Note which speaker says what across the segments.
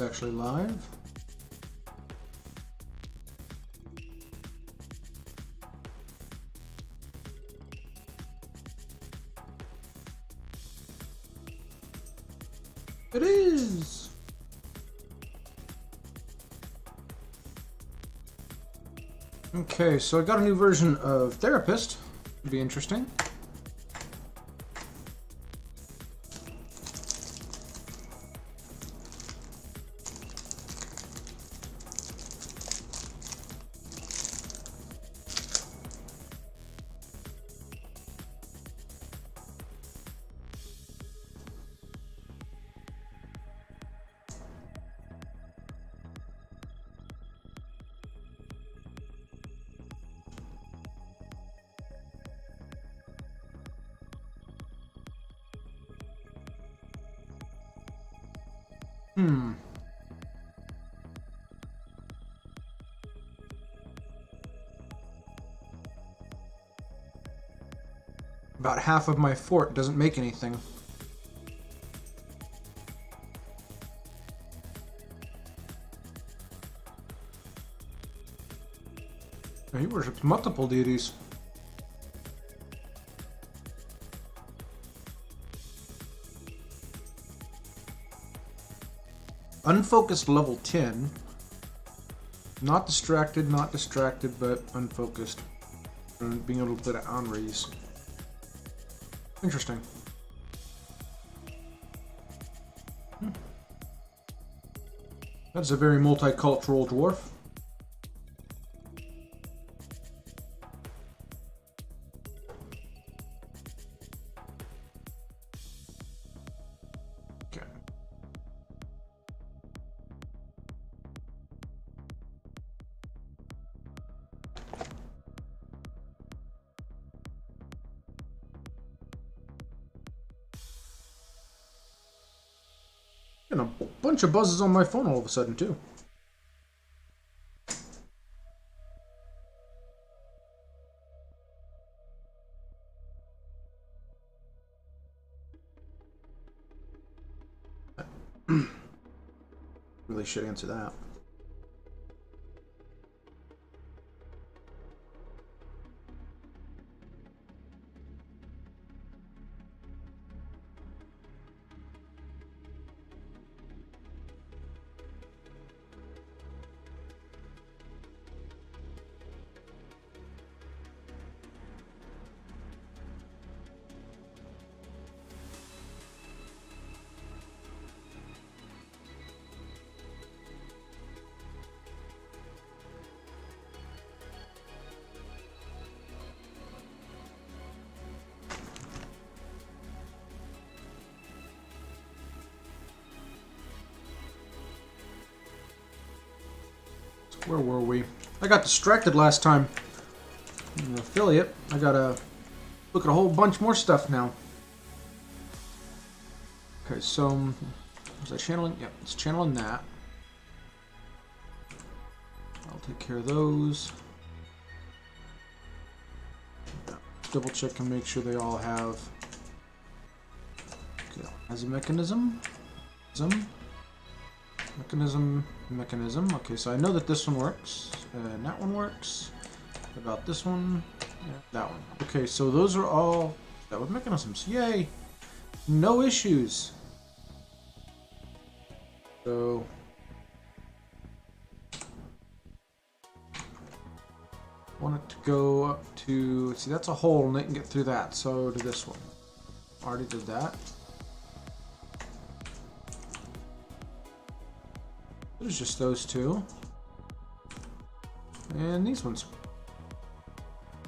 Speaker 1: it's actually live. It is! Okay, so I got a new version of Therapist. It'll be interesting. About half of my fort doesn't make anything. He worships multiple deities. Unfocused level 10. Not distracted, but unfocused. And being able to play the Anris. Interesting. That's a very multicultural dwarf. Okay. And a bunch of buzzes on my phone all of a sudden, too. Really should answer that. Where were we? I got distracted last time. I'm an affiliate. I gotta look at a whole bunch more stuff now. Okay, so was I channeling? Yep, it's channeling that. I'll take care of those. Double check and make sure they all have. Okay, as a mechanism. Mechanism. Okay, so I know that this one works, and that one works. What about this one? Yeah, that one. Okay, so those are all that with mechanisms. Yay! No issues. So want it to go up to. See, that's a hole, and they can get through that. So to this one. Already did that. There's just those two. And these ones.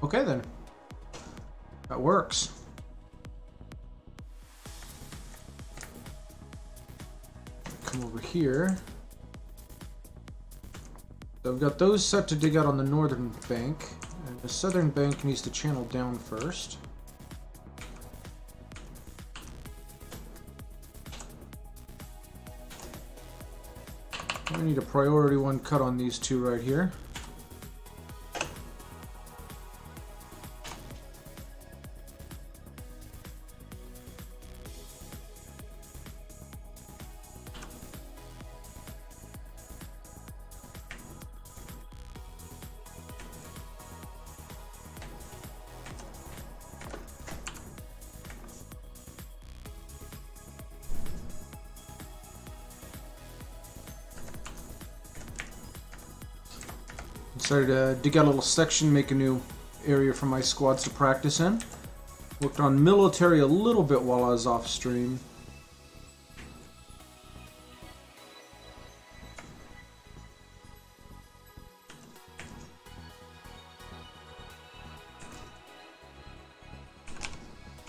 Speaker 1: Okay then. That works. Come over here. So I've got those set to dig out on the northern bank. And the southern bank needs to channel down first. I need a priority one cut on these two right here. Decided to dig out a little section, make a new area for my squads to practice in. Worked on military a little bit while I was off stream.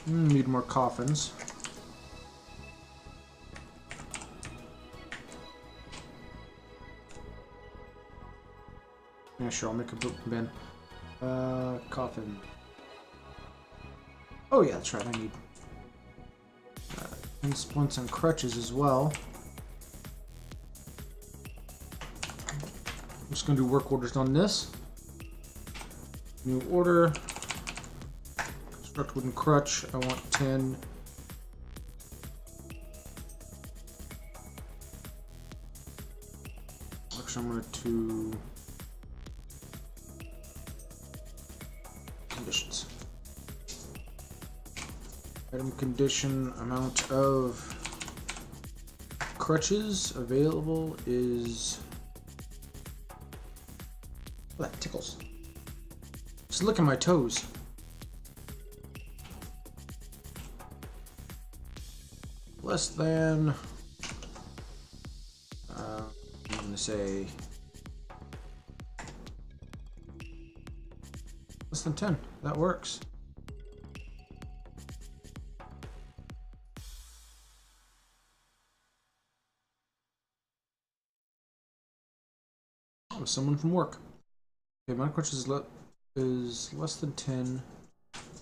Speaker 1: Need more coffins. Yeah, sure, I'll make a book bin. Coffin. Oh yeah, that's right, I need and splints and crutches as well. I'm just gonna do work orders on this. New order. Construct wooden crutch. I want 10. Actually, I'm gonna do conditions. Item condition amount of crutches available is. Oh, that tickles. Just look at my toes. Less than. I'm gonna say less than 10. That works. Oh, someone from work. Okay, my crutch is less than 10.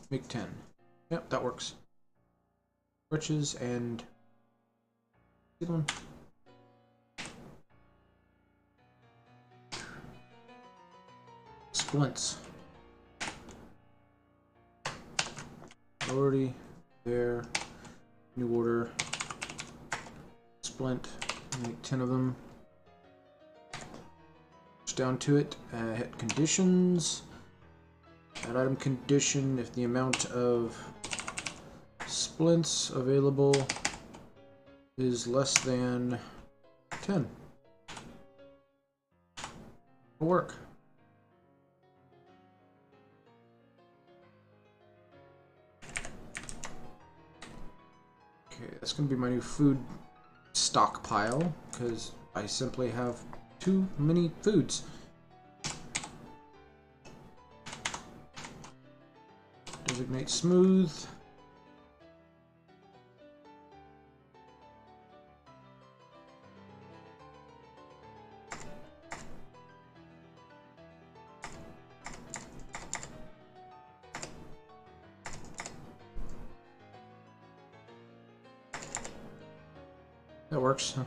Speaker 1: Make 10. Yep, that works. Crutches and good one. Splints. Already there. New order. Splint. Make 10 of them. Down to it. Hit conditions. Add item condition if the amount of splints available is less than 10. It'll work. Okay, that's going to be my new food stockpile because I simply have too many foods. Designate smooth. That works.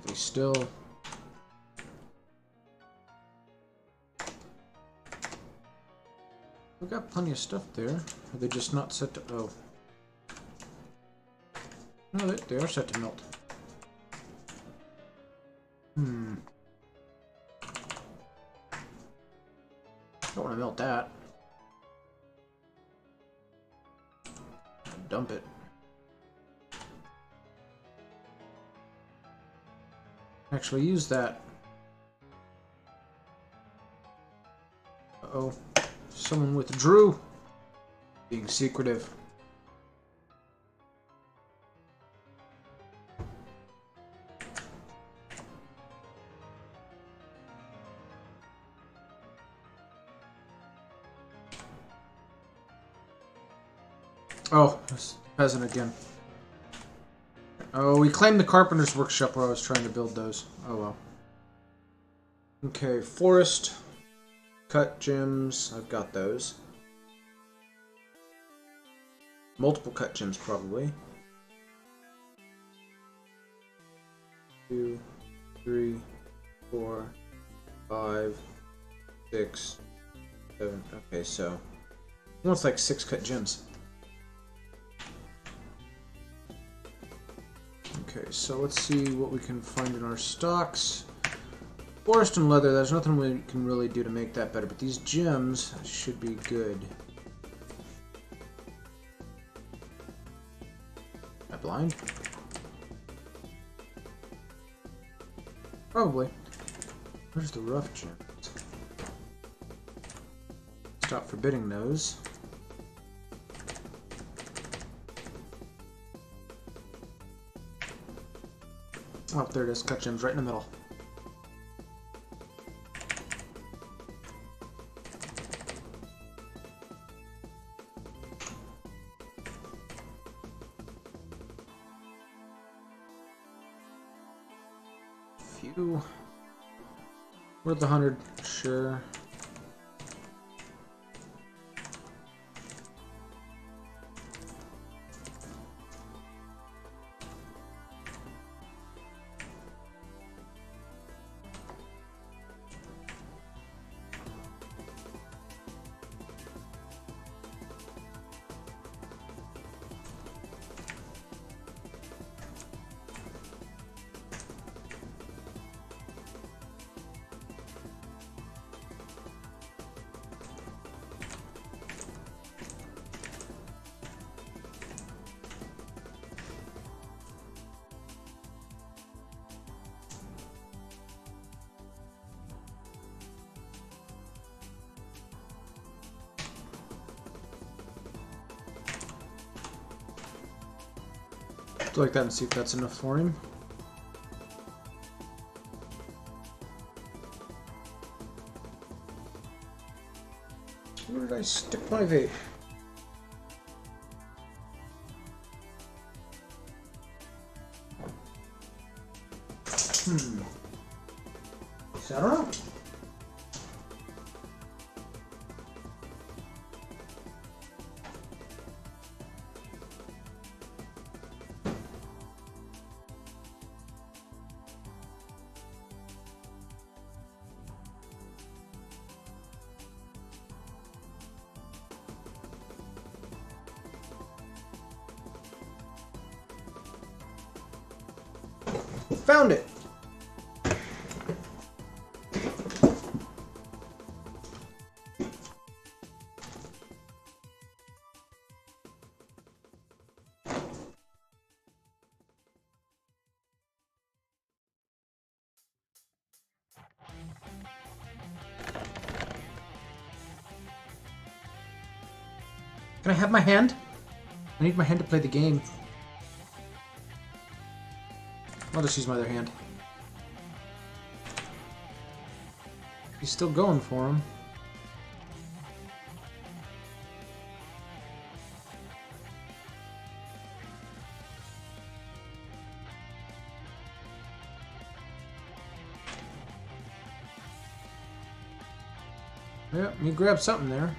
Speaker 1: They still. We've got plenty of stuff there. Are they just not set to... Oh. No, they are set to melt. Don't want to melt that. Dump it. Actually use that. Uh-oh. Someone withdrew. Being secretive. Oh, this peasant again. Oh, we claimed the carpenter's workshop where I was trying to build those. Oh well. Okay, forest. Cut gems, I've got those. Multiple cut gems, probably. 2, 3, 4, 5, 6, 7. Okay, so almost like 6 cut gems. Okay, so let's see what we can find in our stocks. Forest and leather, there's nothing we can really do to make that better, but these gems should be good. Am I blind? Probably. Where's the rough gems? Stop forbidding those. Oh, there it is. Cut gems right in the middle. Few. Worth 100, sure. Do like that and see if that's enough for him. Where did I stick my vape? So I don't know. Found it! Can I have my hand? I need my hand to play the game. I'll just use my other hand. He's still going for him. Yeah, he grabbed something there.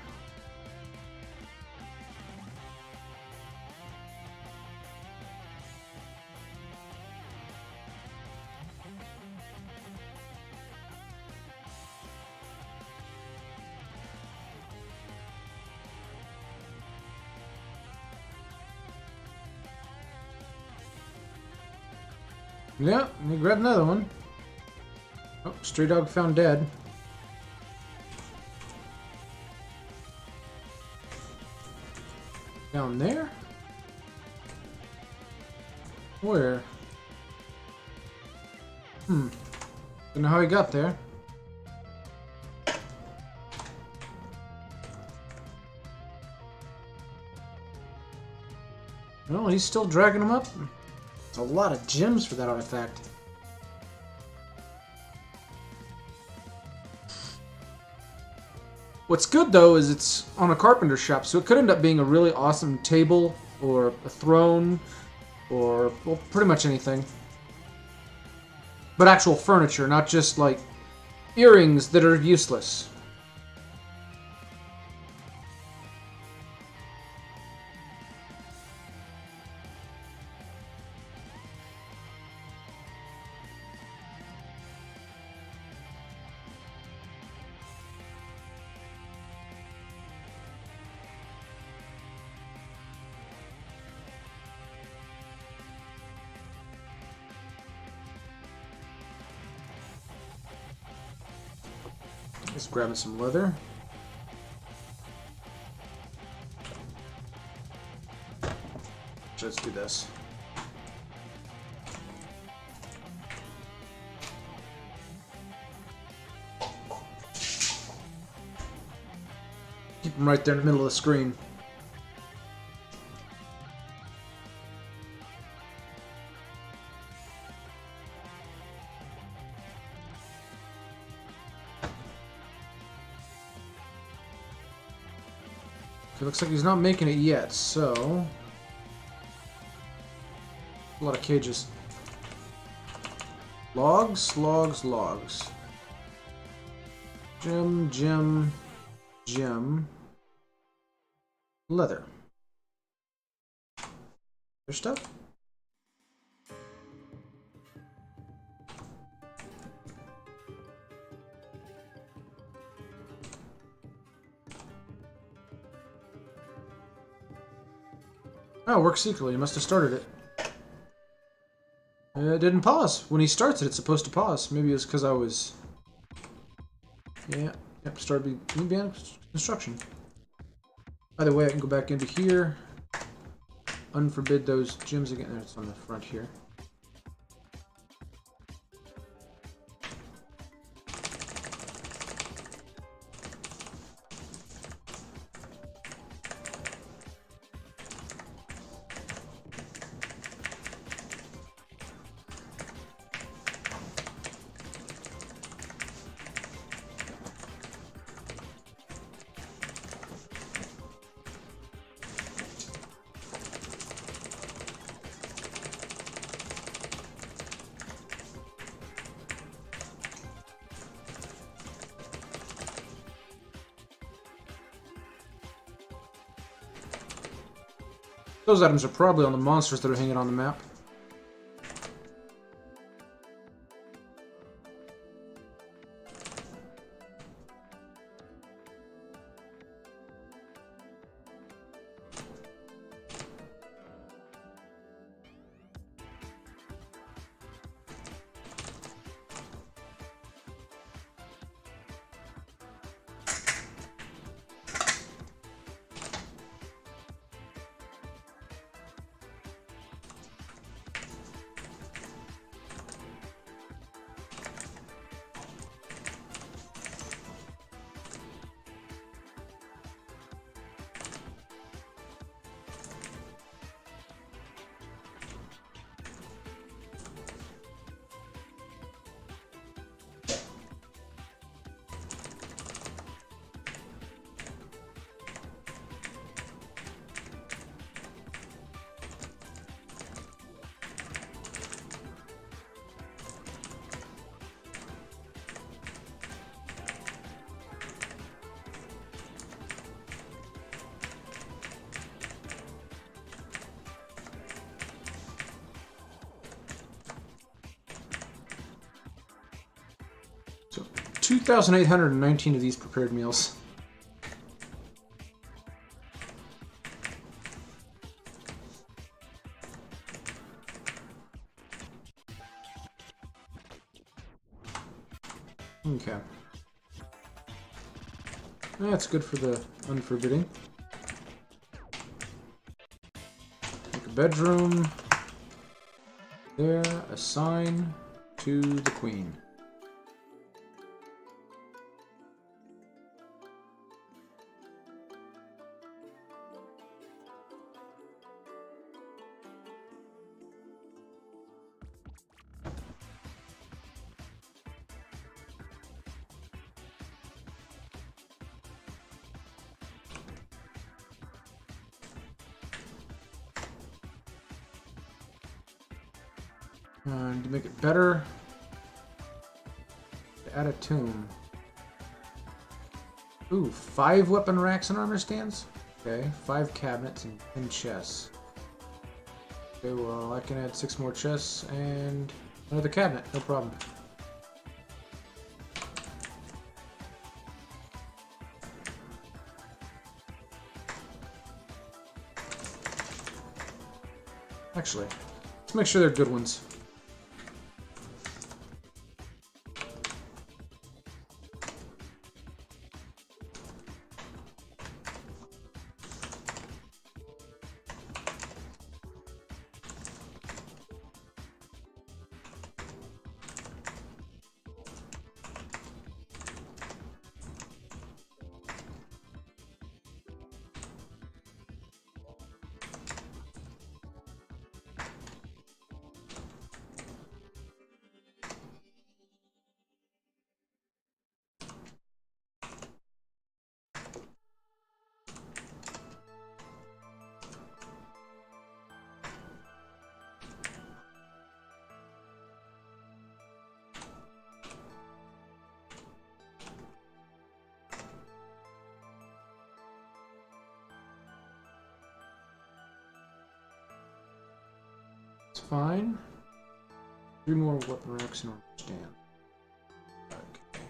Speaker 1: Yeah, he grabbed another one. Oh, stray dog found dead. Down there? Where? Don't know how he got there. Well, he's still dragging him up. It's a lot of gems for that artifact. What's good, though, is it's on a carpenter shop, so it could end up being a really awesome table, or a throne, or, well, pretty much anything. But actual furniture, not just, like, earrings that are useless. Just grabbing some leather. Let's do this. Keep them right there in the middle of the screen. Okay, looks like he's not making it yet, so... A lot of cages. Logs, logs, logs. Gem, gem, gem. Leather. Other stuff? Oh, it works secretly. You must have started it. It didn't pause. When he starts it, it's supposed to pause. Maybe it's because I was... Yeah. Yep, started being construction. Either way, I can go back into here. Unforbid those gems again. It's on the front here. Those items are probably on the monsters that are hanging on the map. So, 2,819 of these prepared meals. Okay. That's good for the unforbidding. Make a bedroom. There, assign to the queen. And to make it better, add a tomb. Ooh, 5 weapon racks and armor stands? Okay, 5 cabinets and 10 chests. Okay, well, I can add 6 more chests and another cabinet, no problem. Actually, let's make sure they're good ones. It's fine. 3 more weapon racks and stand. Okay.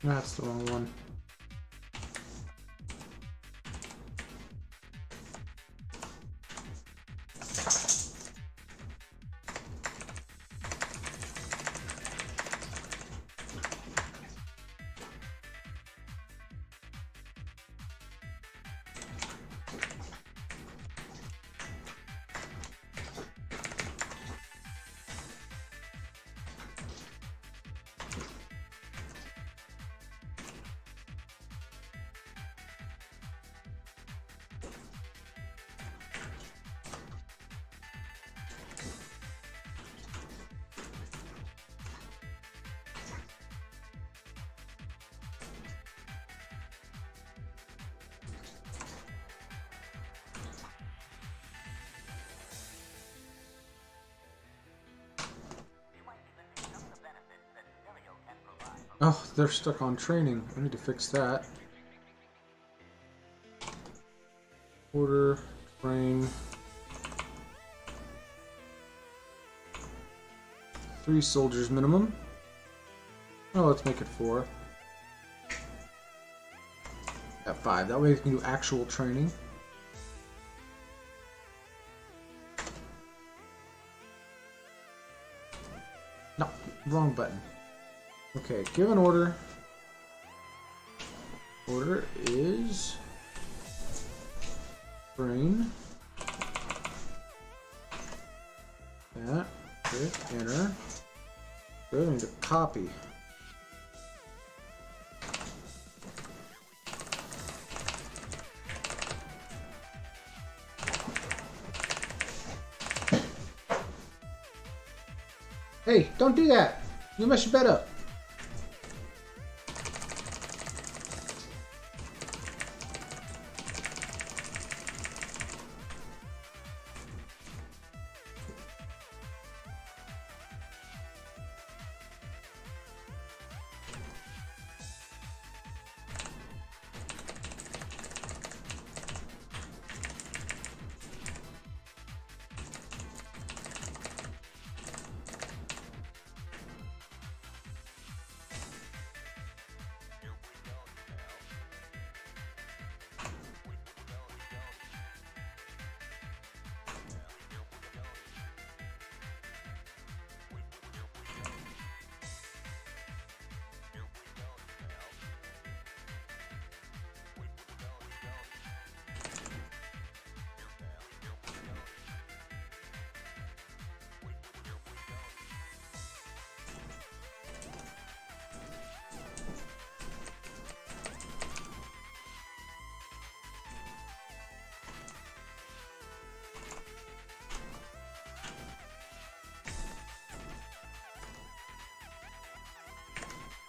Speaker 1: That's the wrong one. Oh, they're stuck on training. I need to fix that. Order, train. 3 soldiers minimum. Oh, let's make it 4. At 5. That way we can do actual training. No, wrong button. Okay, give an order. Order is brain. That. Good. Enter. Good. I need to copy. Hey, don't do that. You mess your bed up.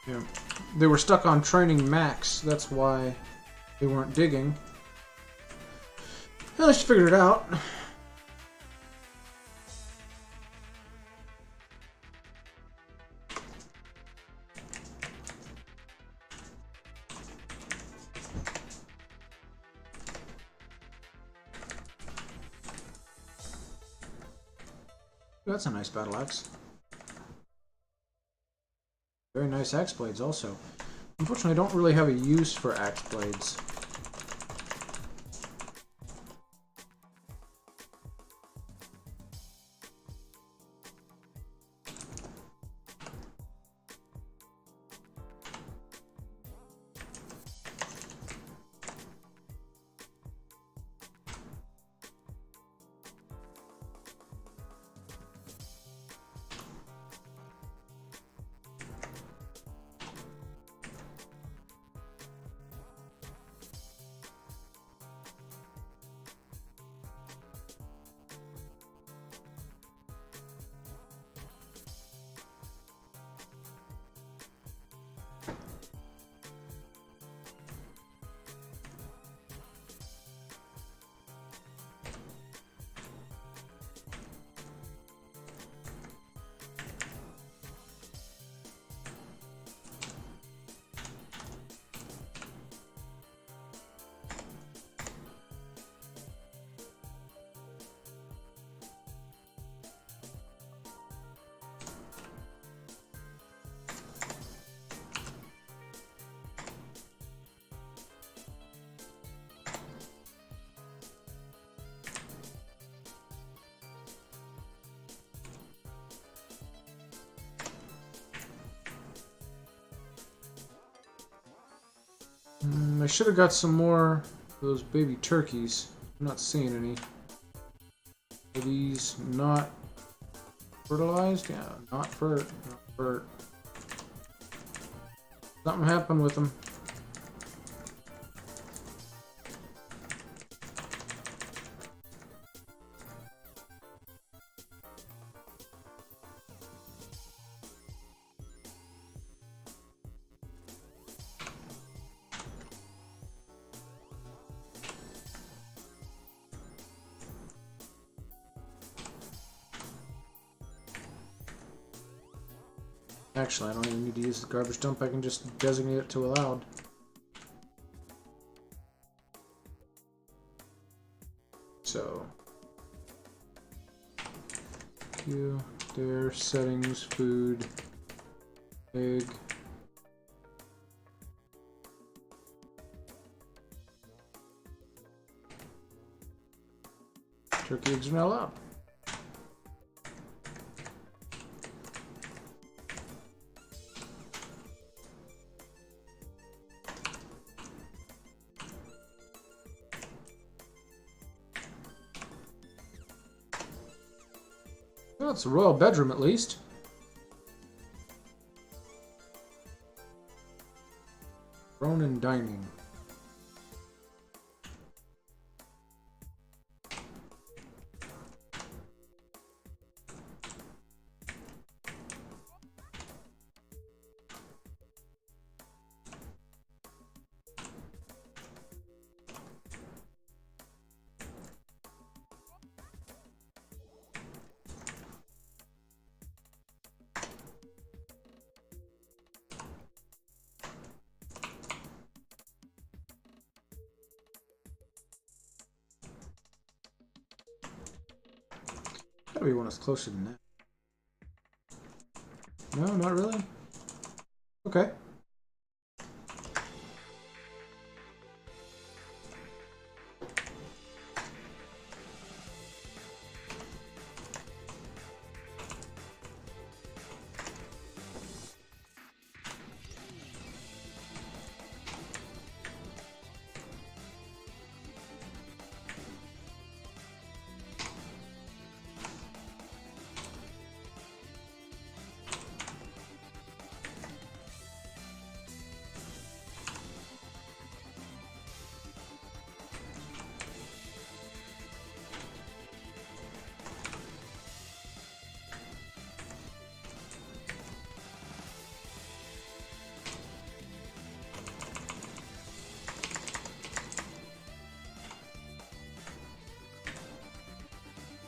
Speaker 1: Yeah. They were stuck on training max, that's why they weren't digging. At least you figured it out. That's a nice battle axe. Very nice axe blades also. Unfortunately, I don't really have a use for axe blades. I should have got some more of those baby turkeys. I'm not seeing any. Are these not fertilized? Yeah, not fert. Not fert. Something happened with them. Actually, I don't even need to use the garbage dump. I can just designate it to allowed. So, you, there, settings, food, egg. Turkey eggs are not allowed. Well, it's a royal bedroom at least. Throne and dining. Gotta be one that's closer than that. No, not really. Okay.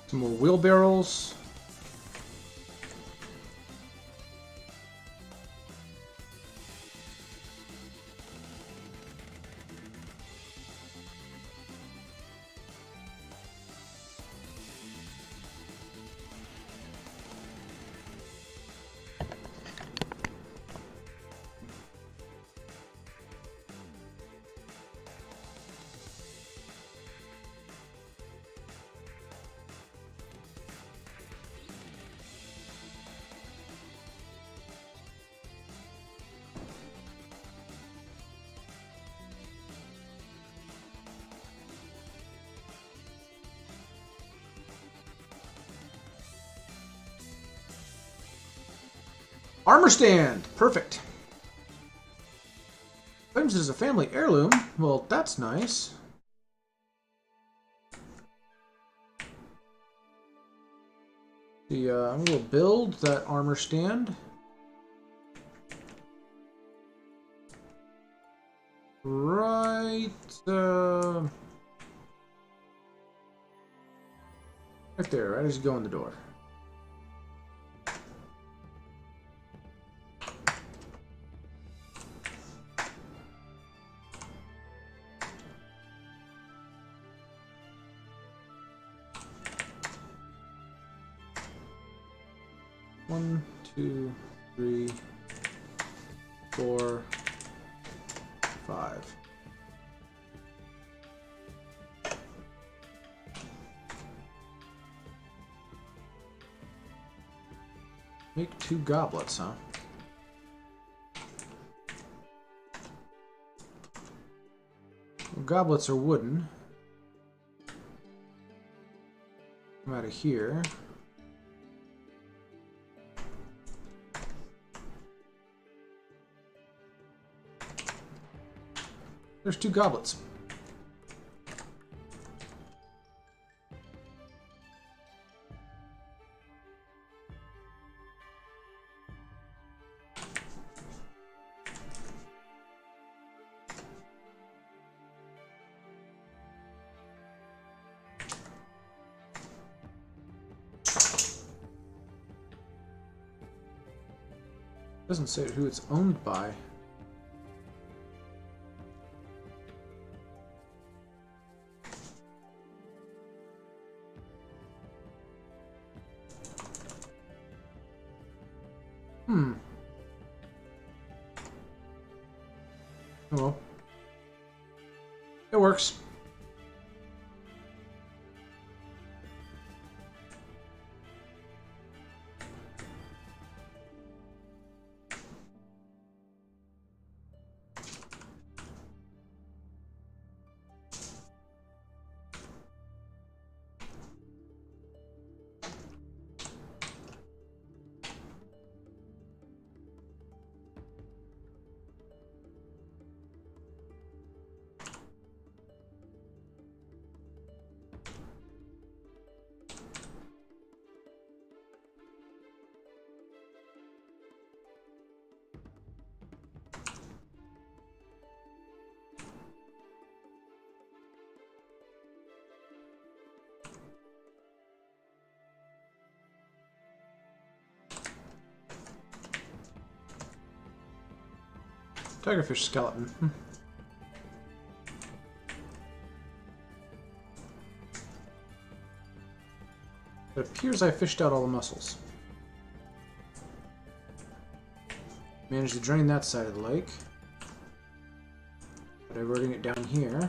Speaker 1: Some more wheelbarrows. Armor stand! Perfect. Claims it is a family heirloom. Well, that's nice. I'm going to build that armor stand. Right there, right as you go in the door. One, two, three, 4, 5. Make 2 goblets, huh? goblets are wooden. Come out of here. There's 2 goblets. Doesn't say who it's owned by. Oh well. It works. Tigerfish skeleton. It appears I fished out all the mussels. Managed to drain that side of the lake. By diverting it down here.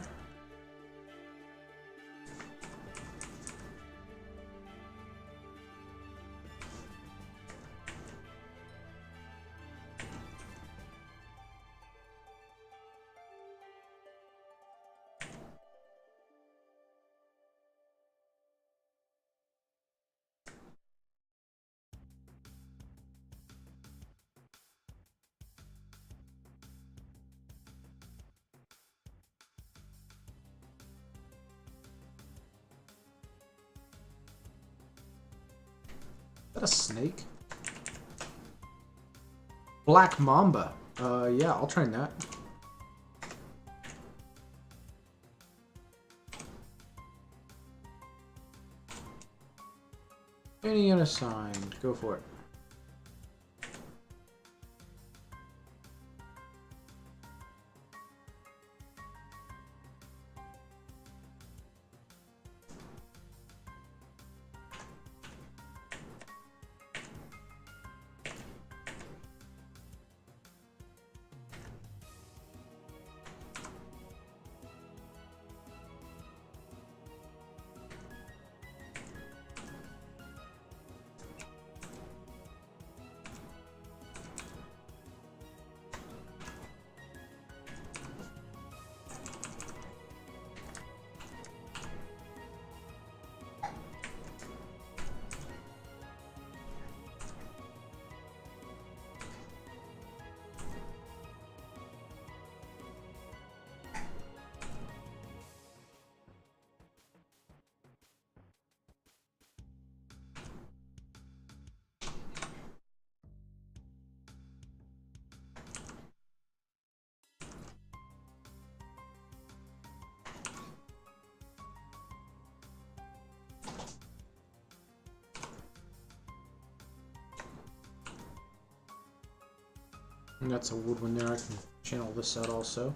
Speaker 1: Is that a snake? Black mamba. Yeah, I'll train that. Any unassigned. Go for it. And that's a wood one there. I can channel this out also.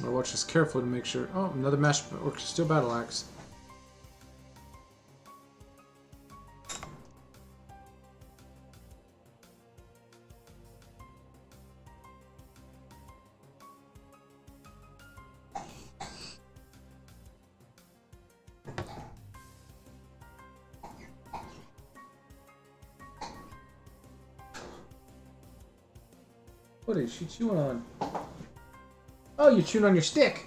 Speaker 1: I'm gonna watch this carefully to make sure. Oh, another master or steel battle axe. What is she chewing on? Oh, you're chewing on your stick.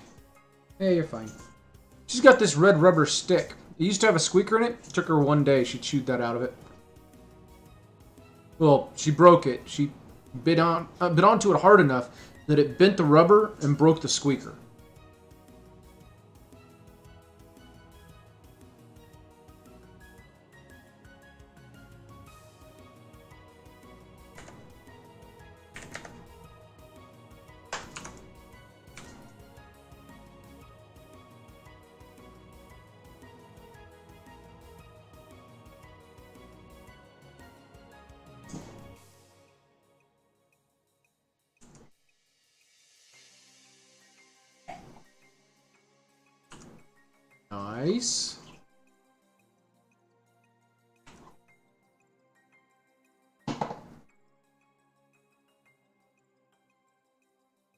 Speaker 1: Hey, you're fine. She's got this red rubber stick. It used to have a squeaker in it. It took her one day. She chewed that out of it. Well, she broke it. She bit onto it hard enough that it bent the rubber and broke the squeaker. Nice.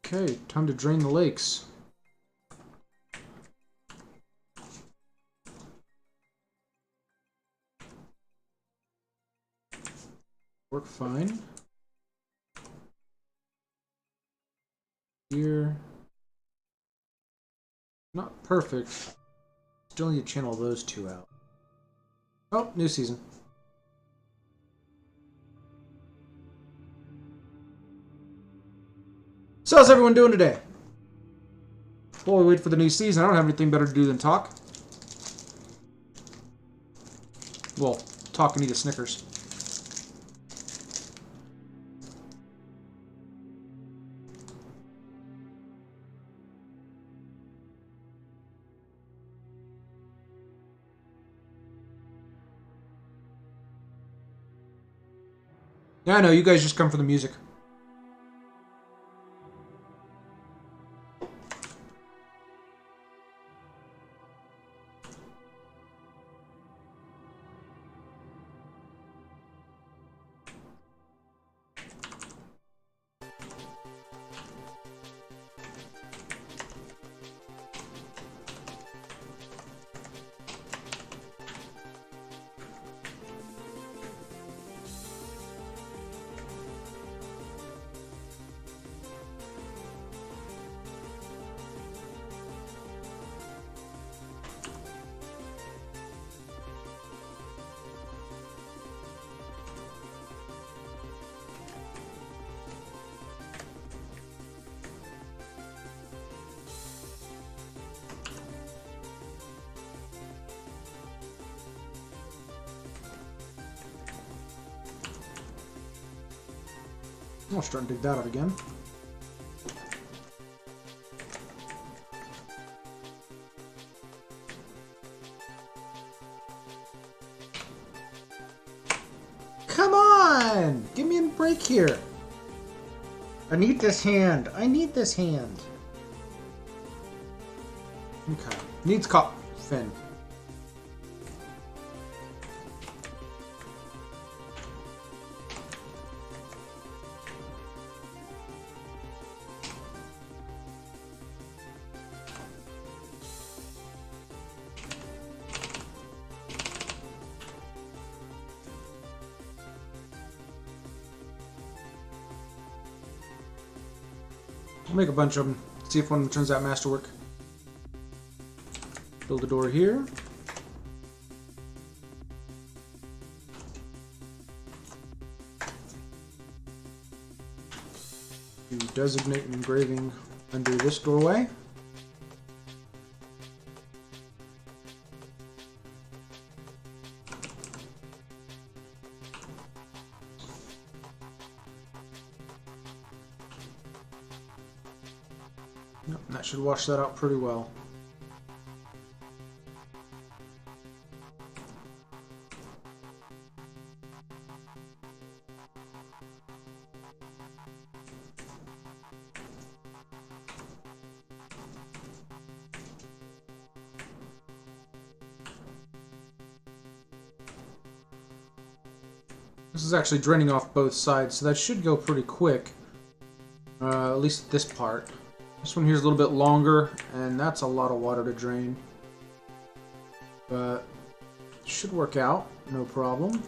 Speaker 1: Okay, time to drain the lakes. Work fine. Here. Not perfect. Still need to channel those two out. Oh, new season. So how's everyone doing today? While we wait for the new season, I don't have anything better to do than talk. Well, talk and eat a Snickers. Yeah, I know, you guys just come for the music. I'll try and dig that out again. Come on! Give me a break here. I need this hand. I need this hand. Okay. Needs cop fin. I'll make a bunch of them. See if one of them turns out masterwork. Build a door here. Do designate an engraving under this doorway. Yep, that should wash that out pretty well. This is actually draining off both sides, so that should go pretty quick. At least this part. This one here is a little bit longer, and that's a lot of water to drain. But it should work out, no problem.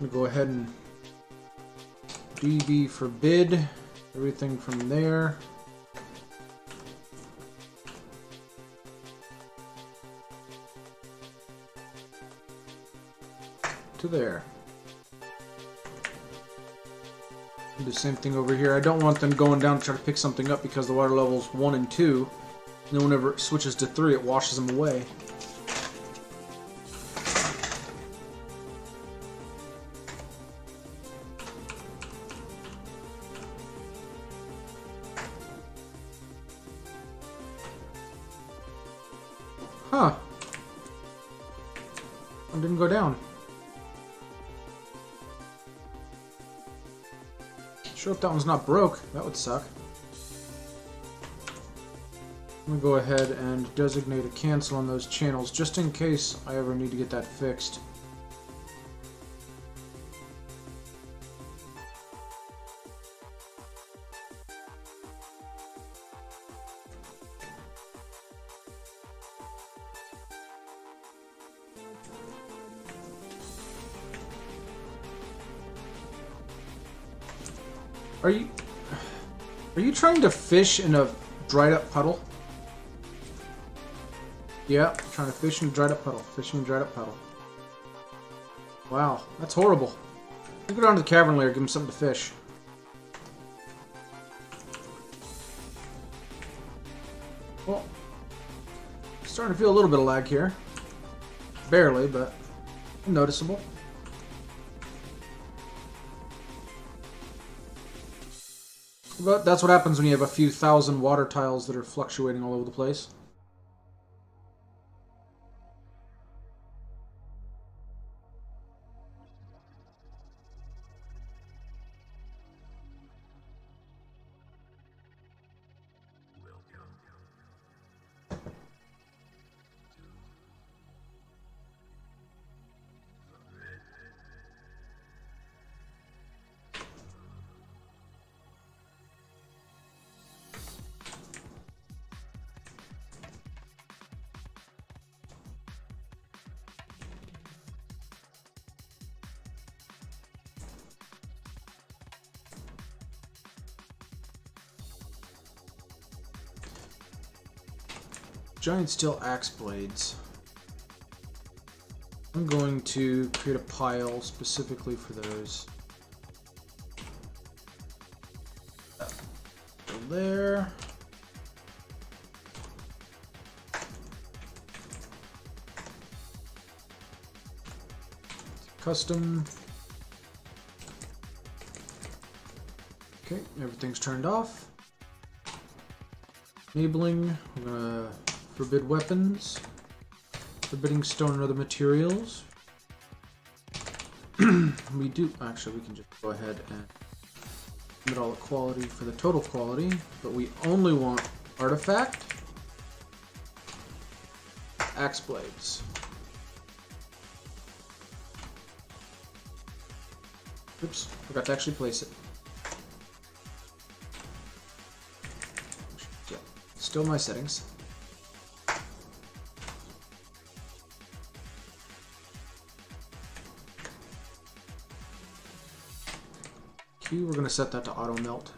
Speaker 1: I'm gonna go ahead and DB forbid everything from there. To there. Do the same thing over here. I don't want them going down to try to pick something up because the water level's 1 and 2. And then whenever it switches to 3, it washes them away. Huh. It didn't go down. Sure if that one's not broke. That would suck. I'm gonna go ahead and designate a cancel on those channels just in case I ever need to get that fixed. Are you trying to fish in a dried up puddle? Yeah, trying to fish in a dried up puddle. Fishing in a dried up puddle. Wow, that's horrible. You go down to the cavern layer, give him something to fish. Well, starting to feel a little bit of lag here. Barely, but noticeable. But that's what happens when you have a few thousand water tiles that are fluctuating all over the place. Giant steel axe blades. I'm going to create a pile specifically for those. Go there. Custom. Okay, everything's turned off. Enabling. We're gonna forbid weapons. Forbidding stone and other materials. We do actually we can just go ahead and limit all equality for the total quality, but we only want artifact, axe blades. Oops, forgot to actually place it. Yeah, still my settings. Q, we're going to set that to auto melt.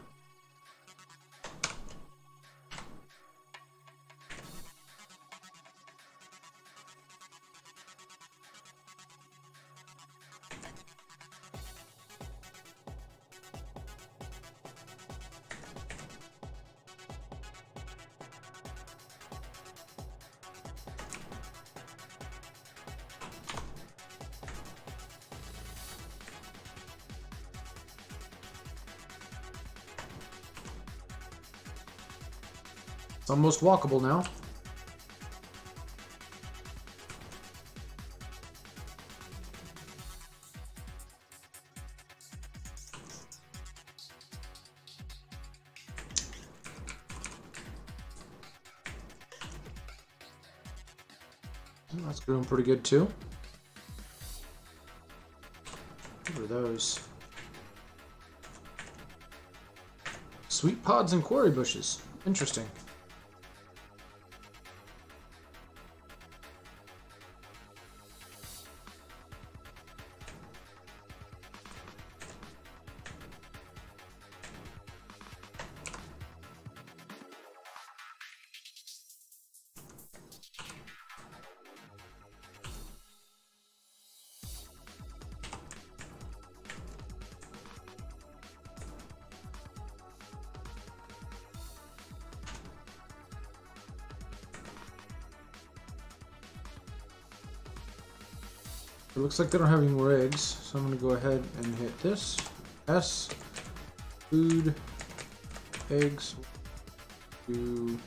Speaker 1: It's almost walkable now. That's doing pretty good too. What are those? Sweet pods and quarry bushes. Interesting. It looks like they don't have any more eggs, so I'm going to go ahead and hit this. S. Food. Eggs. 2,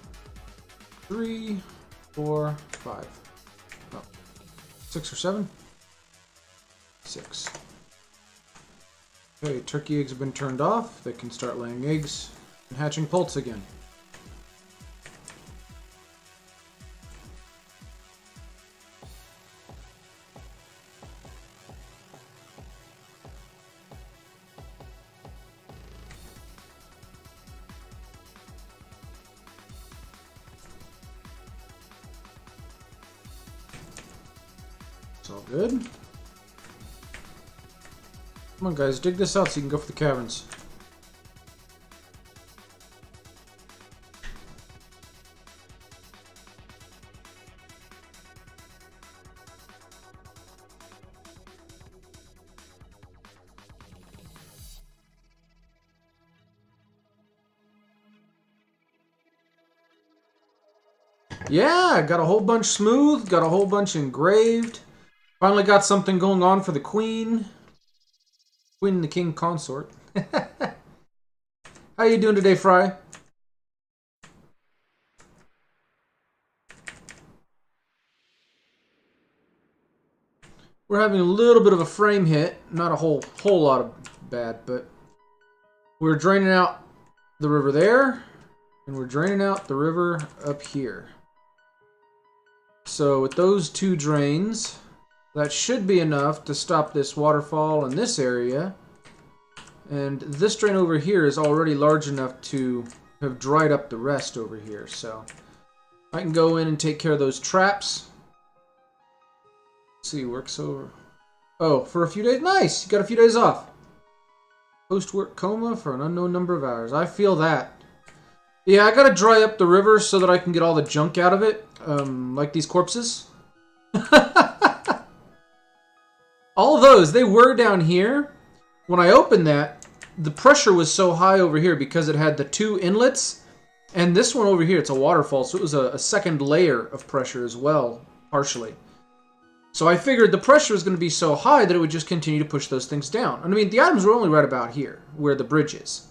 Speaker 1: 3, 4, 5. No. 6 or 7? 6. Okay, turkey eggs have been turned off. They can start laying eggs and hatching poults again. It's all good. Come on, guys, dig this out so you can go for the caverns. Yeah, got a whole bunch smooth, got a whole bunch engraved. Finally got something going on for the queen. Queen and the king consort. How you doing today, Fry? We're having a little bit of a frame hit. Not a whole lot of bad, but we're draining out the river there, and we're draining out the river up here. So with those two drains, that should be enough to stop this waterfall in this area. And this drain over here is already large enough to have dried up the rest over here. So I can go in and take care of those traps. Let's see, works over. Oh, for a few days? Nice! You got a few days off. Post-work coma for an unknown number of hours. I feel that. Yeah, I gotta dry up the river so that I can get all the junk out of it. Like these corpses. All those, they were down here. When I opened that, the pressure was so high over here because it had the 2 inlets. And this one over here, it's a waterfall, so it was a second layer of pressure as well, partially. So I figured the pressure was going to be so high that it would just continue to push those things down. I mean, the items were only right about here, where the bridge is.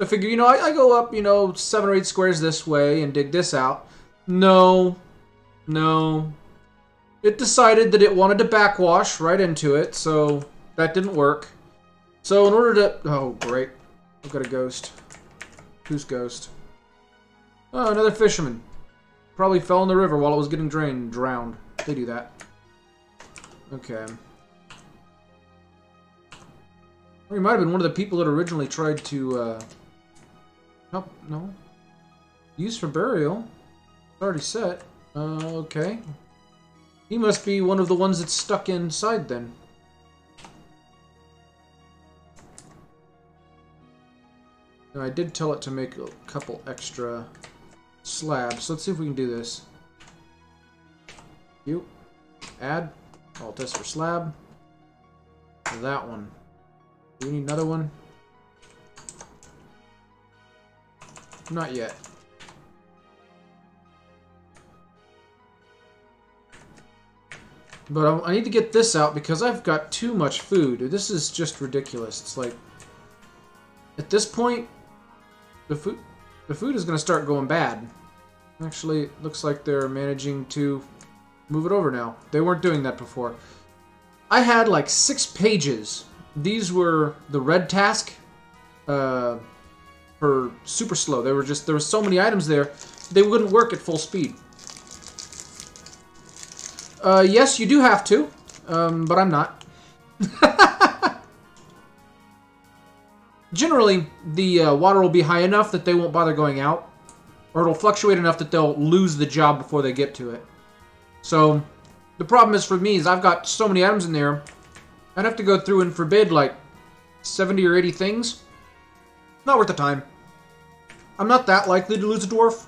Speaker 1: So I figure, I go up, 7 or 8 squares this way and dig this out. No. It decided that it wanted to backwash right into it, so that didn't work. So in order to... Oh, great. I've got a ghost. Who's ghost? Oh, another fisherman. Probably fell in the river while it was getting drained. Drowned. They do that. Okay. Or he might have been one of the people that originally tried to... Nope, no. Used for burial. It's already set. Okay. He must be one of the ones that's stuck inside then. Now, I did tell it to make a couple extra slabs. Let's see if we can do this. You. Add. Alt S for slab. That one. Do we need another one? Not yet. But I need to get this out because I've got too much food. This is just ridiculous. It's like, at this point, the food is going to start going bad. Actually, it looks like they're managing to move it over now. They weren't doing that before. I had like 6 pages. These were the red task for super slow. There were so many items there, they wouldn't work at full speed. Yes, you do have to, but I'm not. Generally, the water will be high enough that they won't bother going out, or it'll fluctuate enough that they'll lose the job before they get to it. So, the problem is for me is I've got so many items in there, I'd have to go through and forbid like 70 or 80 things. Not worth the time. I'm not that likely to lose a dwarf.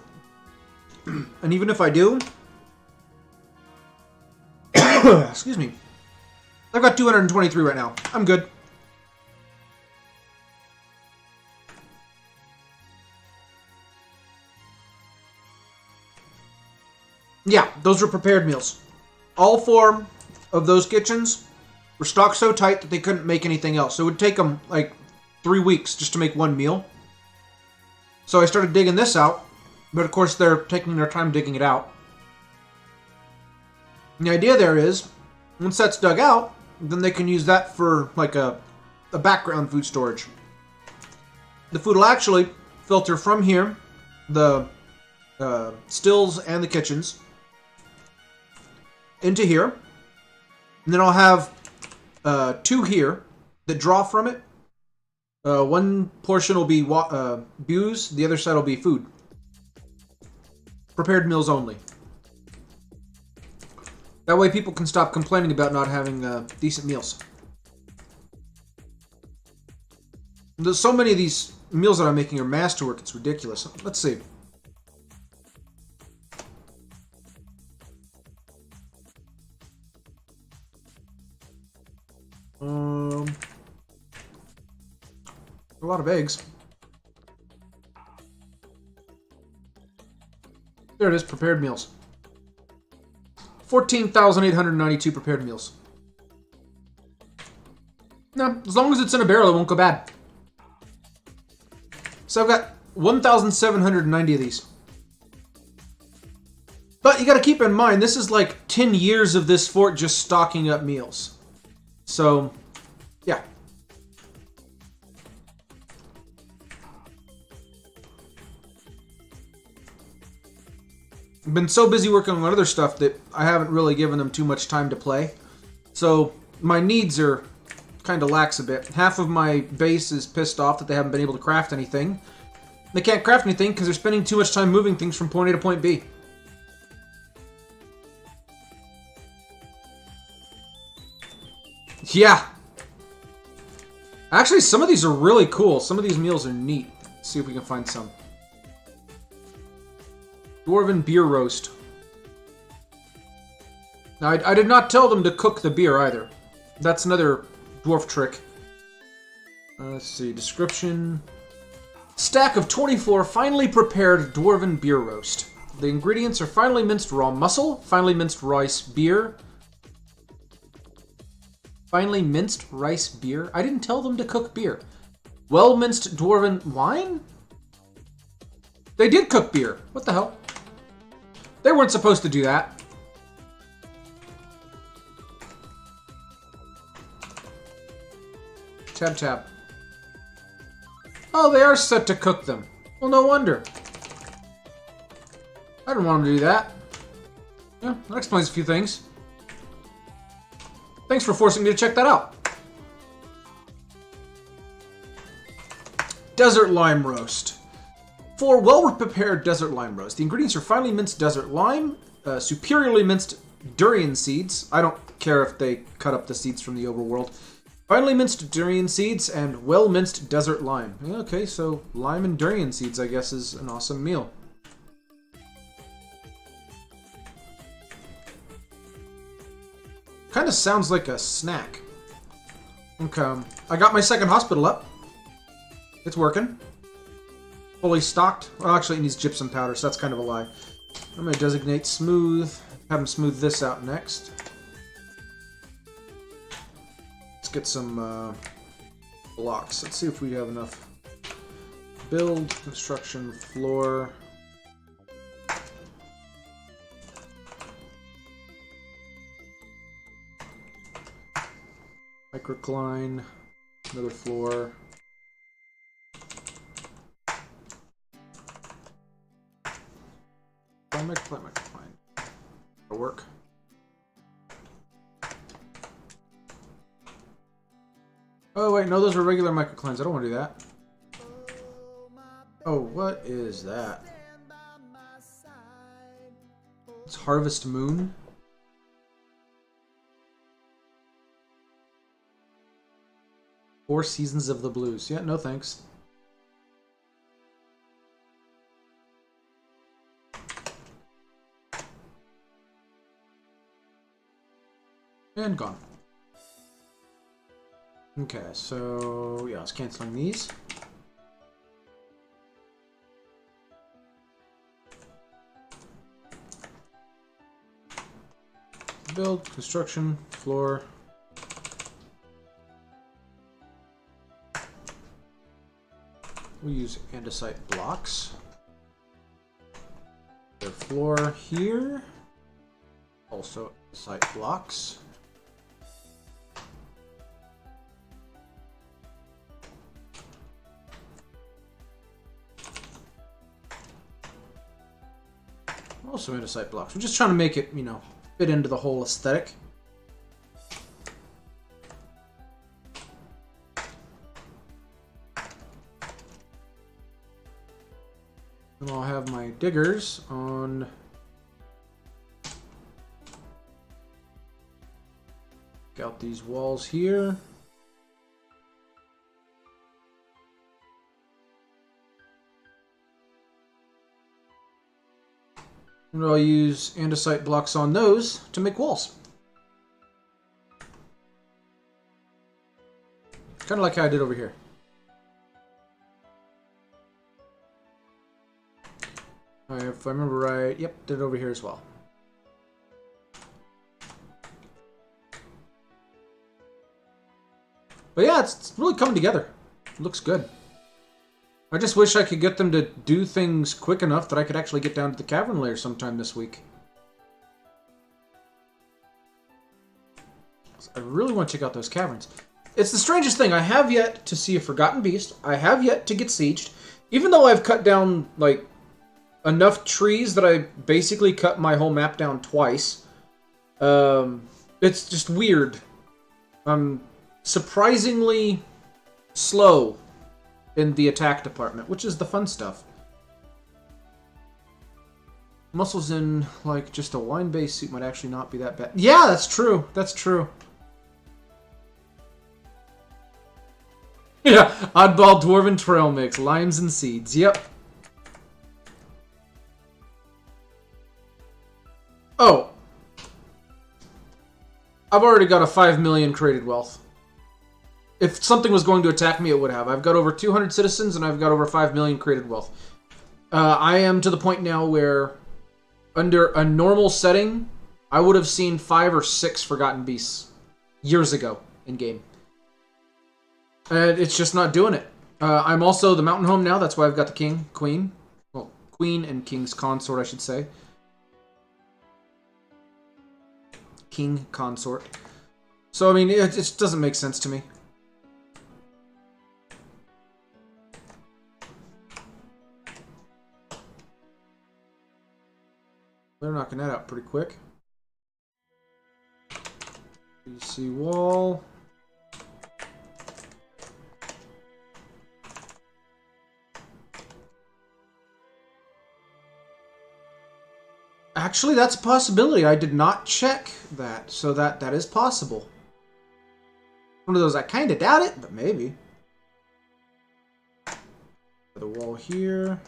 Speaker 1: And even if I do... excuse me. I've got 223 right now. I'm good. Yeah, those were prepared meals. All 4 of those kitchens were stocked so tight that they couldn't make anything else. So it would take them like 3 weeks just to make one meal. So I started digging this out, but of course they're taking their time digging it out. And the idea there is, once that's dug out, then they can use that for like a background food storage. The food will actually filter from here, the stills and the kitchens, into here. And then I'll have 2 here that draw from it. One portion will be booze, the other side will be food. Prepared meals only. That way people can stop complaining about not having decent meals. There's so many of these meals that I'm making are masterwork, it's ridiculous. Let's see. A lot of eggs. There it is, prepared meals. 14,892 prepared meals. No, as long as it's in a barrel, it won't go bad. So I've got 1,790 of these. But you gotta keep in mind, this is like 10 years of this fort just stocking up meals. So, yeah. I've been so busy working on other stuff that I haven't really given them too much time to play. So, my needs are kind of lax a bit. Half of my base is pissed off that they haven't been able to craft anything. They can't craft anything because they're spending too much time moving things from point A to point B. Yeah. Actually, some of these are really cool. Some of these meals are neat. Let's see if we can find some. Dwarven beer roast. Now, I did not tell them to cook the beer either. That's another dwarf trick. Let's see. Description. Stack of 24 finely prepared dwarven beer roast. The ingredients are finely minced raw mussel, finely minced rice beer. Finely minced rice beer? I didn't tell them to cook beer. Well-minced dwarven wine? They did cook beer. What the hell? They weren't supposed to do that. Tab, tab. Oh, they are set to cook them. Well, no wonder. I didn't want them to do that. Yeah, that explains a few things. Thanks for forcing me to check that out. Desert lime roast. For well-prepared desert lime roast, the ingredients are finely minced desert lime, superiorly minced durian seeds. I don't care if they cut up the seeds from the overworld. Finely minced durian seeds and well-minced desert lime. Okay, so lime and durian seeds, I guess, is an awesome meal. Kind of sounds like a snack. Okay, I got my second hospital up. It's working. Fully stocked. Well, actually, it needs gypsum powder, so that's kind of a lie. I'm going to designate smooth. Have him smooth this out next. Let's get some blocks. Let's see if we have enough. Build, construction, floor. Microcline. Another floor. Microcline. That'll work. Oh, wait, no, those are regular microclines. I don't want to do that. Oh, what is that? It's Harvest Moon. Four Seasons of the Blues. Yeah, no thanks. And gone. Okay, so yeah, I was canceling these. Build, construction, floor. We'll use andesite blocks. The floor here. Also andesite blocks. Also andesite blocks. We're just trying to make it, you know, fit into the whole aesthetic. And I'll have my diggers on out these walls here. And I'll use andesite blocks on those to make walls. Kind of like how I did over here. If I remember right, yep, did it over here as well. But yeah, it's really coming together. It looks good. I just wish I could get them to do things quick enough that I could actually get down to the cavern layer sometime this week. I really want to check out those caverns. It's the strangest thing. I have yet to see a Forgotten Beast. I have yet to get sieged. Even though I've cut down, like, enough trees that I basically cut my whole map down twice. It's just weird. I'm surprisingly slow in the attack department, which is the fun stuff. Muscles in, like, just a wine-based suit might actually not be that bad. Yeah, that's true. That's true. Yeah, oddball dwarven trail mix, limes and seeds. Yep. Oh. I've already got a 5 million created wealth. If something was going to attack me, it would have. I've got over 200 citizens, and I've got over 5 million created wealth. I am to the point now where, under a normal setting, I would have seen 5 or 6 Forgotten Beasts years ago in-game. And it's just not doing it. I'm also the Mountain Home now. That's why I've got the King, Queen. Well, Queen and King's Consort, I should say. King Consort. So, I mean, it just doesn't make sense to me. They're knocking that out pretty quick. BC wall. Actually, that's a possibility. I did not check that, so that is possible. One of those, I kind of doubt it, but maybe. The wall here.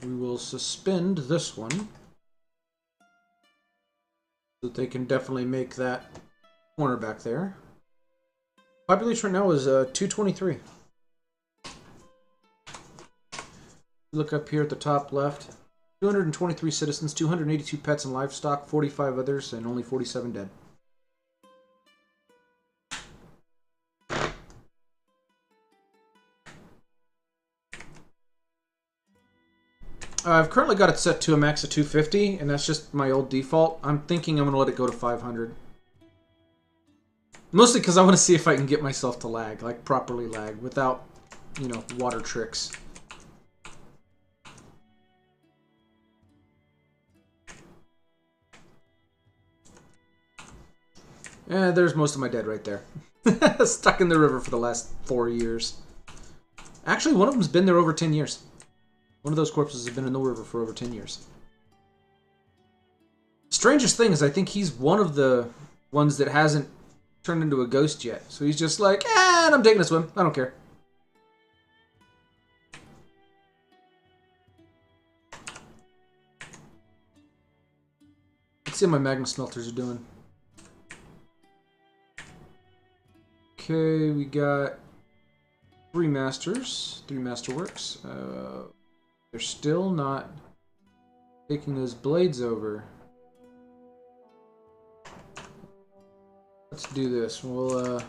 Speaker 1: We will suspend this one so that they can definitely make that corner back there. Population right now is 223. Look up here at the top left. 223 citizens, 282 pets and livestock, 45 others, and only 47 dead. I've currently got it set to a max of 250, and that's just my old default. I'm thinking I'm going to let it go to 500. Mostly because I want to see if I can get myself to lag, like properly lag, without, you know, water tricks. There's most of my dead right there. Stuck in the river for the last 4 years. Actually, one of them's been there over 10 years. One of those corpses has been in the river for over 10 years. Strangest thing is I think he's one of the ones that hasn't turned into a ghost yet. So he's just like, and I'm taking a swim. I don't care. Let's see how my magma smelters are doing. Okay, we got 3 masters, 3 masterworks. They're still not taking those blades over. Let's do this. We'll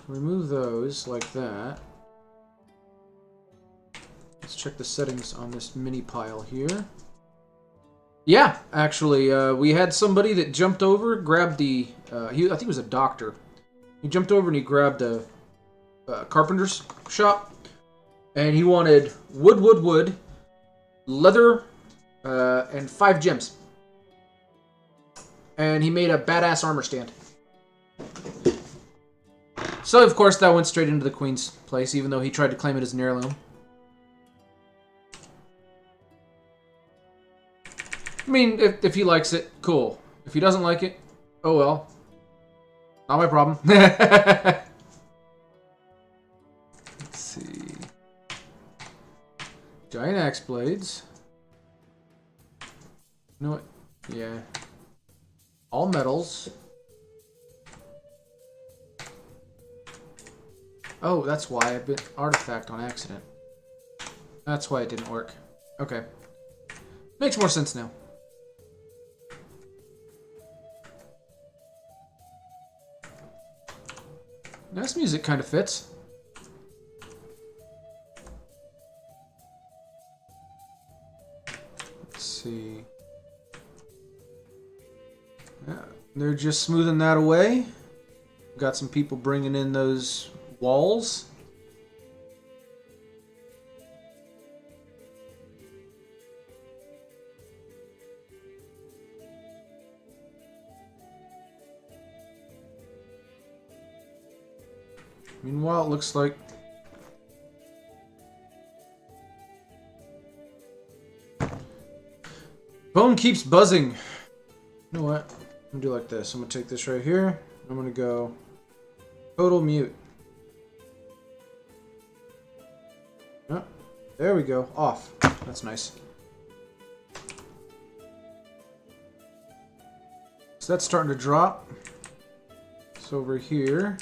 Speaker 1: remove those like that. Let's check the settings on this mini pile here. Yeah, actually, we had somebody that jumped over, grabbed the... I think it was a doctor. He jumped over and he grabbed a carpenter's shop. And he wanted wood, leather, and 5 gems. And he made a badass armor stand. So, of course, that went straight into the queen's place, even though he tried to claim it as an heirloom. I mean, if he likes it, cool. If he doesn't like it, oh well. Not my problem. Let's see. Giant axe blades. You know what? Yeah. All metals. Oh, that's why I bit artifact on accident. That's why it didn't work. Okay. Makes more sense now. This music kind of fits. Let's see. Yeah, they're just smoothing that away. Got some people bringing in those walls. Meanwhile, it looks like phone keeps buzzing. You know what? I'm gonna do like this. I'm gonna take this right here. I'm gonna go total mute. Oh, there we go. Off. That's nice. So that's starting to drop. It's over here.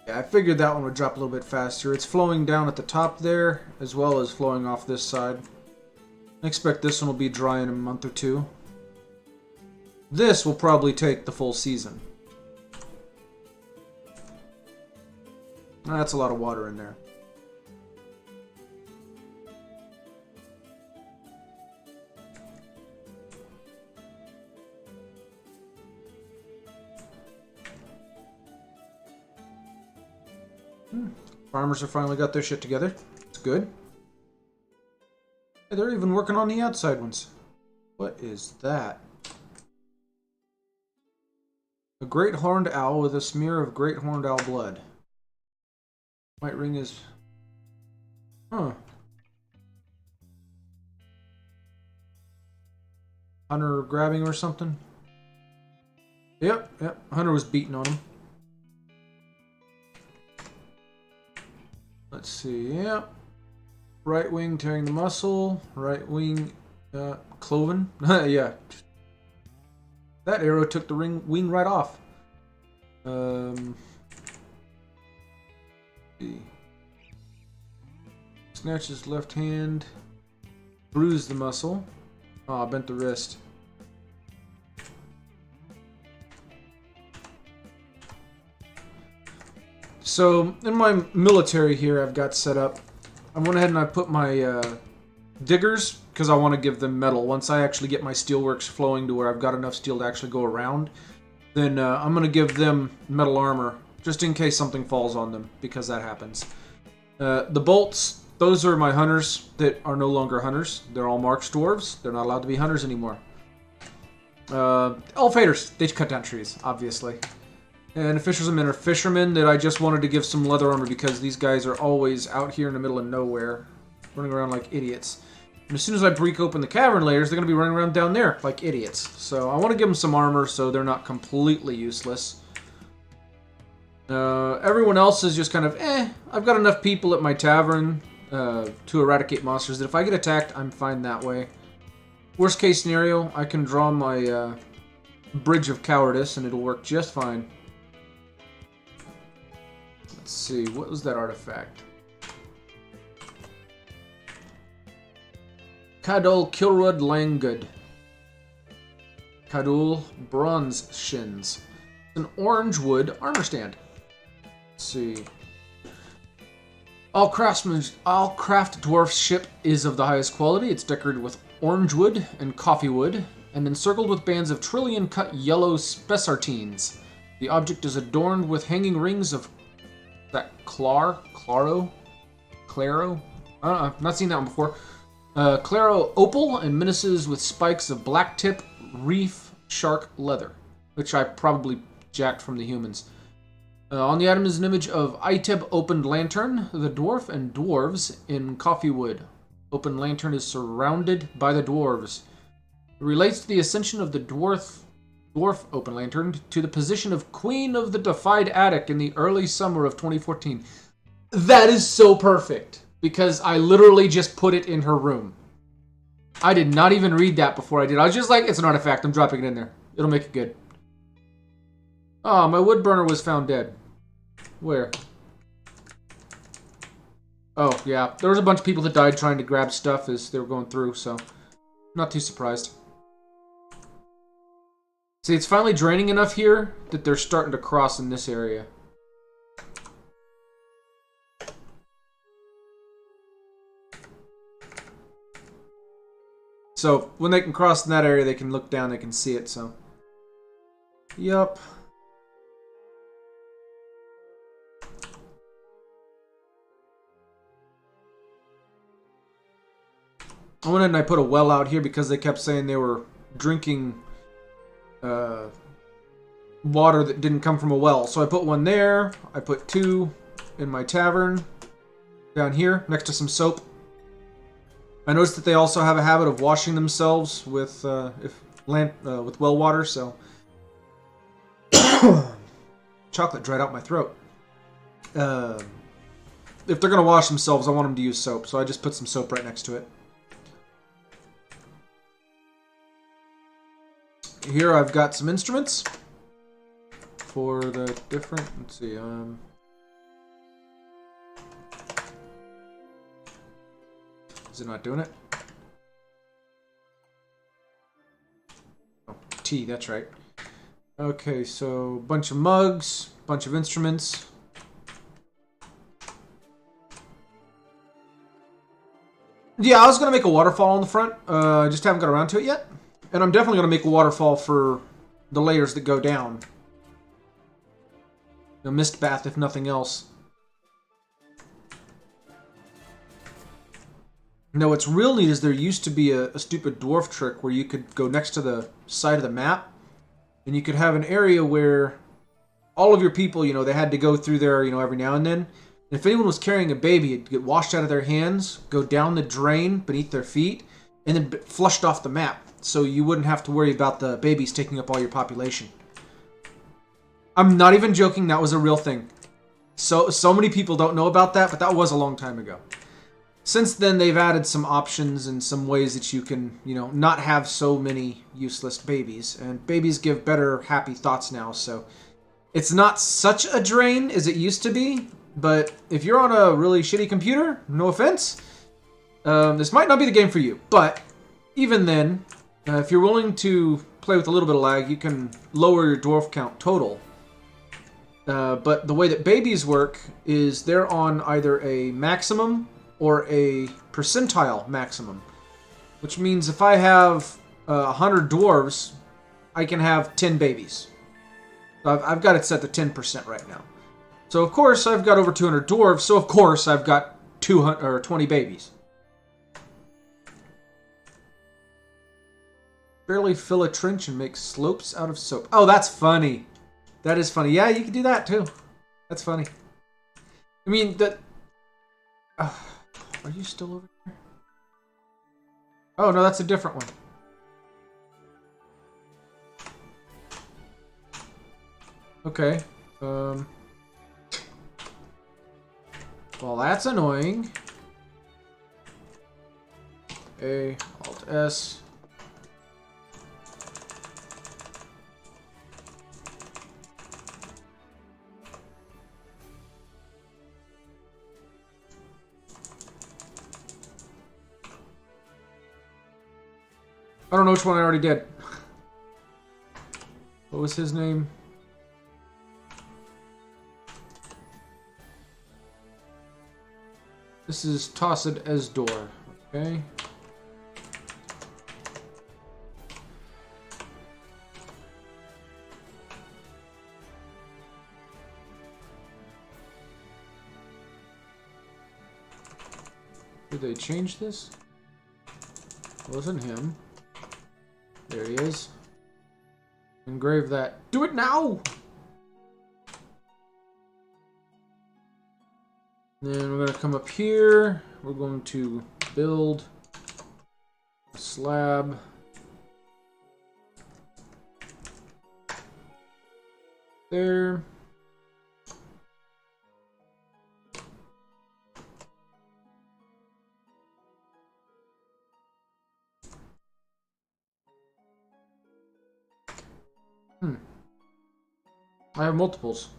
Speaker 1: Yeah, I figured that one would drop a little bit faster. It's flowing down at the top there, as well as flowing off this side. I expect this one will be dry in a month or 2. This will probably take the full season. That's a lot of water in there. Farmers have finally got their shit together. It's good. Hey, they're even working on the outside ones. What is that? A great horned owl with a smear of great horned owl blood. Might ring his... Huh. Hunter grabbing or something? Yep. Hunter was beating on him. Let's see, yep. Right wing tearing the muscle. Right wing cloven. Yeah. That arrow took the wing right off. See. Snatch his left hand. Bruise the muscle. Oh, bent the wrist. So, in my military here I've got set up, I went ahead and I put my diggers, because I want to give them metal. Once I actually get my steelworks flowing to where I've got enough steel to actually go around, then I'm going to give them metal armor, just in case something falls on them, because that happens. The bolts, those are my hunters that are no longer hunters. They're all marked dwarves. They're not allowed to be hunters anymore. Elf haters, they cut down trees, obviously. And the fishermen are fishermen that I just wanted to give some leather armor because these guys are always out here in the middle of nowhere, running around like idiots. And as soon as I break open the cavern layers, they're going to be running around down there like idiots. So I want to give them some armor so they're not completely useless. Everyone else is just kind of, I've got enough people at my tavern to eradicate monsters that if I get attacked, I'm fine that way. Worst case scenario, I can draw my Bridge of Cowardice and it'll work just fine. Let's see, what was that artifact? Cadol Kilrud Langgood. Cadol Bronze Shins. An orange wood armor stand. Let's see. All craft dwarf ship is of the highest quality. It's decorated with orange wood and coffee wood, and encircled with bands of trillion-cut yellow spessartines. The object is adorned with hanging rings of that claro? I don't know, I've not seen that one before. Claro opal and menaces with spikes of black tip reef shark leather, which I probably jacked from the humans. On the item is an image of Iteb Opened Lantern, the dwarf, and dwarves in coffee wood. Open Lantern is surrounded by the dwarves. It relates to the ascension of the dwarf Open Lantern to the position of Queen of the Defied Attic in the early summer of 2014. That is so perfect, because I literally just put it in her room. I did not even read that before I did. I was just like, it's an artifact, I'm dropping it in there. It'll make it good. Oh, my wood burner was found dead. Where? Oh, yeah. There was a bunch of people that died trying to grab stuff as they were going through, so not too surprised. See, it's finally draining enough here that they're starting to cross in this area. So, when they can cross in that area, they can look down, they can see it, so. Yup. I went in and I put a well out here because they kept saying they were drinking water that didn't come from a well. So I put one there. I put two in my tavern down here next to some soap. I noticed that they also have a habit of washing themselves with with well water. So chocolate dried out my throat. If they're gonna wash themselves, I want them to use soap. So I just put some soap right next to it. Here I've got some instruments for the different, let's see, is it not doing it? Oh, T, that's right. Okay, so bunch of mugs, bunch of instruments. Yeah, I was going to make a waterfall on the front. I just haven't got around to it yet. And I'm definitely going to make a waterfall for the layers that go down. A mist bath, if nothing else. Now, what's real neat is there used to be a stupid dwarf trick where you could go next to the side of the map, and you could have an area where all of your people, they had to go through there, every now and then. And if anyone was carrying a baby, it'd get washed out of their hands, go down the drain beneath their feet, and then flushed off the map. So you wouldn't have to worry about the babies taking up all your population. I'm not even joking, that was a real thing. So many people don't know about that, but that was a long time ago. Since then, they've added some options and some ways that you can, not have so many useless babies. And babies give better, happy thoughts now, so it's not such a drain as it used to be. But if you're on a really shitty computer, no offense, This might not be the game for you, but even then, if you're willing to play with a little bit of lag, you can lower your dwarf count total. But the way that babies work is they're on either a maximum or a percentile maximum. Which means if I have 100 dwarves, I can have 10 babies. I've got it set to 10% right now. So of course I've got over 200 dwarves, so of course I've got 200 or 20 babies. Barely fill a trench and make slopes out of soap. Oh, that's funny. That is funny. Yeah, you can do that too. That's funny. I mean, that... are you still over here? Oh, no, that's a different one. Okay. Well, that's annoying. A, Alt S. I don't know which one I already did. What was his name? This is Tossed as Door. Okay. Did they change this? It wasn't him. There he is. Engrave that. Do it now! Then we're going to come up here. We're going to build a slab. There. I have multiples.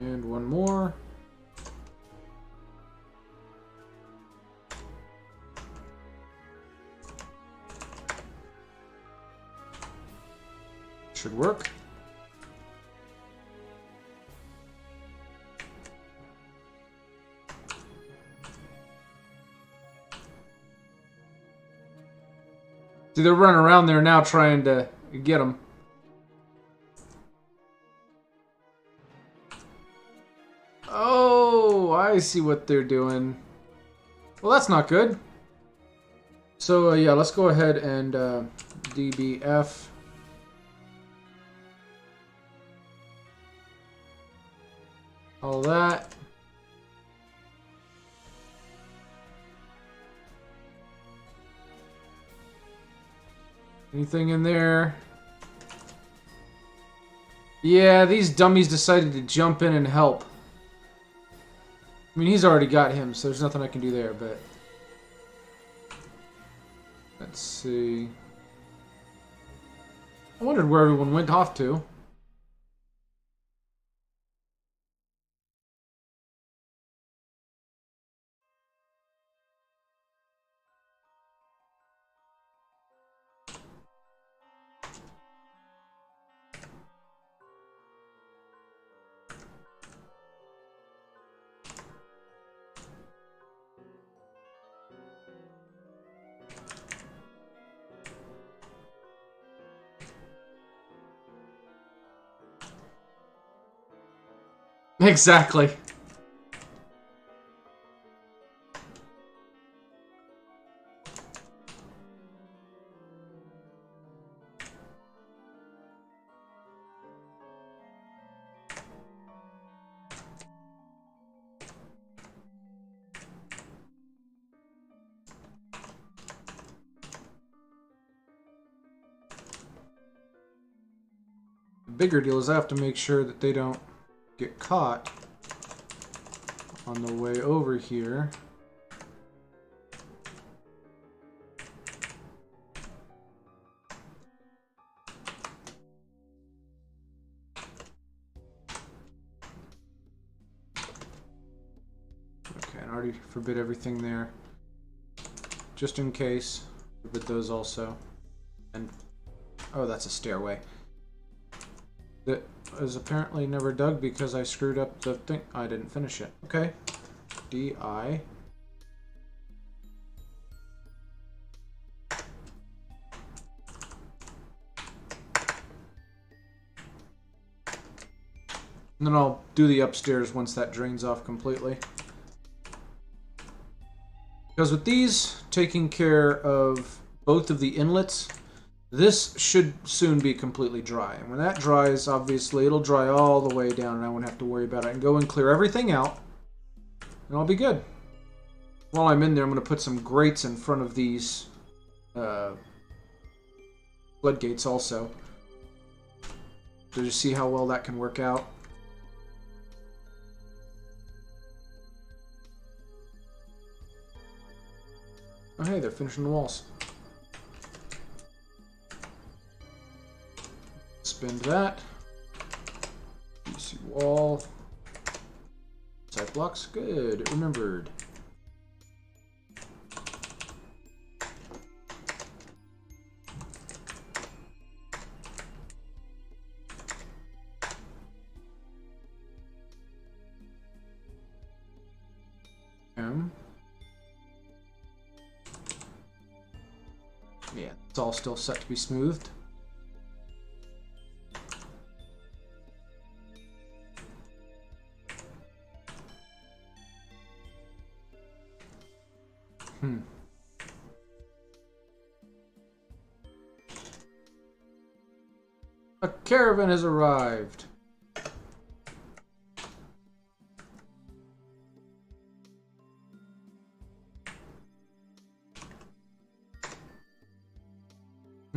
Speaker 1: And one more. Should work. See, they're running around there now trying to get them. Oh, I see what they're doing. Well, that's not good. So, yeah, let's go ahead and DBF. All that. Anything in there? Yeah, these dummies decided to jump in and help. I mean, he's already got him, so there's nothing I can do there, but... Let's see... I wondered where everyone went off to. Exactly. The bigger deal is I have to make sure that they don't get caught on the way over here. already forbid everything there. Just in case. Forbid those also. And oh, that's a stairway. That was apparently never dug because I screwed up the thing. I didn't finish it. Okay. DI. And then I'll do the upstairs once that drains off completely. Because with these taking care of both of the inlets, this should soon be completely dry. And when that dries, obviously, it'll dry all the way down and I won't have to worry about it. I can go and clear everything out, and I'll be good. While I'm in there, I'm going to put some grates in front of these floodgates also. So just see how well that can work out. Oh, hey, they're finishing the walls. Spend that. PC wall. Side blocks. Good. It remembered. Yeah, it's all still set to be smoothed. A caravan has arrived.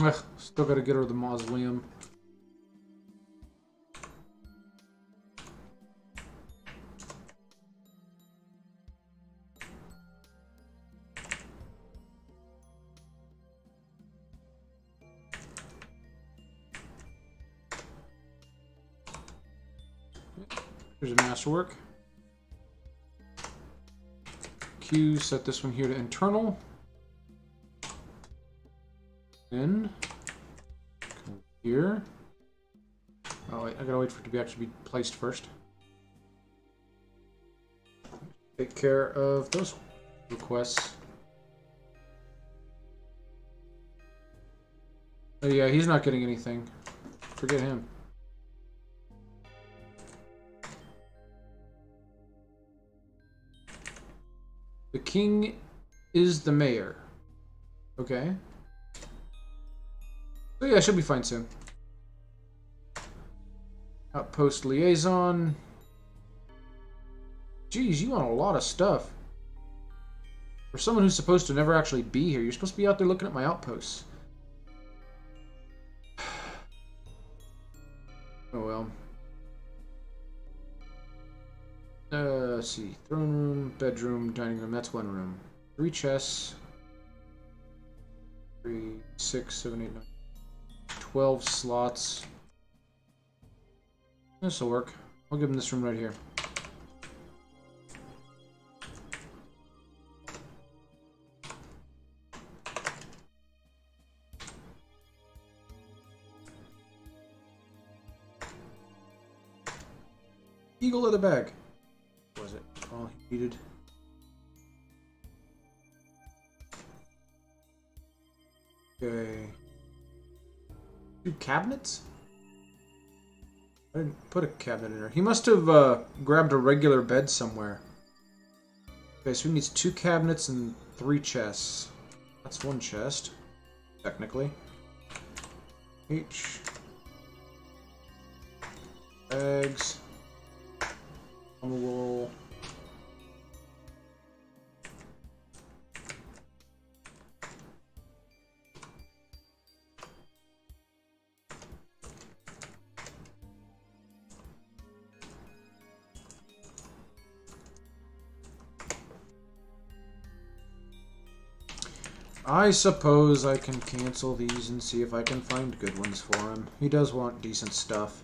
Speaker 1: Ugh, still gotta get her the mausoleum. Here's a masterwork. Q, set this one here to internal. Then come here. Oh wait, I gotta wait for it to actually be placed first. Take care of those requests. Oh yeah, he's not getting anything. Forget him. The king is the mayor. Okay. So yeah, I should be fine soon. Outpost liaison. Jeez, you want a lot of stuff. For someone who's supposed to never actually be here, you're supposed to be out there looking at my outposts. Oh well. Let's see. Throne room, bedroom, dining room. That's one room. 3 chests. 3, 6, 7, 8, 9. 12 slots. This'll work. I'll give him this room right here. Eagle leather bag. Was it all he needed? Okay. 2 cabinets? I didn't put a cabinet in there. He must have grabbed a regular bed somewhere. Okay, so he needs 2 cabinets and 3 chests. That's 1 chest, technically. H. Bags. Wool. I suppose I can cancel these and see if I can find good ones for him. He does want decent stuff.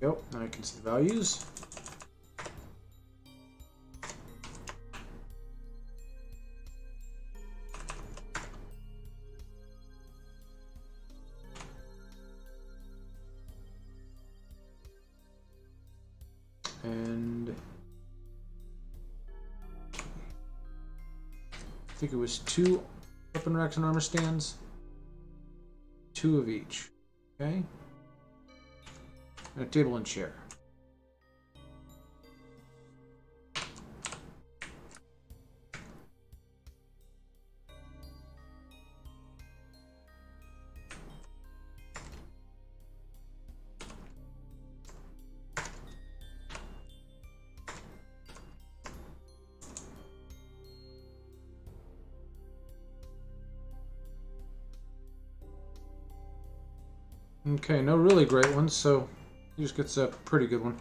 Speaker 1: Yep, now I can see the values. And I think it was 2 weapon racks and armor stands. 2 of each. Okay. And a table and chair. Okay, no really great ones, so he just gets a pretty good one.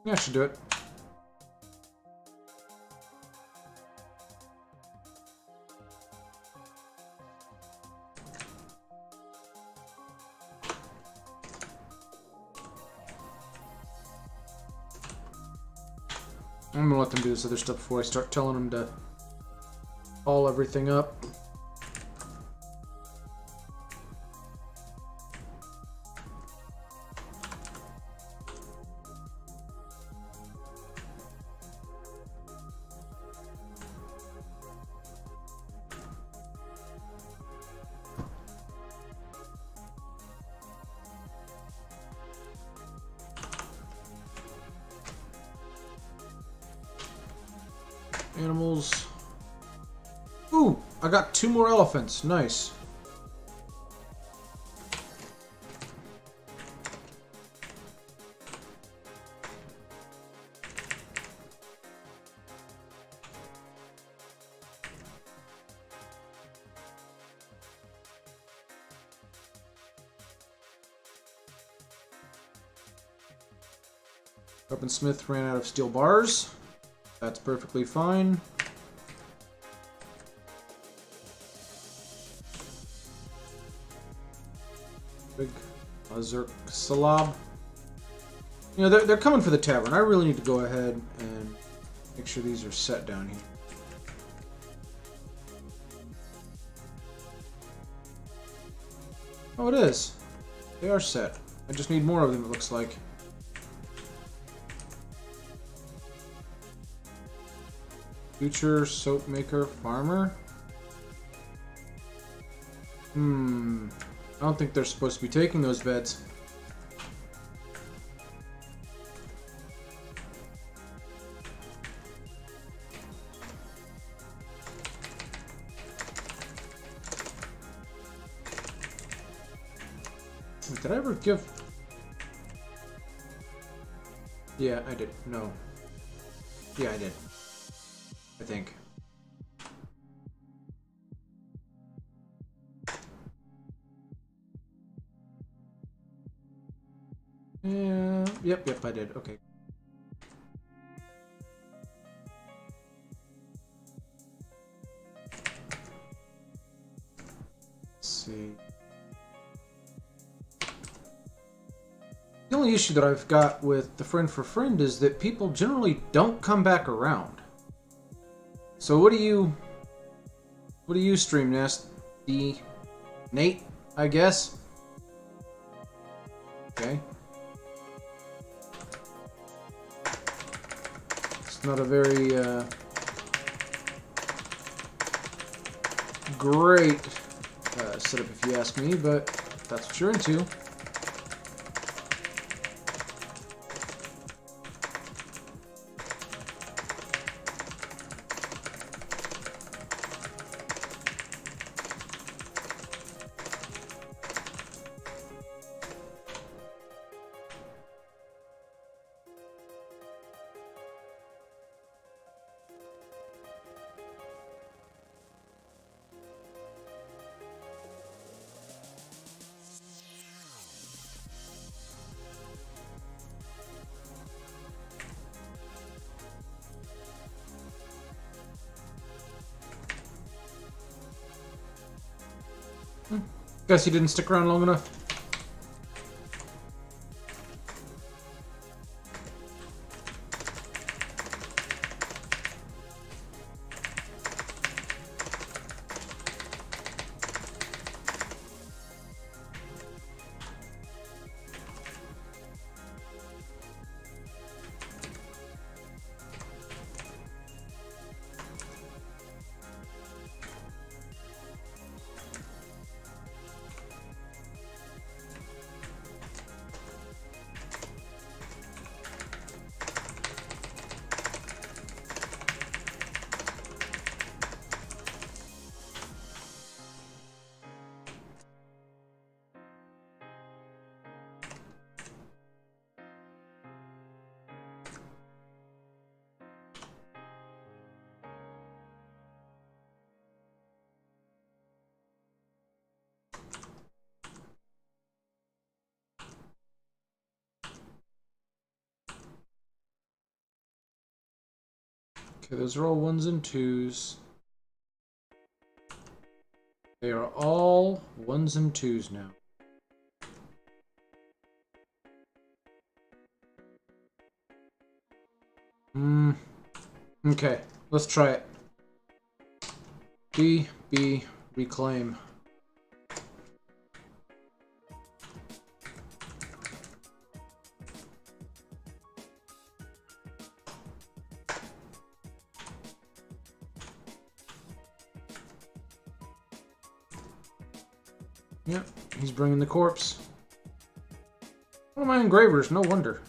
Speaker 1: Yeah, I should do it. I'm gonna let them do this other stuff before I start telling them to haul everything up. Animals. Ooh, I got 2 more elephants. Nice. Weaponsmith ran out of steel bars. That's perfectly fine. Big Azurk Salab. You know, they're coming for the tavern. I really need to go ahead and make sure these are set down here. Oh, it is. They are set. I just need more of them, it looks like. Future soap maker farmer. I don't think they're supposed to be taking those beds. Did I ever give... Yeah, I did. No. Yeah, I did. I think. Yeah, yep, I did. Okay. Let's see. The only issue that I've got with the friend for friend is that people generally don't come back around. So what do you stream, Nest? Nate, I guess? Okay. It's not a very great setup if you ask me, but that's what you're into. Guess he didn't stick around long enough. Okay, those are all 1s and 2s. They are all 1s and 2s now. Okay, let's try it. B, reclaim. Yep, he's bringing the corpse. One of my engravers, no wonder.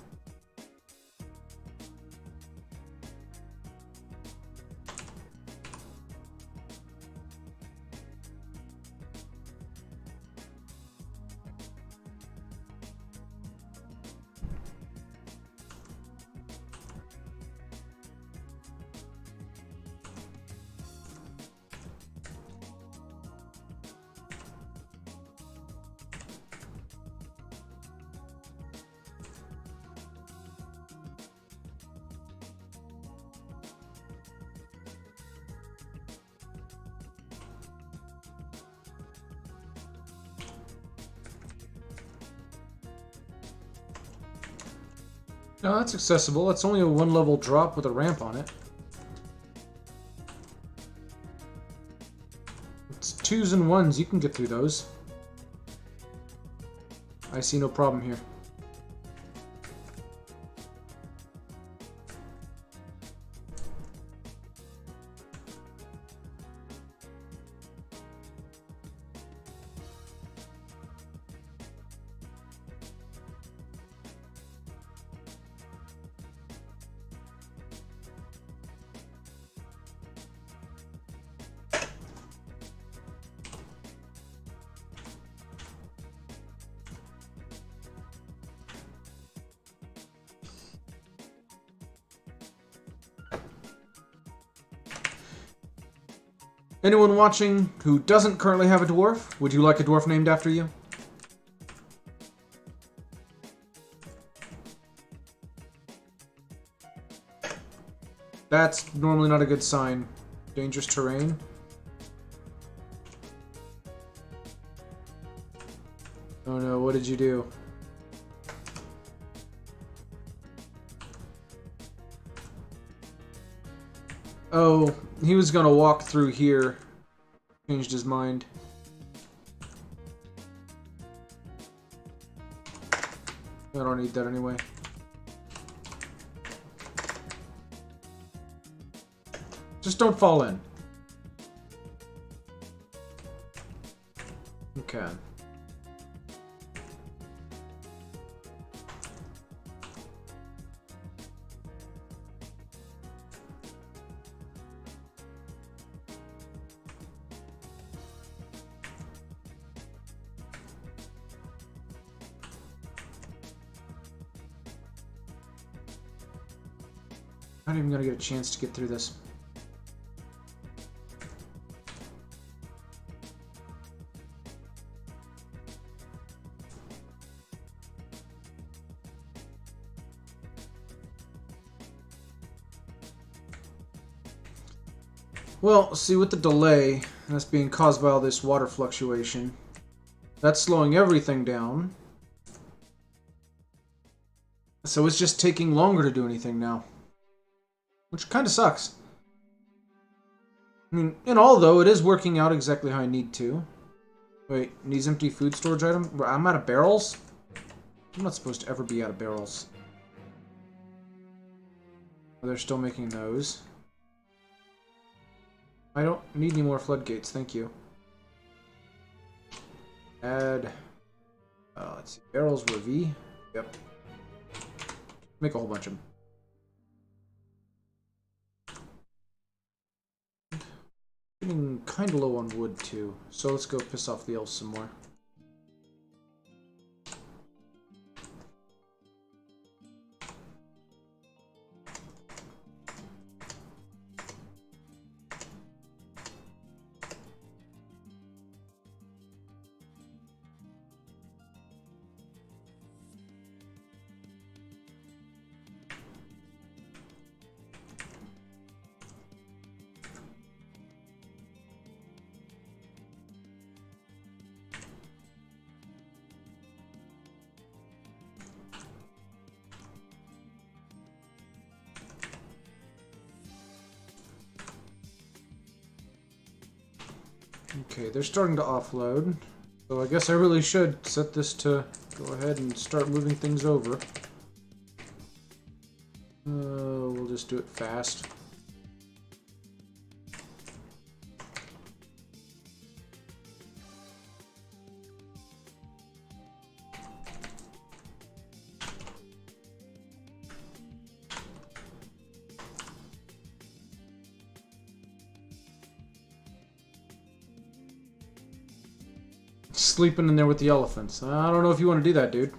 Speaker 1: No, that's accessible. That's only a 1-level drop with a ramp on it. It's 2s and 1s. You can get through those. I see no problem here. Anyone watching who doesn't currently have a dwarf, would you like a dwarf named after you? That's normally not a good sign. Dangerous terrain. Oh no, what did you do? Oh, he was gonna walk through here. Changed his mind. I don't need that anyway. Just don't fall in. Okay. I'm not even gonna get a chance to get through this. Well, see, with the delay, that's being caused by all this water fluctuation, That's slowing everything down. So it's just taking longer to do anything now. Which kind of sucks. I mean, in all, though, it is working out exactly how I need to. Wait, needs empty food storage item? I'm out of barrels? I'm not supposed to ever be out of barrels. Oh, they're still making those. I don't need any more floodgates, thank you. Add... let's see, barrels were V. Yep. Make a whole bunch of them. Getting kind of low on wood, too. So let's go piss off the elves some more. Okay, they're starting to offload. So I guess I really should set this to go ahead and start moving things over. We'll just do it fast. Sleeping in there with the elephants. I don't know if you want to do that, dude.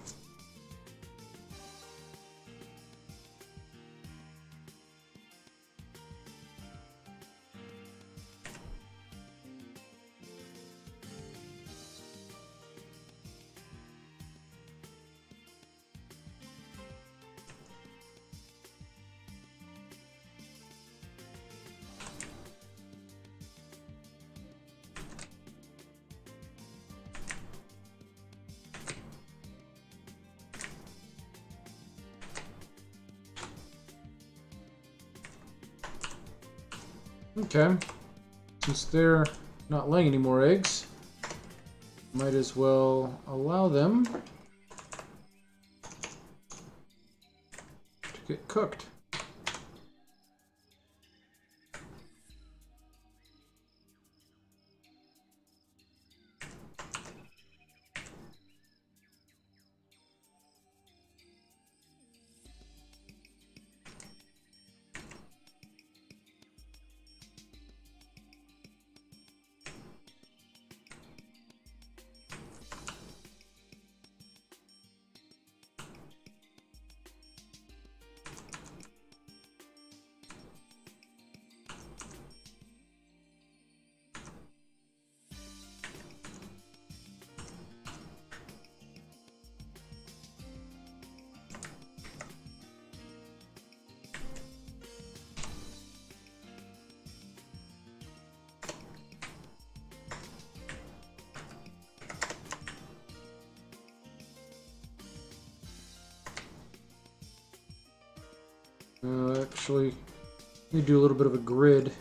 Speaker 1: Okay. Since they're not laying any more eggs, might as well allow them to get cooked. Actually, let me do a little bit of a grid.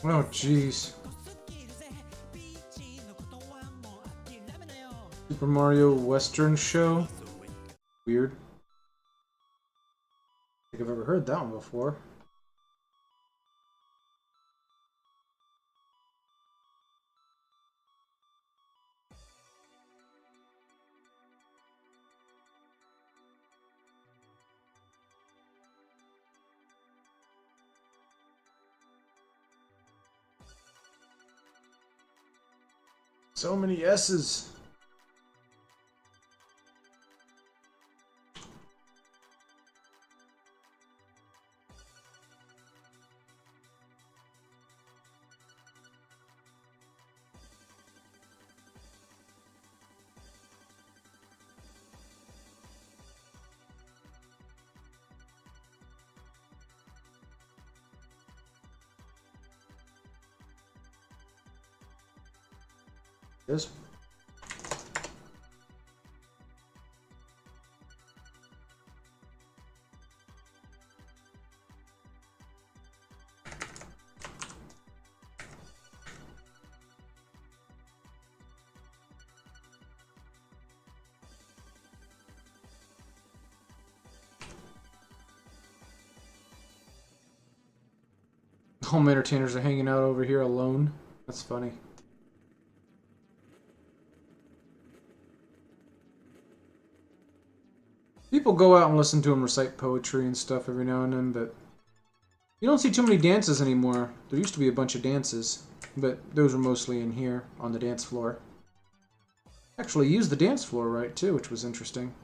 Speaker 1: Oh, jeez. Super Mario Western Show? Weird. I think I've ever heard that one before. So many S's. Yes. Home entertainers are hanging out over here alone. That's funny. People go out and listen to him recite poetry and stuff every now and then, but you don't see too many dances anymore. There used to be a bunch of dances, but those were mostly in here on the dance floor. Actually used the dance floor right too, which was interesting.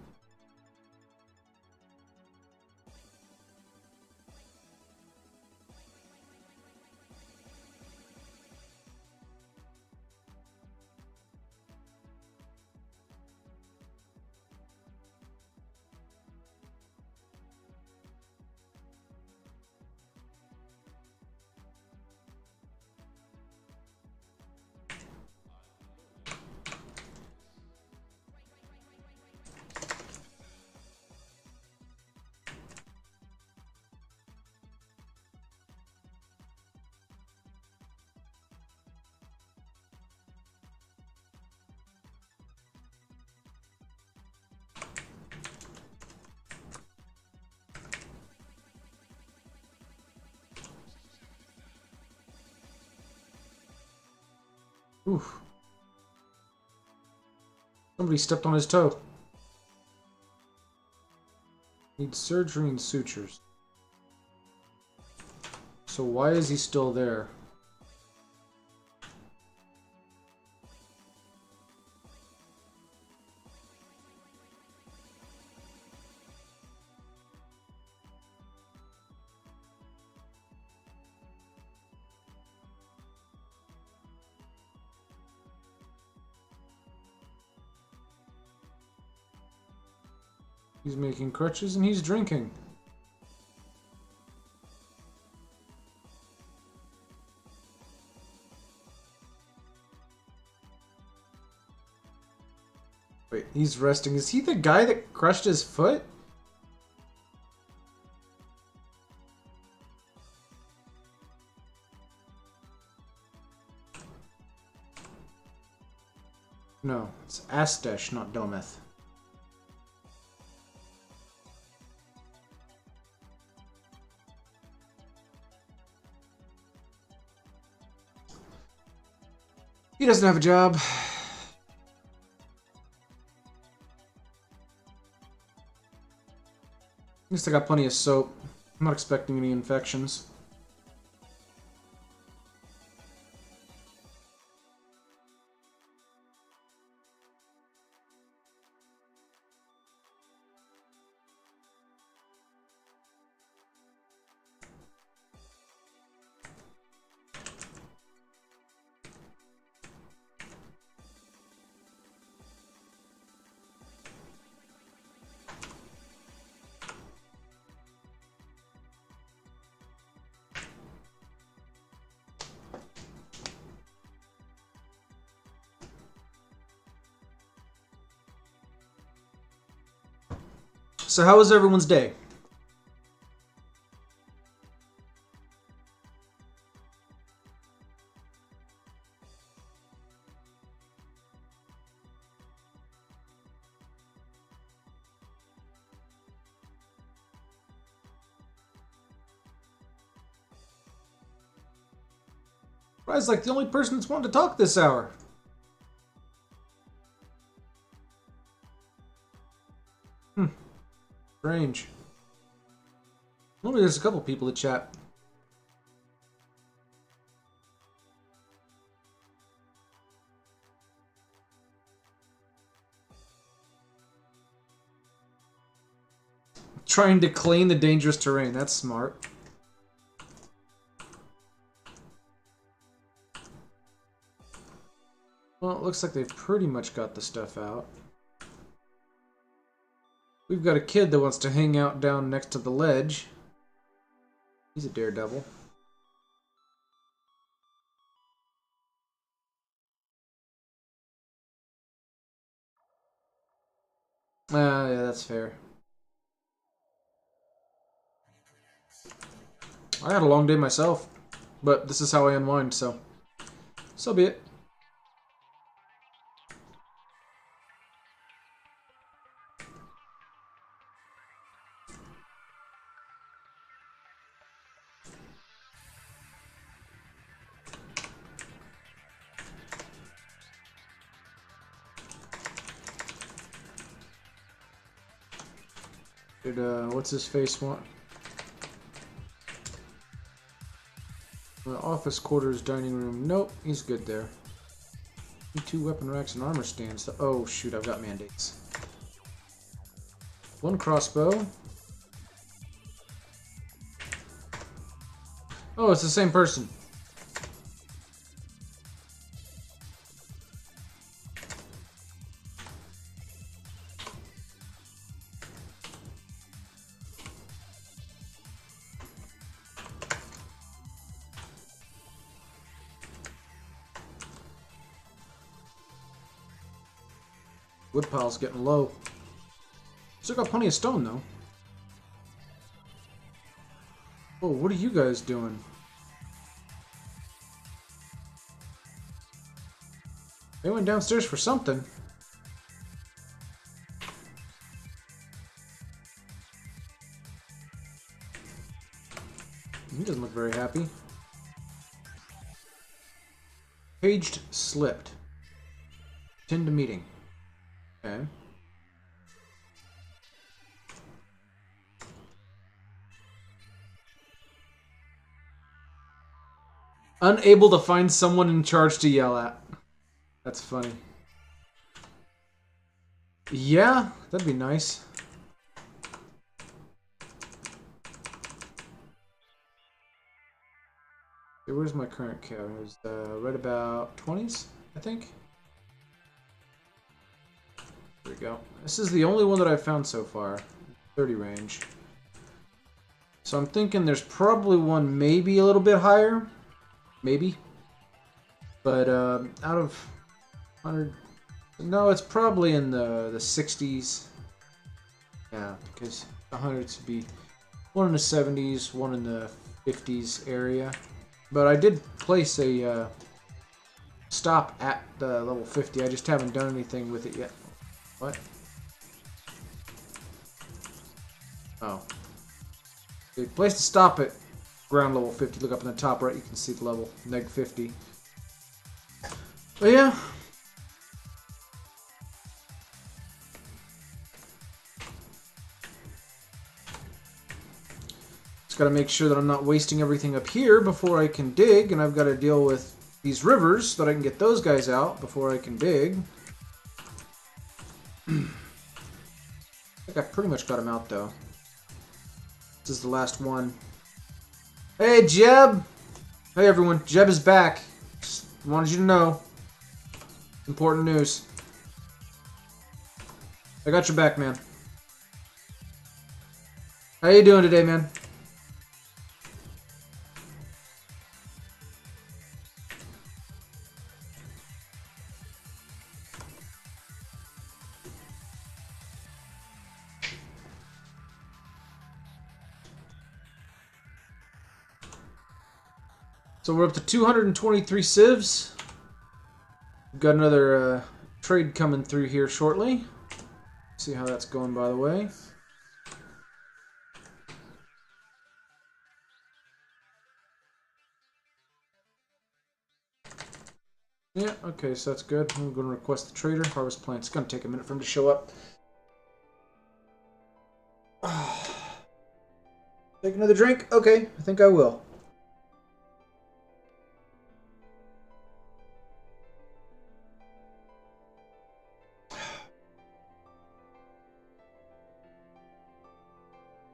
Speaker 1: Oof. Somebody stepped on his toe. Needs surgery and sutures. So why is he still there? He's making crutches and he's drinking. Wait, he's resting. Is he the guy that crushed his foot? No, it's Astesh, not Dometh. He doesn't have a job. At least I got plenty of soap. I'm not expecting any infections. So how was everyone's day? Rise like the only person that's wanting to talk this hour. Strange. Normally there's a couple people to chat. Trying to clean the dangerous terrain. That's smart. Well, it looks like they've pretty much got the stuff out. We've got a kid that wants to hang out down next to the ledge. He's a daredevil. Yeah, that's fair. I had a long day myself, but this is how I unwind, so be it. Did, what's his face want? Office quarters, dining room. Nope, he's good there. 2 weapon racks and armor stands. Oh shoot, I've got mandates. 1 crossbow. Oh, it's the same person. Woodpile's getting low. Still got plenty of stone, though. Oh, what are you guys doing? They went downstairs for something. He doesn't look very happy. Paged slipped. Attend to meeting. Okay. Unable to find someone in charge to yell at. That's funny. Yeah, that'd be nice. Okay, where's my current count? It was right about 20s, I think. There we go. This is the only one that I've found so far. 30 range. So I'm thinking there's probably one maybe a little bit higher. Maybe. But out of 100... No, it's probably in the 60s. Yeah, because 100s would be one in the 70s, one in the 50s area. But I did place a stop at the level 50. I just haven't done anything with it yet. What? Oh. So you place the stop at ground level 50. Look up in the top right, you can see the level. Neg 50. But yeah. Just gotta make sure that I'm not wasting everything up here before I can dig, and I've got to deal with these rivers so that I can get those guys out before I can dig. I think I pretty much got them out, though. This is the last one. Hey, Jeb! Hey, everyone. Jeb is back. Just wanted you to know. Important news. I got your back, man. How you doing today, man? So we're up to 223 civs. We've got another trade coming through here shortly. See how that's going, by the way. Yeah, okay, so that's good. I'm going to request the trader. Harvest plant. It's going to take a minute for him to show up. Take another drink? Okay, I think I will.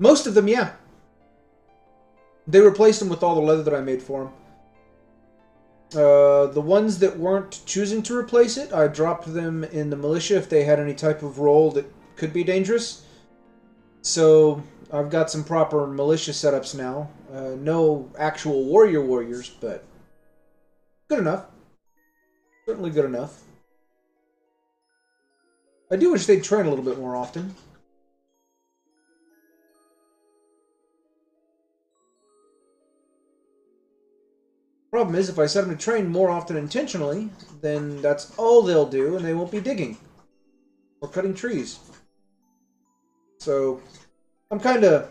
Speaker 1: Most of them, yeah. They replaced them with all the leather that I made for them. The ones that weren't choosing to replace it, I dropped them in the militia if they had any type of role that could be dangerous. So I've got some proper militia setups now. No actual warriors, but good enough. Certainly good enough. I do wish they'd train a little bit more often. Problem is, if I set them to train more often intentionally, then that's all they'll do, and they won't be digging or cutting trees. So I'm kind of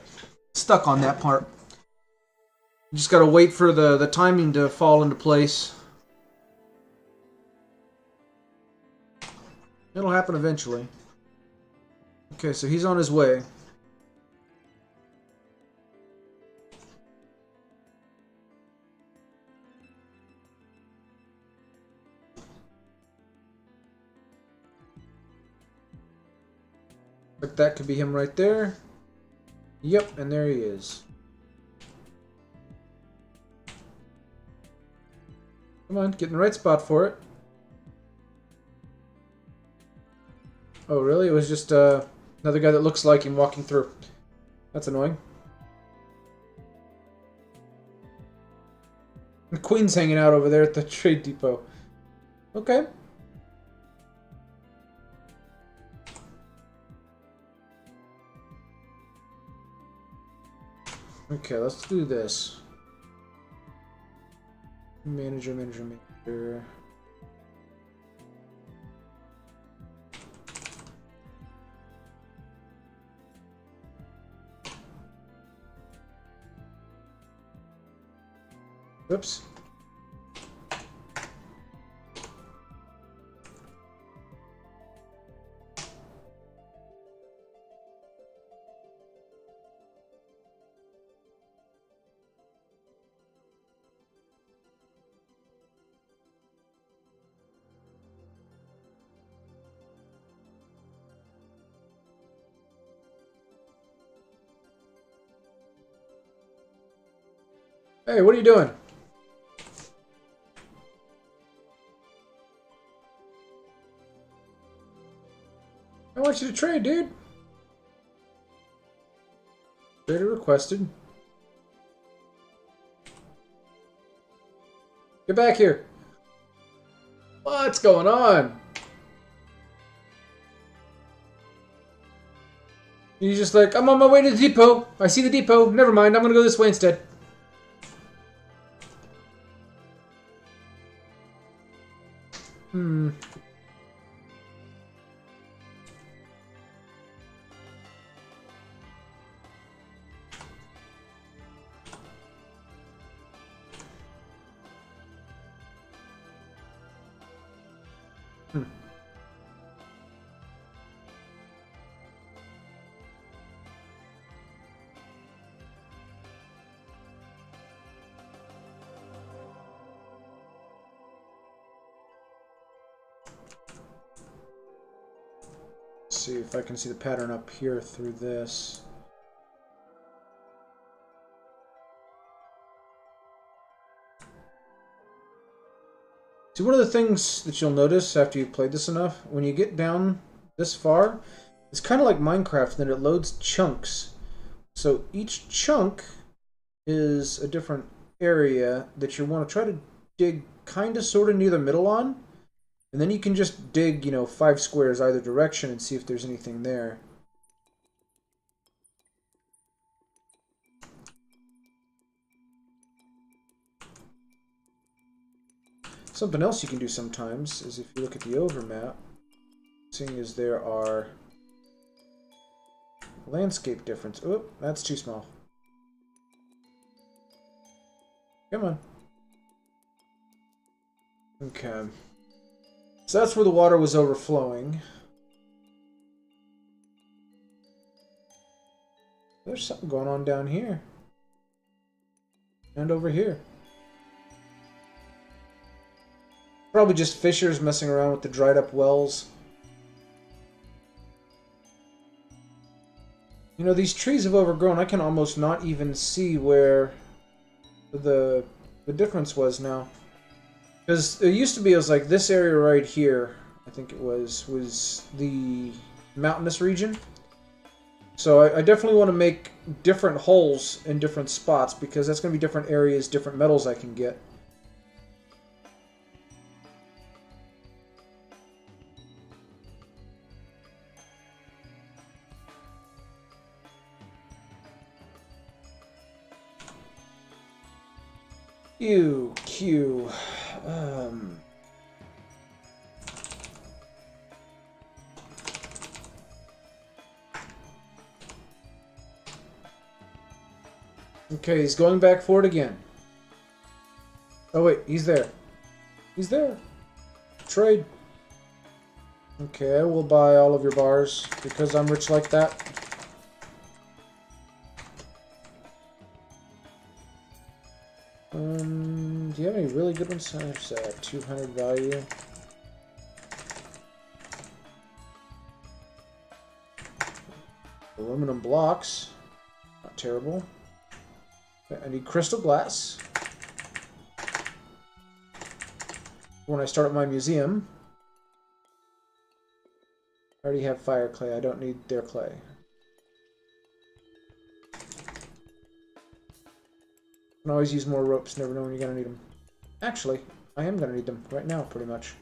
Speaker 1: stuck on that part. Just gotta wait for the timing to fall into place. It'll happen eventually. Okay, so he's on his way. Like that could be him right there. Yep, and there he is. Come on, get in the right spot for it. Oh, really? It was just another guy that looks like him walking through. That's annoying. The Queen's hanging out over there at the trade depot. Okay. Okay, let's do this. Manager. Oops. Hey, what are you doing? I want you to trade, dude. Trader requested. Get back here. What's going on? He's just like, I'm on my way to the depot. I see the depot. Never mind, I'm gonna go this way instead. Hmm. See if I can see the pattern up here through this. See, one of the things that you'll notice after you've played this enough, when you get down this far, it's kind of like Minecraft, that it loads chunks. So each chunk is a different area that you want to try to dig kind of sort of near the middle on. And then you can just dig, 5 squares either direction and see if there's anything there. Something else you can do sometimes is if you look at the overmap, seeing as there are landscape difference. Oh, that's too small. Come on. Okay. So that's where the water was overflowing. There's something going on down here. And over here. Probably just fishers messing around with the dried up wells. You know, these trees have overgrown. I can almost not even see where the difference was now. Because it used to be, it was like this area right here, I think it was the mountainous region. So I definitely want to make different holes in different spots, because that's going to be different areas, different metals I can get. Q. Um, okay, he's going back for it again. Oh wait, he's there. He's there. Trade. Okay, I will buy all of your bars because I'm rich like that. Do you have any really good ones? There's 200 value. Aluminum blocks. Not terrible. I need crystal glass. When I start my museum. I already have fire clay. I don't need their clay. You can always use more ropes. Never know when you're going to need them. Actually, I am going to need them right now, pretty much.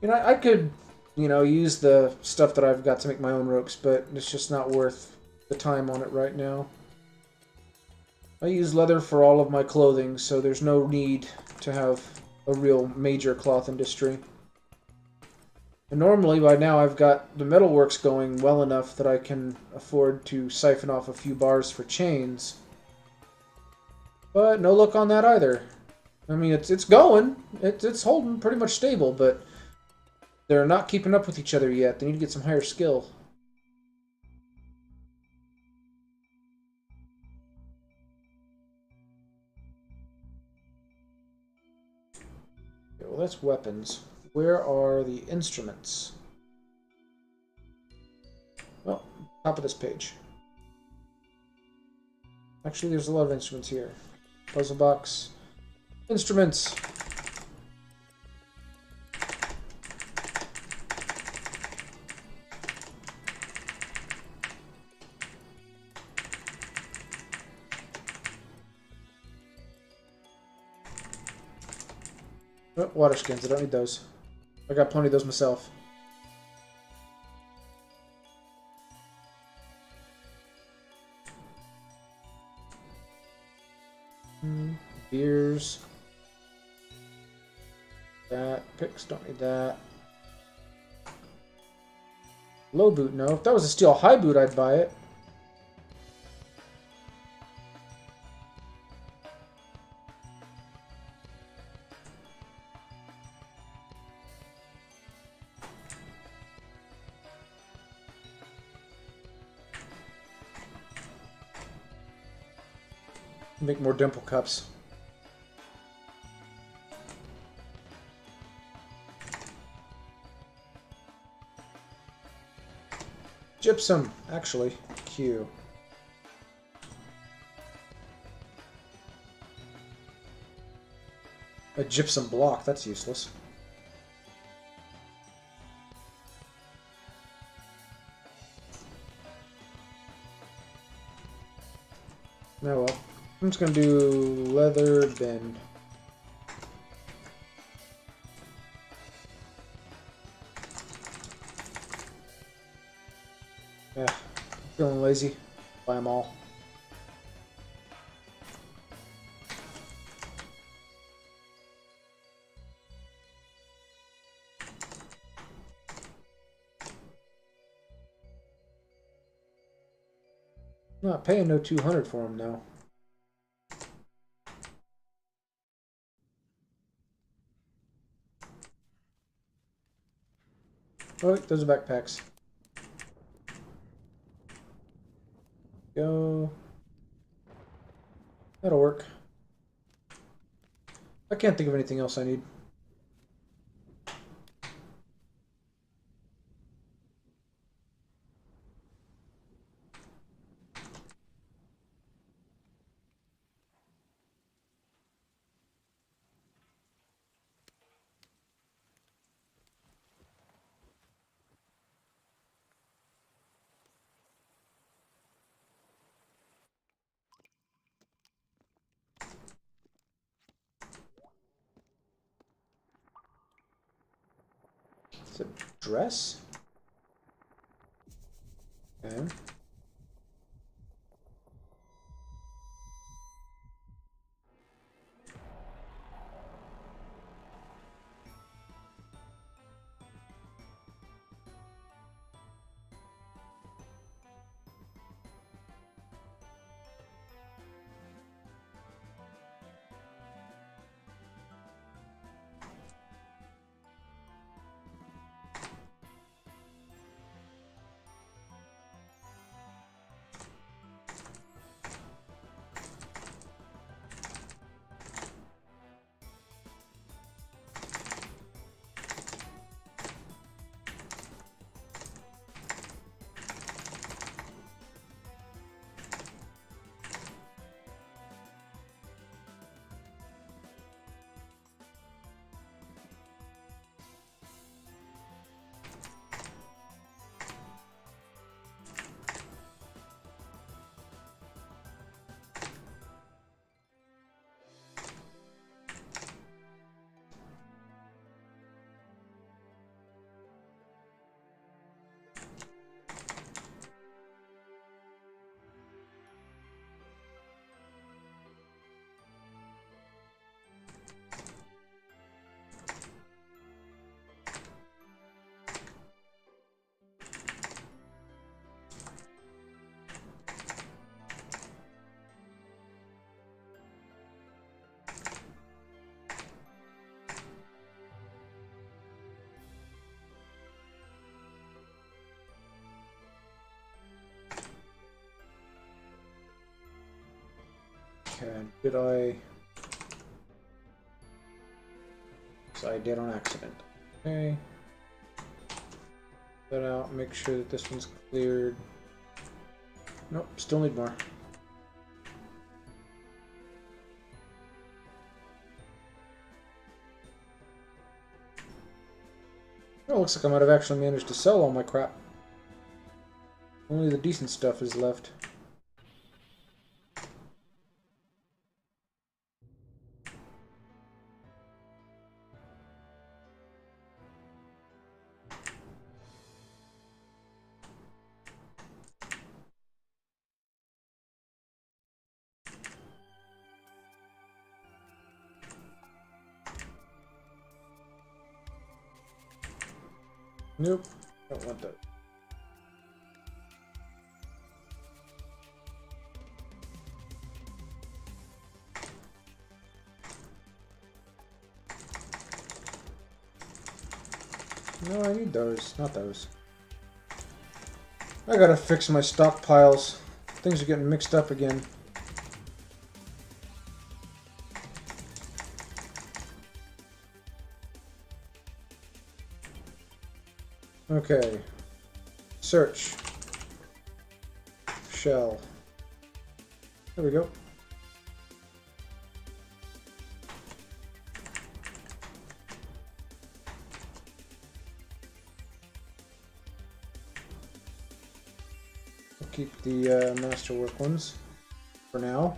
Speaker 1: You know, I could, use the stuff that I've got to make my own ropes, but it's just not worth the time on it right now. I use leather for all of my clothing, so there's no need to have a real major cloth industry. And normally, by now, I've got the metalworks going well enough that I can afford to siphon off a few bars for chains. But no luck on that either. I mean, it's going. It's holding pretty much stable, but they're not keeping up with each other yet. They need to get some higher skill. Okay, well, that's weapons. Where are the instruments? Well, top of this page. Actually, there's a lot of instruments here. Puzzle box. Instruments! Oh, water skins. I don't need those. I got plenty of those myself. Beers. That. Picks. Don't need that. Low boot, no. If that was a steel high boot, I'd buy it. Make more dimple cups. Gypsum, actually. Q. A gypsum block, that's useless. Oh well. I'm just gonna do leather bin. Yeah, feeling lazy. Buy them all. I'm not paying no 200 for them now. Oh, wait, those are backpacks. Go. That'll work. I can't think of anything else I need. Is it dress? Okay. Okay, did I... So I did on accident. Okay. That out, make sure that this one's cleared. Nope, still need more. Oh, looks like I might have actually managed to sell all my crap. Only the decent stuff is left. Nope, don't want that. No, I need those, not those. I gotta fix my stockpiles. Things are getting mixed up again. Okay. Search. Shell. There we go. I'll keep the masterwork ones for now.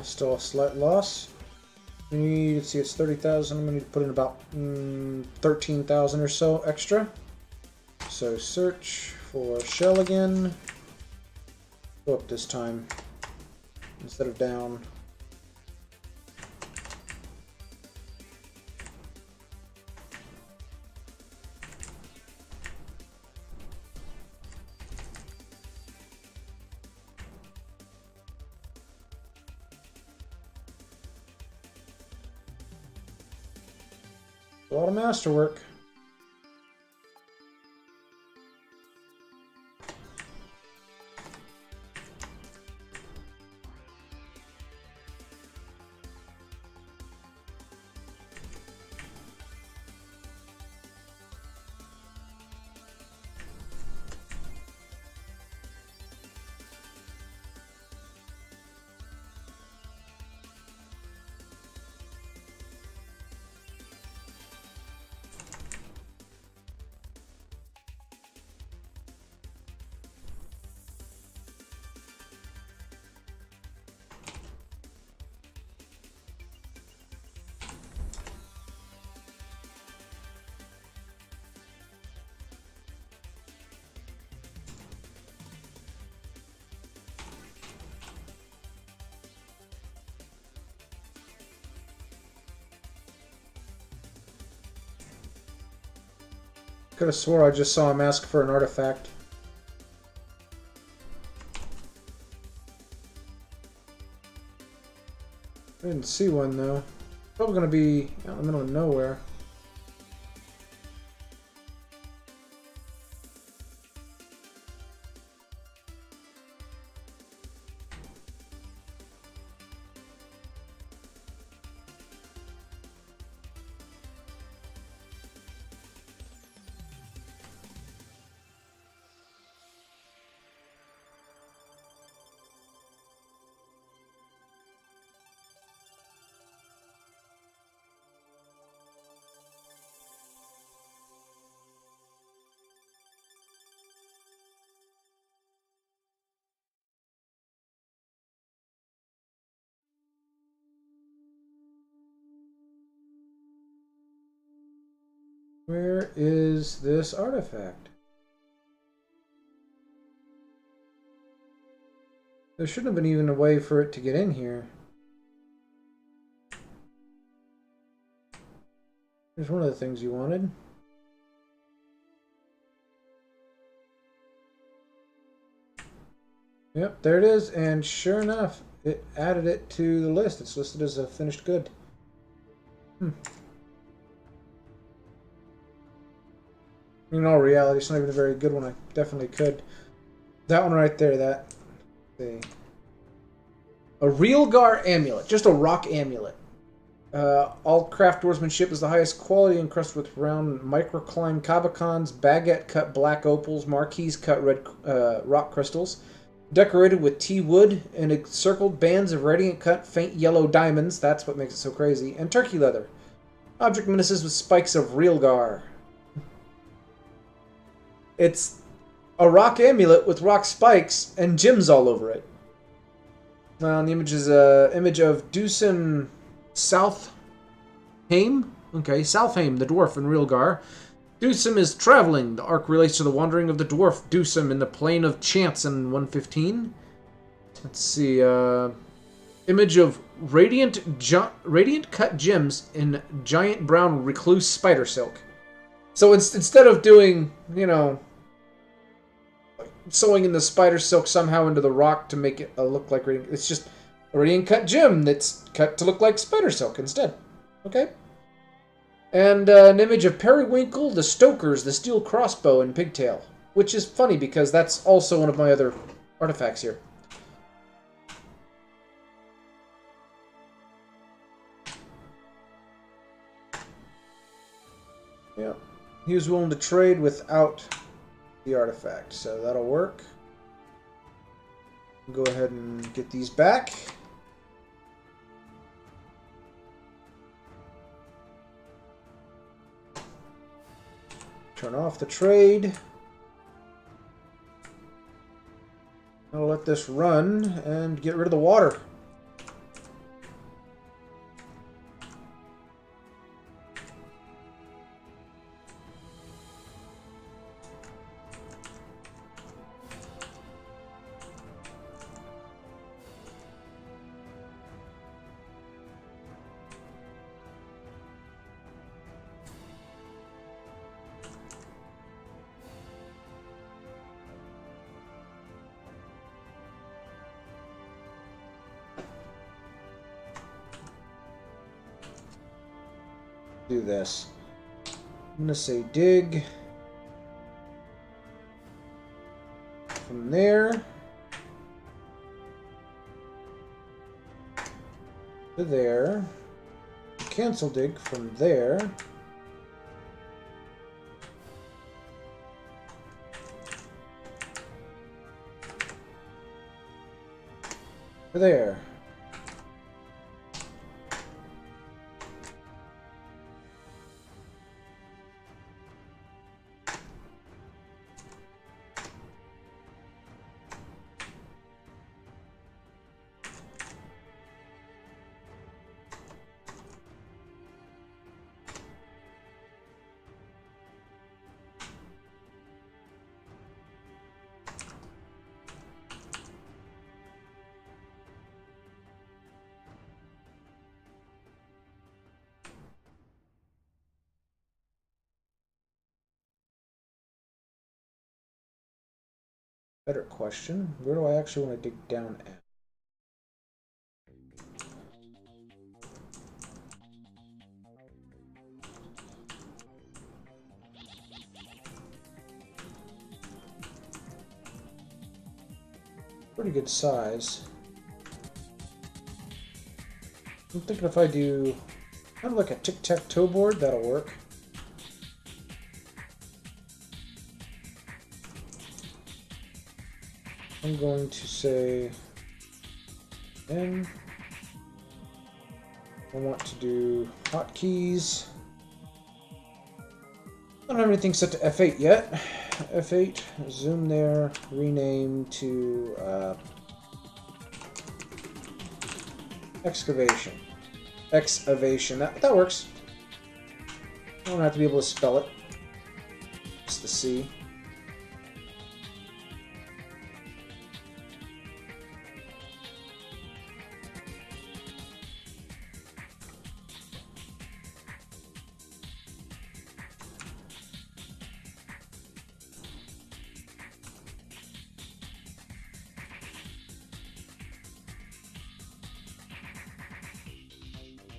Speaker 1: Still a slight loss. We need, let's see, it's 30,000. I'm going to need to put in about 13,000 or so extra. So search for shell again. Go up this time instead of down. A lot of masterwork. Could have swore I just saw him ask for an artifact. I didn't see one though. Probably gonna be out in the middle of nowhere. Where is this artifact? There shouldn't have been even a way for it to get in here. Here's one of the things you wanted. Yep, there it is, and sure enough, it added it to the list. It's listed as a finished good. In all reality, it's not even a very good one. I definitely could. That one right there, that... let's see. A Realgar amulet. Just a rock amulet. All craft dwarfsmanship is the highest quality, encrusted with round microcline cabacons, baguette cut black opals, marquise cut red rock crystals, decorated with tea wood and encircled bands of radiant cut faint yellow diamonds. That's what makes it so crazy. And turkey leather. Object menaces with spikes of Realgar. It's a rock amulet with rock spikes and gems all over it. And the image is an image of Deucin Southhaim. Okay, Southhaim, the dwarf in Realgar. Deucin is traveling. The arc relates to the wandering of the dwarf Deucin in the Plain of Chance in 115. Let's see. Image of radiant cut gems in giant brown recluse spider silk. So instead of doing, you know, sewing in the spider silk somehow into the rock to make it look like radiant, it's just a radiant cut gem that's cut to look like spider silk instead. Okay? And an image of Periwinkle, the Stokers, the steel crossbow, and pigtail. Which is funny because that's also one of my other artifacts here. Yeah. He was willing to trade without the artifact, so that'll work. Go ahead and get these back. Turn off the trade. I'll let this run and get rid of the water. do this. I'm gonna say dig from there to there. Cancel dig from there to there. Better question. Where do I actually want to dig down at? Pretty good size. I'm thinking if I do kind of like a tic-tac-toe board, that'll work. I'm going to say N. I want to do hotkeys. I don't have anything set to F8 yet. F8, zoom there, rename to excavation. Excavation. That works. I don't have to be able to spell it. Just the C.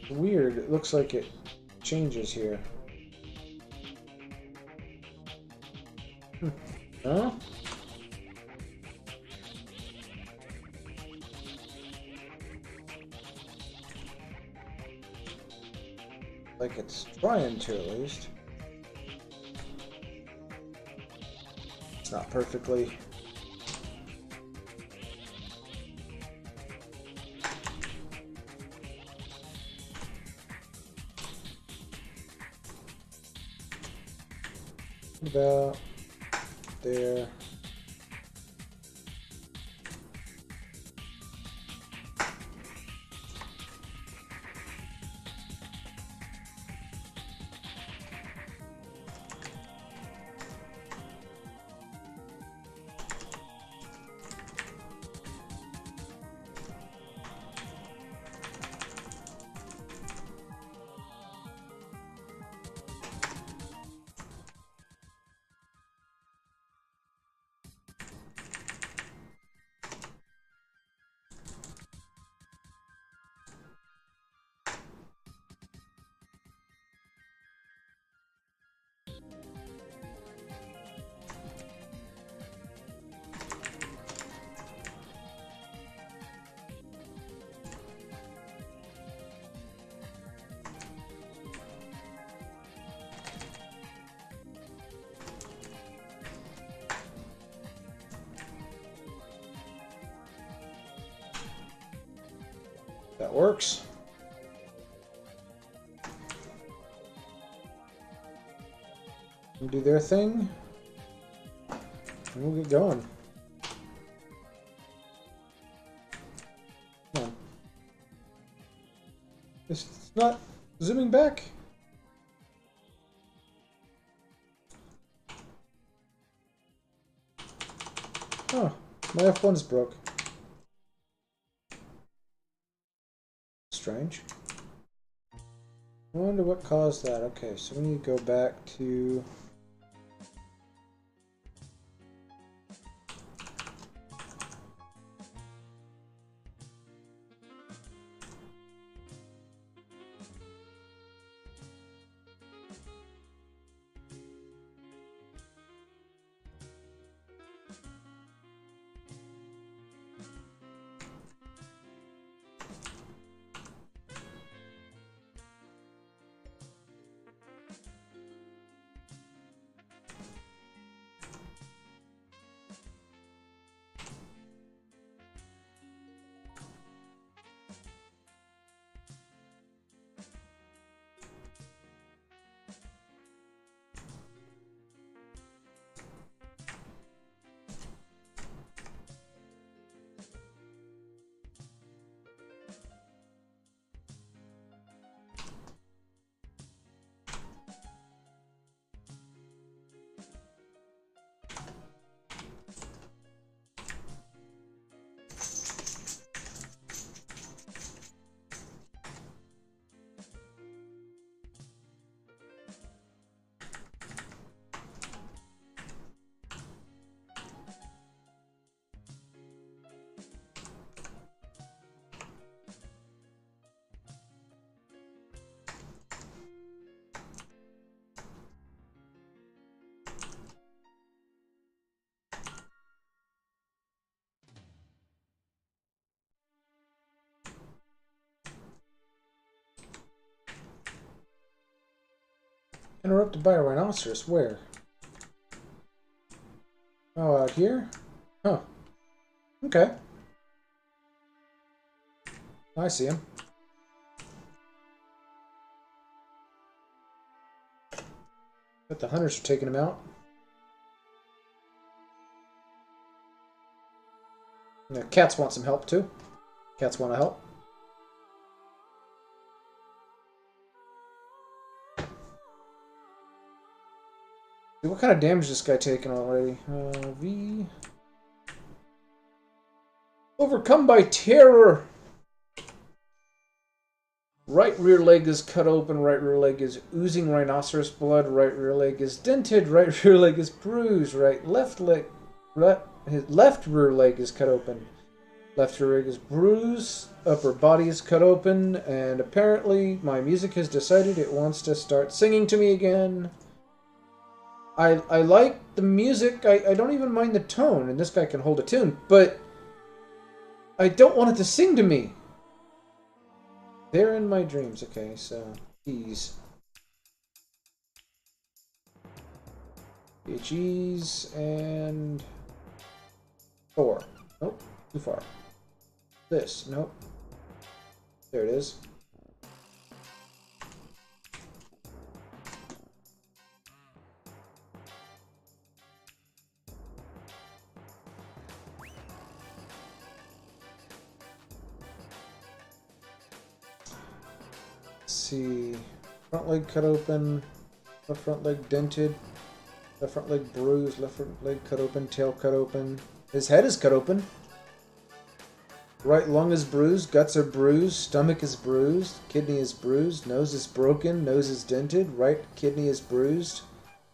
Speaker 1: Weird, it looks like it changes here. Huh? Like it's trying to, at least. It's not perfectly. About there. That works. And do their thing. And we'll get going. Come on. It's not zooming back. Oh, my F1's broke. Strange. I wonder what caused that. Okay, so we need to go back to... Interrupted by a rhinoceros. Where? Oh, out here? Huh. Okay. I see him. But the hunters are taking him out. Yeah, cats want some help too. Cats want to help. Dude, what kind of damage is this guy taking already? V. Overcome by terror! Right rear leg is cut open, right rear leg is oozing rhinoceros blood, right rear leg is dented, right rear leg is bruised, left his left rear leg is cut open. Left rear leg is bruised, upper body is cut open, and apparently my music has decided it wants to start singing to me again. I like the music, I don't even mind the tone, and this guy can hold a tune, but I don't want it to sing to me. They're in my dreams. Okay, so these. PHEs and 4. Nope, too far. This, nope. There it is. Let's see. Front leg cut open. Left front leg dented. Left front leg bruised. Left front leg cut open. Tail cut open. His head is cut open. Right lung is bruised. Guts are bruised. Stomach is bruised. Kidney is bruised. Nose is broken. Nose is dented. Right kidney is bruised.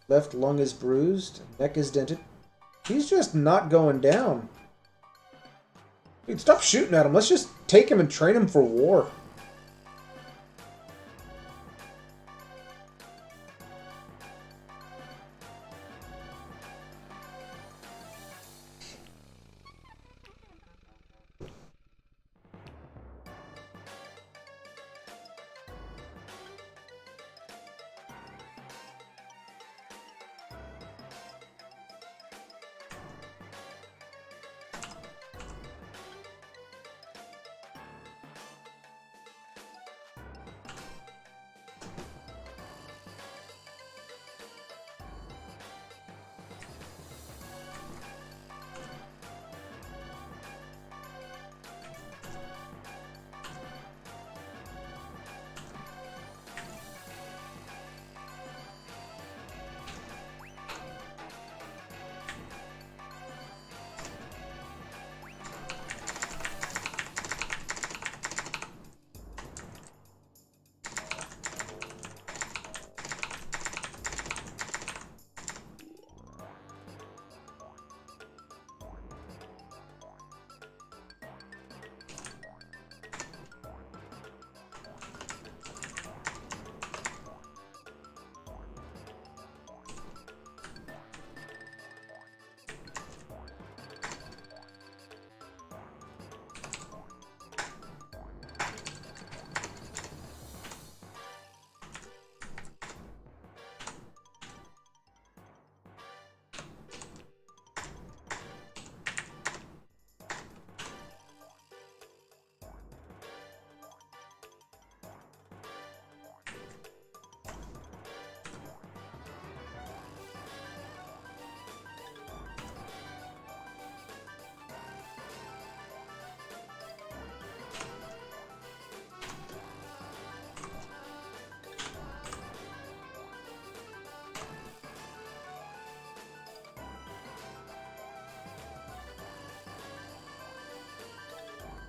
Speaker 1: Left lung is bruised. Neck is dented. He's just not going down. Dude, stop shooting at him. Let's just take him and train him for war.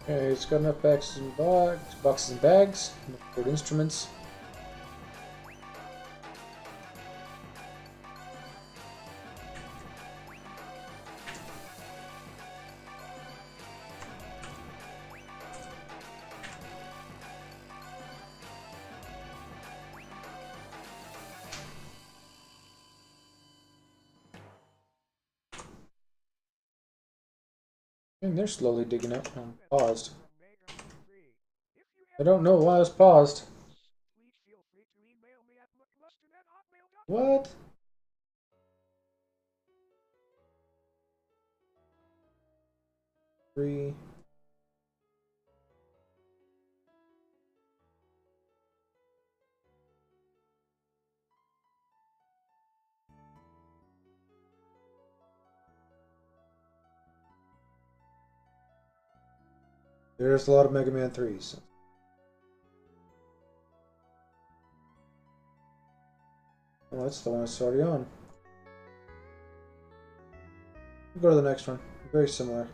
Speaker 1: Okay, it's got enough boxes and bags, for instruments. And they're slowly digging up. I'm paused. I don't know why I was paused. What? Three. There's a lot of Mega Man 3s. Well, that's the one that's already on. We'll go to the next one. Very similar.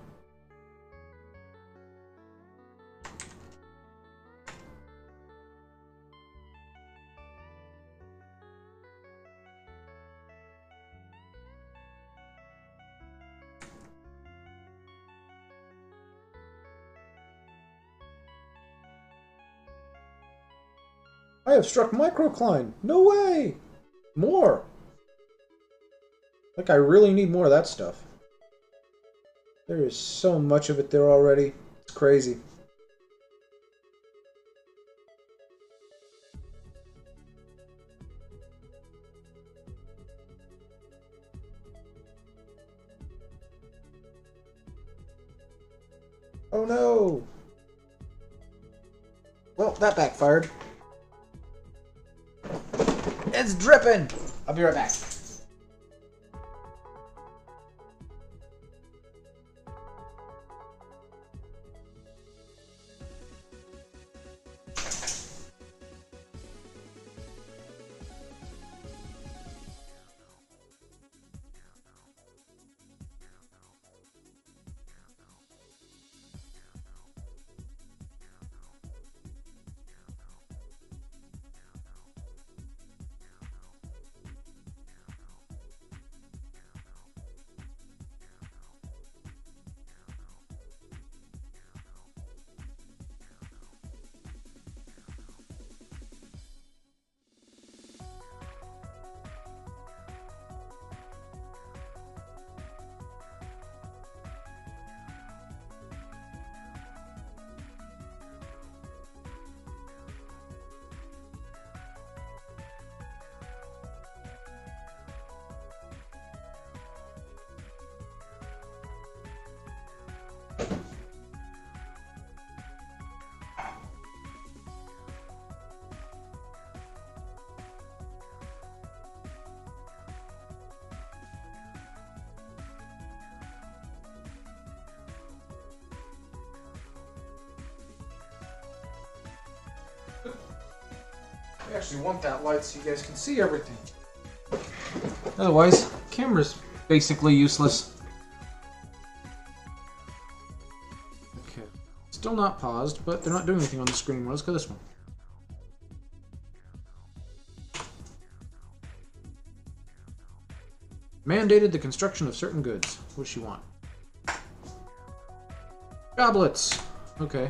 Speaker 1: I have struck microcline! No way! More! Like, I really need more of that stuff. There is so much of it there already. It's crazy. Oh no! Well, that backfired. It's dripping! I'll be right back. I actually want that light so you guys can see everything. Otherwise, camera's basically useless. Okay. Still not paused, but they're not doing anything on the screen anymore. Let's go this one. Mandated the construction of certain goods. What does she want? Goblets! Okay.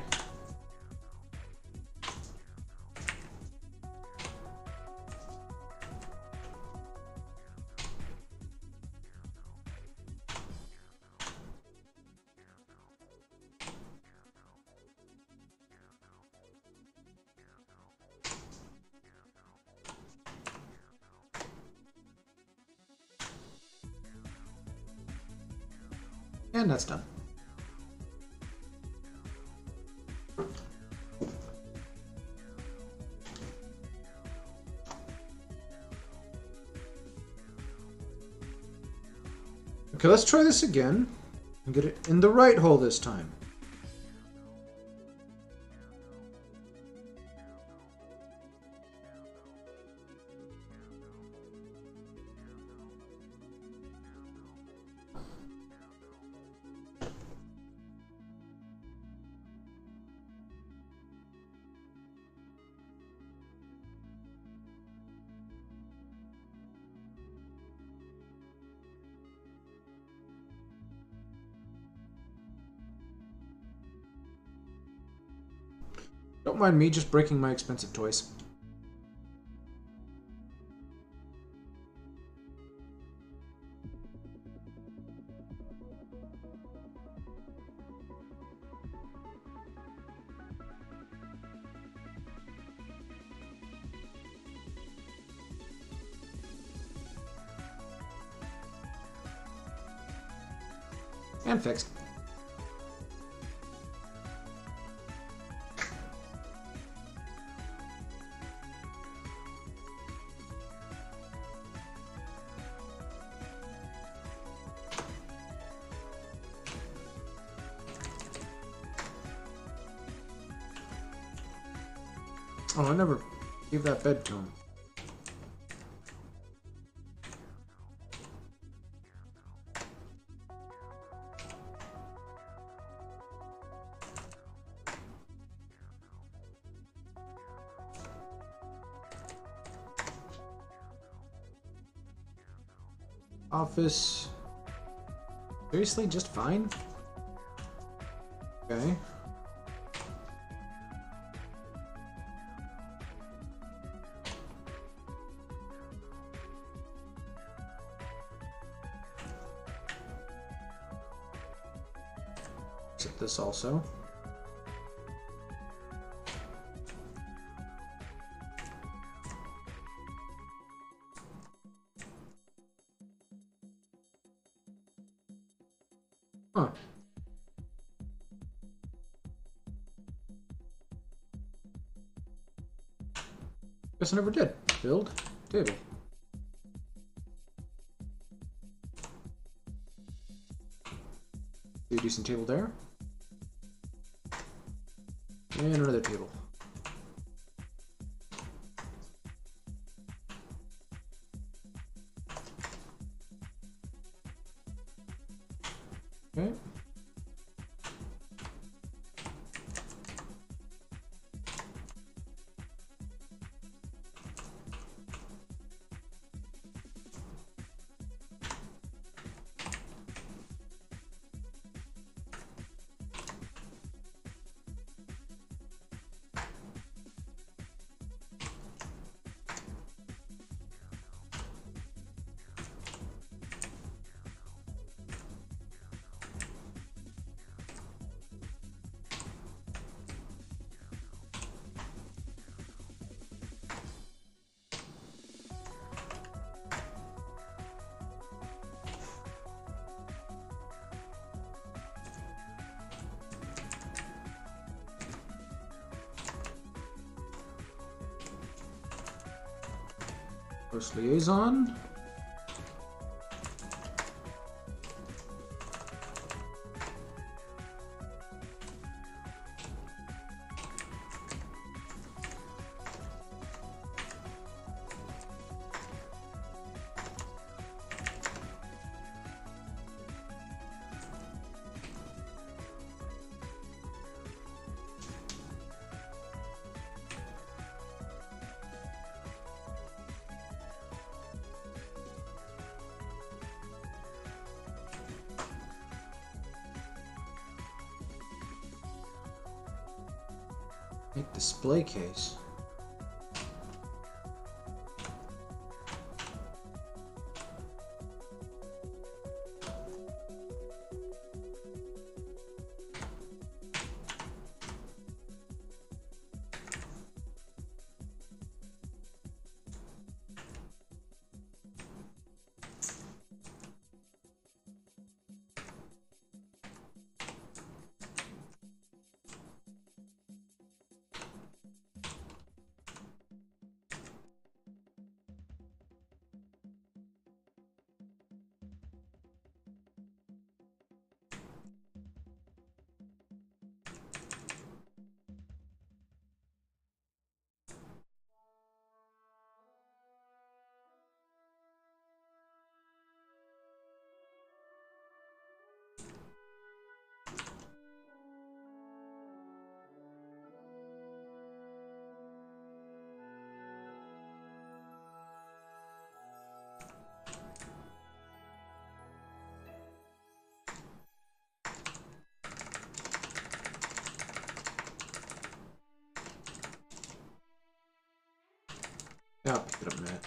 Speaker 1: And that's done. Okay, let's try this again and get it in the right hole this time. Don't mind me just breaking my expensive toys. And fixed. Oh, I never gave that bed to him. Office. Seriously, just fine? Okay. Except this also. Huh. Guess I never did. Build table. Do a decent table there. And another table. Okay. Post liaison. Make display case. Yeah, I'll pick it up in a minute.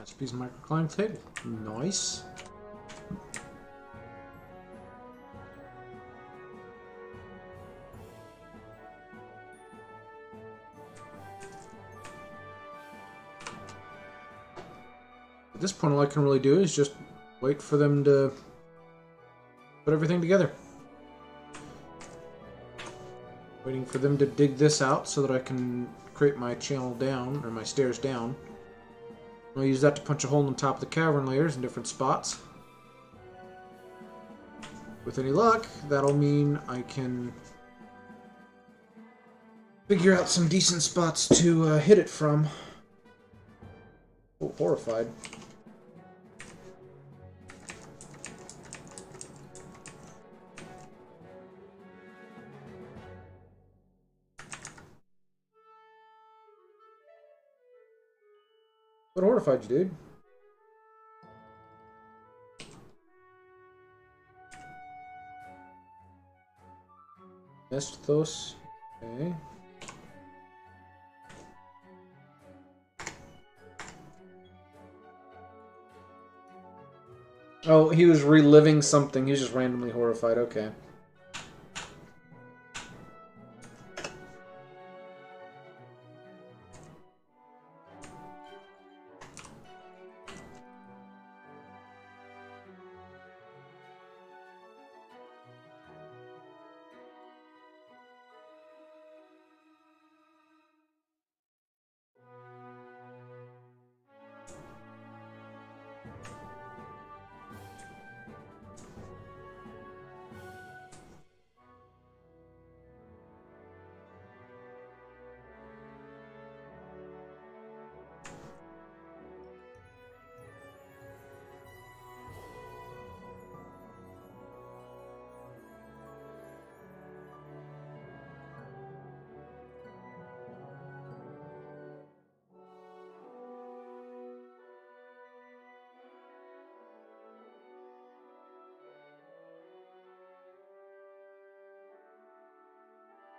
Speaker 1: Masterpiece microclimate table. Nice. At this point, all I can really do is just wait for them to put everything together. Waiting for them to dig this out so that I can create my channel down, or my stairs down. I'll use that to punch a hole in the top of the cavern layers in different spots. With any luck, that'll mean I can figure out some decent spots to hit it from. Oh, horrified. What horrified you, dude? Mestos. Okay. Oh, he was reliving something. He was just randomly horrified. Okay.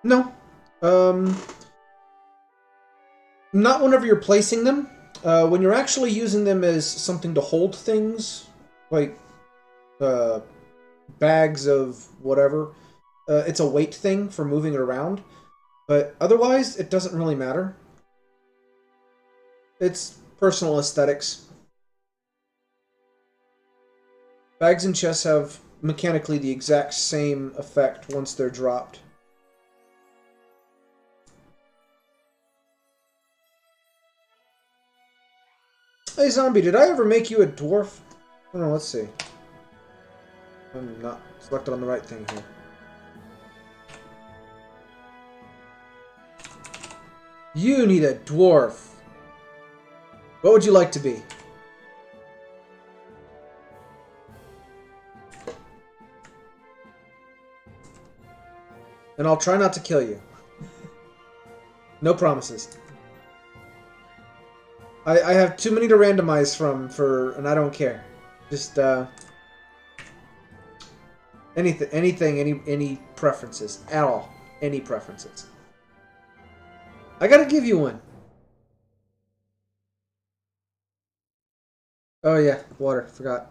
Speaker 1: No. Not whenever you're placing them. When you're actually using them as something to hold things, like bags of whatever, it's a weight thing for moving it around. But otherwise, it doesn't really matter. It's personal aesthetics. Bags and chests have mechanically the exact same effect once they're dropped. Hey zombie, did I ever make you a dwarf? Oh no, let's see. I'm not selected on the right thing here. You need a dwarf. What would you like to be? And I'll try not to kill you. No promises. I have too many to randomize from and I don't care. Just any preferences at all. Any preferences. I gotta give you one. Oh yeah, water. Forgot.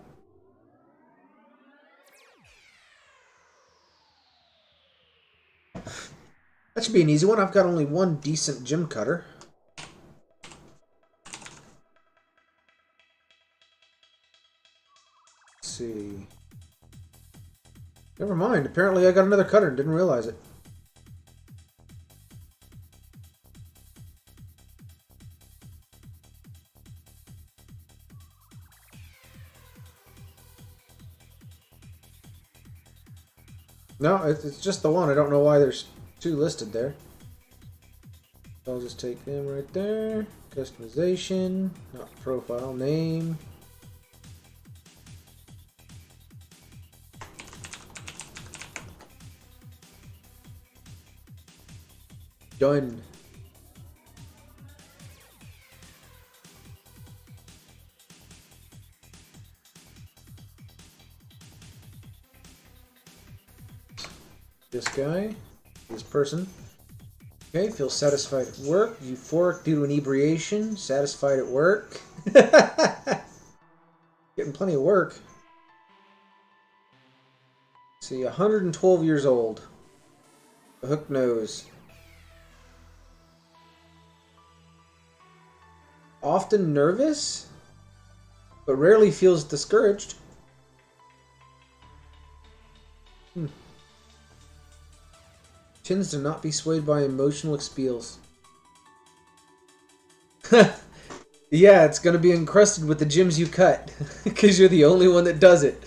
Speaker 1: That should be an easy one. I've got only one decent gem cutter. Let's see. Never mind. Apparently I got another cutter and didn't realize it. No, it's just the one. I don't know why there's two listed there. I'll just take them right there. Customization, not profile, name. Done. This guy, this person. Okay, feels satisfied at work. Euphoric due to inebriation. Satisfied at work.
Speaker 2: Getting plenty of work. Let's see, 112 years old. A hook nose. Often nervous, but rarely feels discouraged. Tends to not be swayed by emotional expels. Yeah, it's gonna be encrusted with the gems you cut, because you're the only one that does it.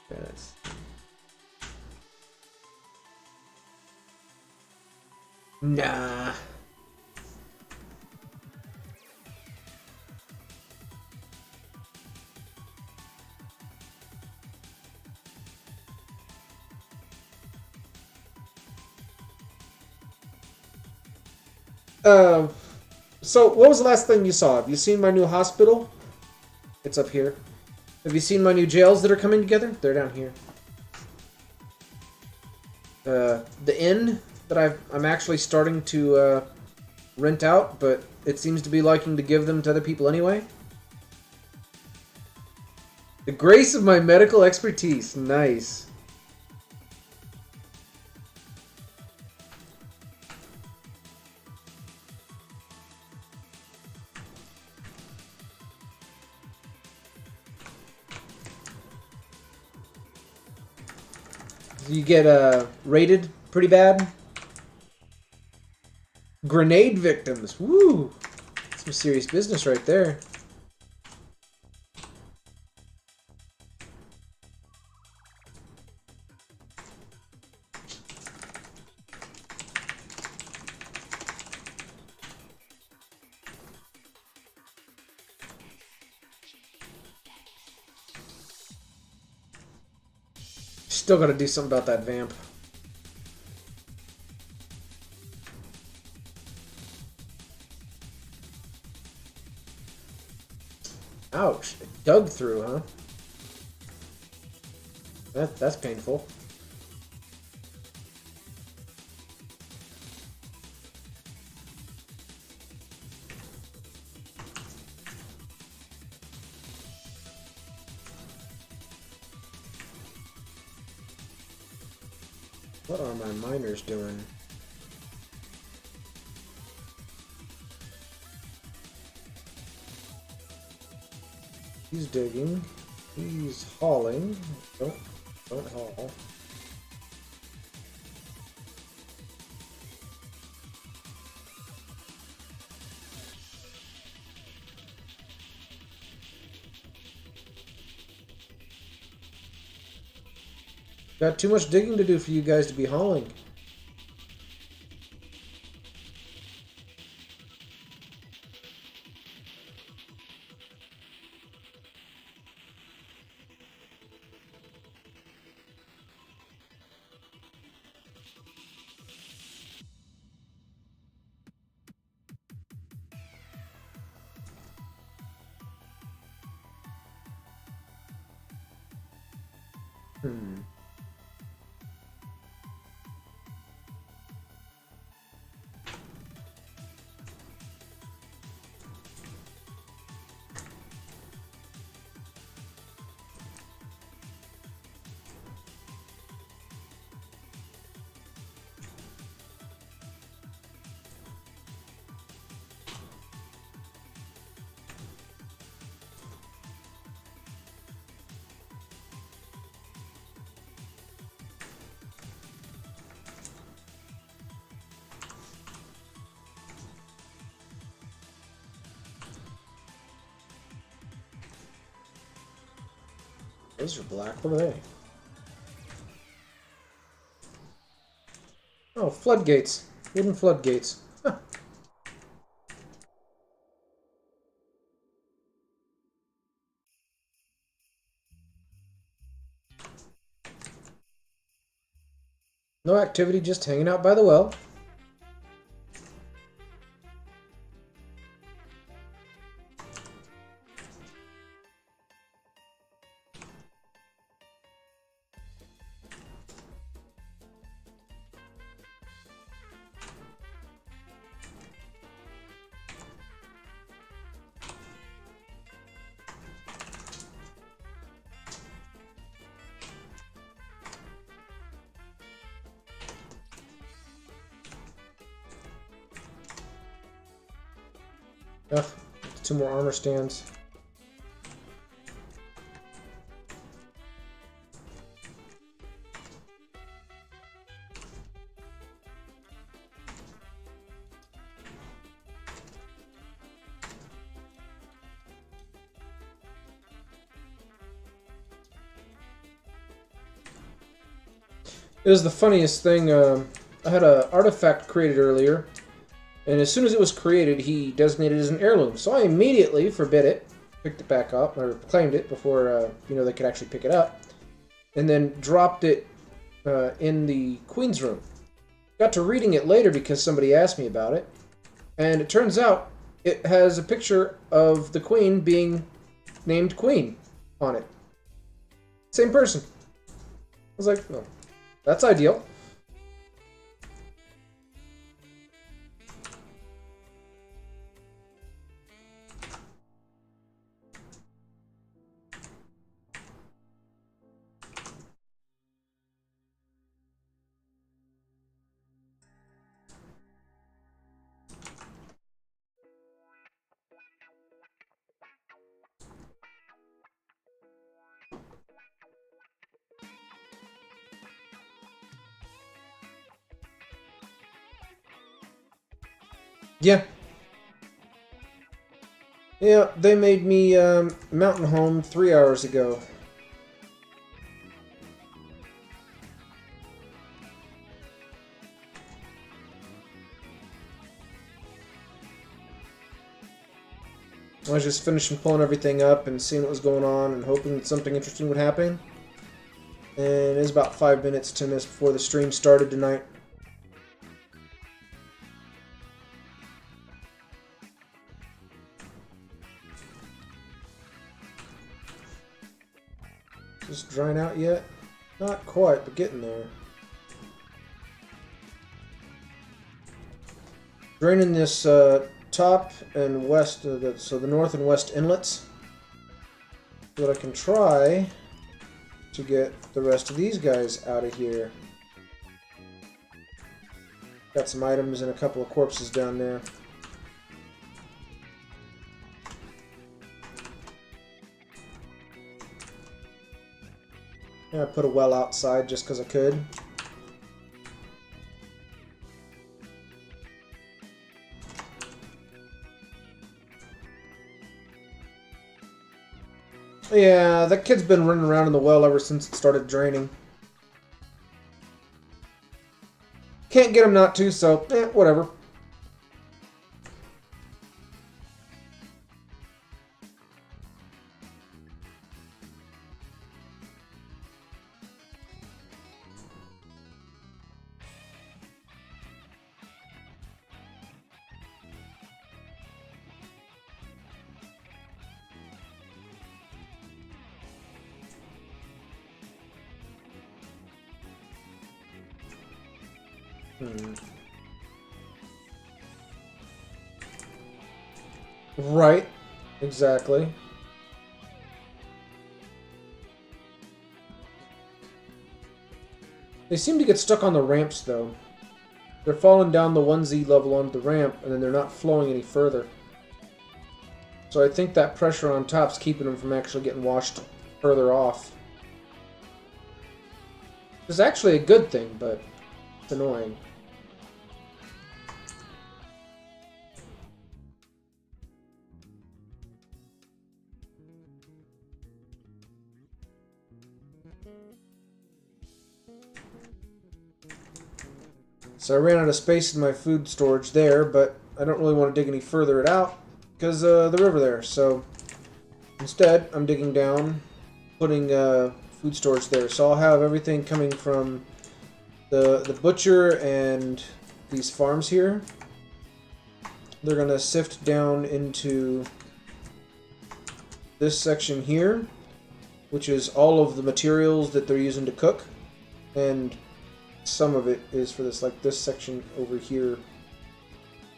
Speaker 2: Yes. Nah. So what was the last thing you saw? Have you seen my new hospital? It's up here. Have you seen my new jails that are coming together? They're down here. The inn that I'm actually starting to rent out, but it seems to be liking to give them to other people anyway. The grace of my medical expertise. Nice. You get rated pretty bad. Grenade victims. Woo! Some serious business right there. Still gotta do something about that vamp. Ouch. It dug through, huh? That's painful. What are my miners doing? He's digging. He's hauling. Don't haul. Got too much digging to do for you guys to be hauling. Those are black. What are they? Oh, floodgates. Hidden floodgates. Huh. No activity, just hanging out by the well. Ugh, 2 more armor stands. It was the funniest thing. I had an artifact created earlier, and as soon as it was created, he designated it as an heirloom. So I immediately forbid it, picked it back up, or claimed it before they could actually pick it up, and then dropped it in the Queen's room. Got to reading it later because somebody asked me about it, and it turns out it has a picture of the Queen being named Queen on it. Same person. I was like, oh. That's ideal. Yeah. Yeah, they made me mountain home 3 hours ago. I was just finishing pulling everything up and seeing what was going on and hoping that something interesting would happen. And it was about 5 minutes, 10 minutes before the stream started tonight. Just drying out yet? Not quite, but getting there. Draining this top and west, so the north and west inlets, so that I can try to get the rest of these guys out of here. Got some items and a couple of corpses down there. Yeah, I put a well outside just because I could. Yeah, that kid's been running around in the well ever since it started draining. Can't get him not to, so, whatever. Right, exactly. They seem to get stuck on the ramps, though. They're falling down the 1Z level onto the ramp, and then they're not flowing any further. So I think that pressure on top's keeping them from actually getting washed further off. It's actually a good thing, but it's annoying. So I ran out of space in my food storage there, but I don't really want to dig any further it out because the river there. So instead, I'm digging down, putting food storage there. So I'll have everything coming from the butcher and these farms here. They're going to sift down into this section here, which is all of the materials that they're using to cook, and some of it is for this, like this section over here,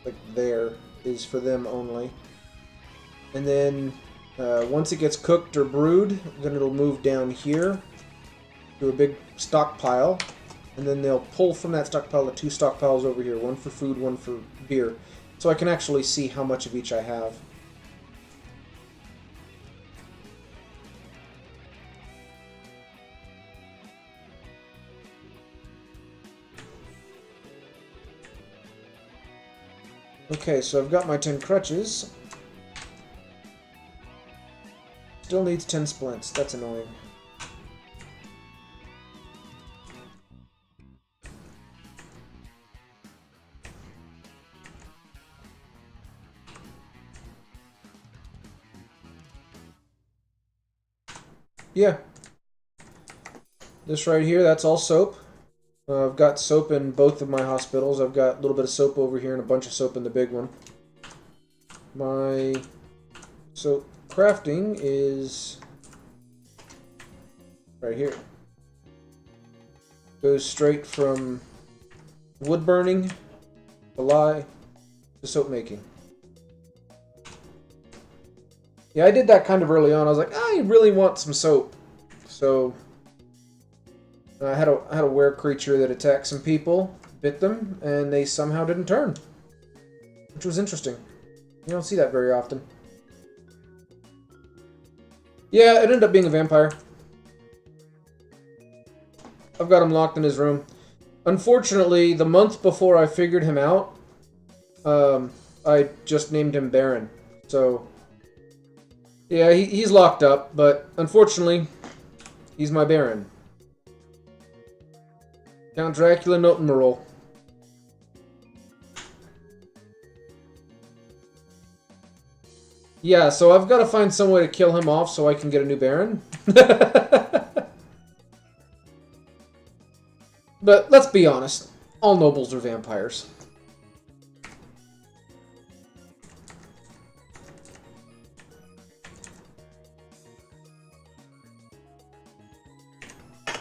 Speaker 2: like there, is for them only. And then once it gets cooked or brewed, then it'll move down here to a big stockpile, and then they'll pull from that stockpile the 2 stockpiles over here, one for food, one for beer. so I can actually see how much of each I have. Okay, so I've got my 10 crutches. Still needs 10 splints. That's annoying. Yeah. This right here, that's all soap. I've got soap in both of my hospitals. I've got a little bit of soap over here and a bunch of soap in the big one. My soap crafting is right here. Goes straight from wood burning to lye to soap making. Yeah, I did that kind of early on. I was like, I really want some soap. So I had a were creature that attacked some people, bit them, and they somehow didn't turn. Which was interesting. You don't see that very often. Yeah, it ended up being a vampire. I've got him locked in his room. Unfortunately, the month before I figured him out, I just named him Baron. So, yeah, he's locked up, but unfortunately, he's my Baron. Count Dracula Notenmerol. Yeah, so I've got to find some way to kill him off so I can get a new Baron. But let's be honest, all nobles are vampires.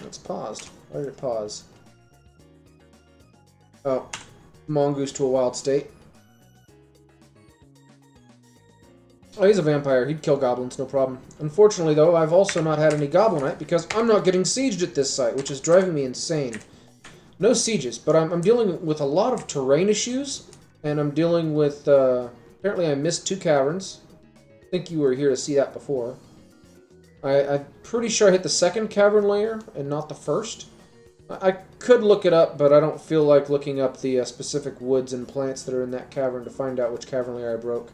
Speaker 2: It's paused. Why did it pause? Oh, mongoose to a wild state. Oh, he's a vampire. He'd kill goblins, no problem. Unfortunately, though, I've also not had any goblinite because I'm not getting sieged at this site, which is driving me insane. No sieges, but I'm dealing with a lot of terrain issues, and I'm dealing with, apparently I missed 2 caverns. I think you were here to see that before. I'm pretty sure I hit the 2nd cavern layer, and not the 1st. I could look it up, but I don't feel like looking up the specific woods and plants that are in that cavern to find out which cavern layer I broke.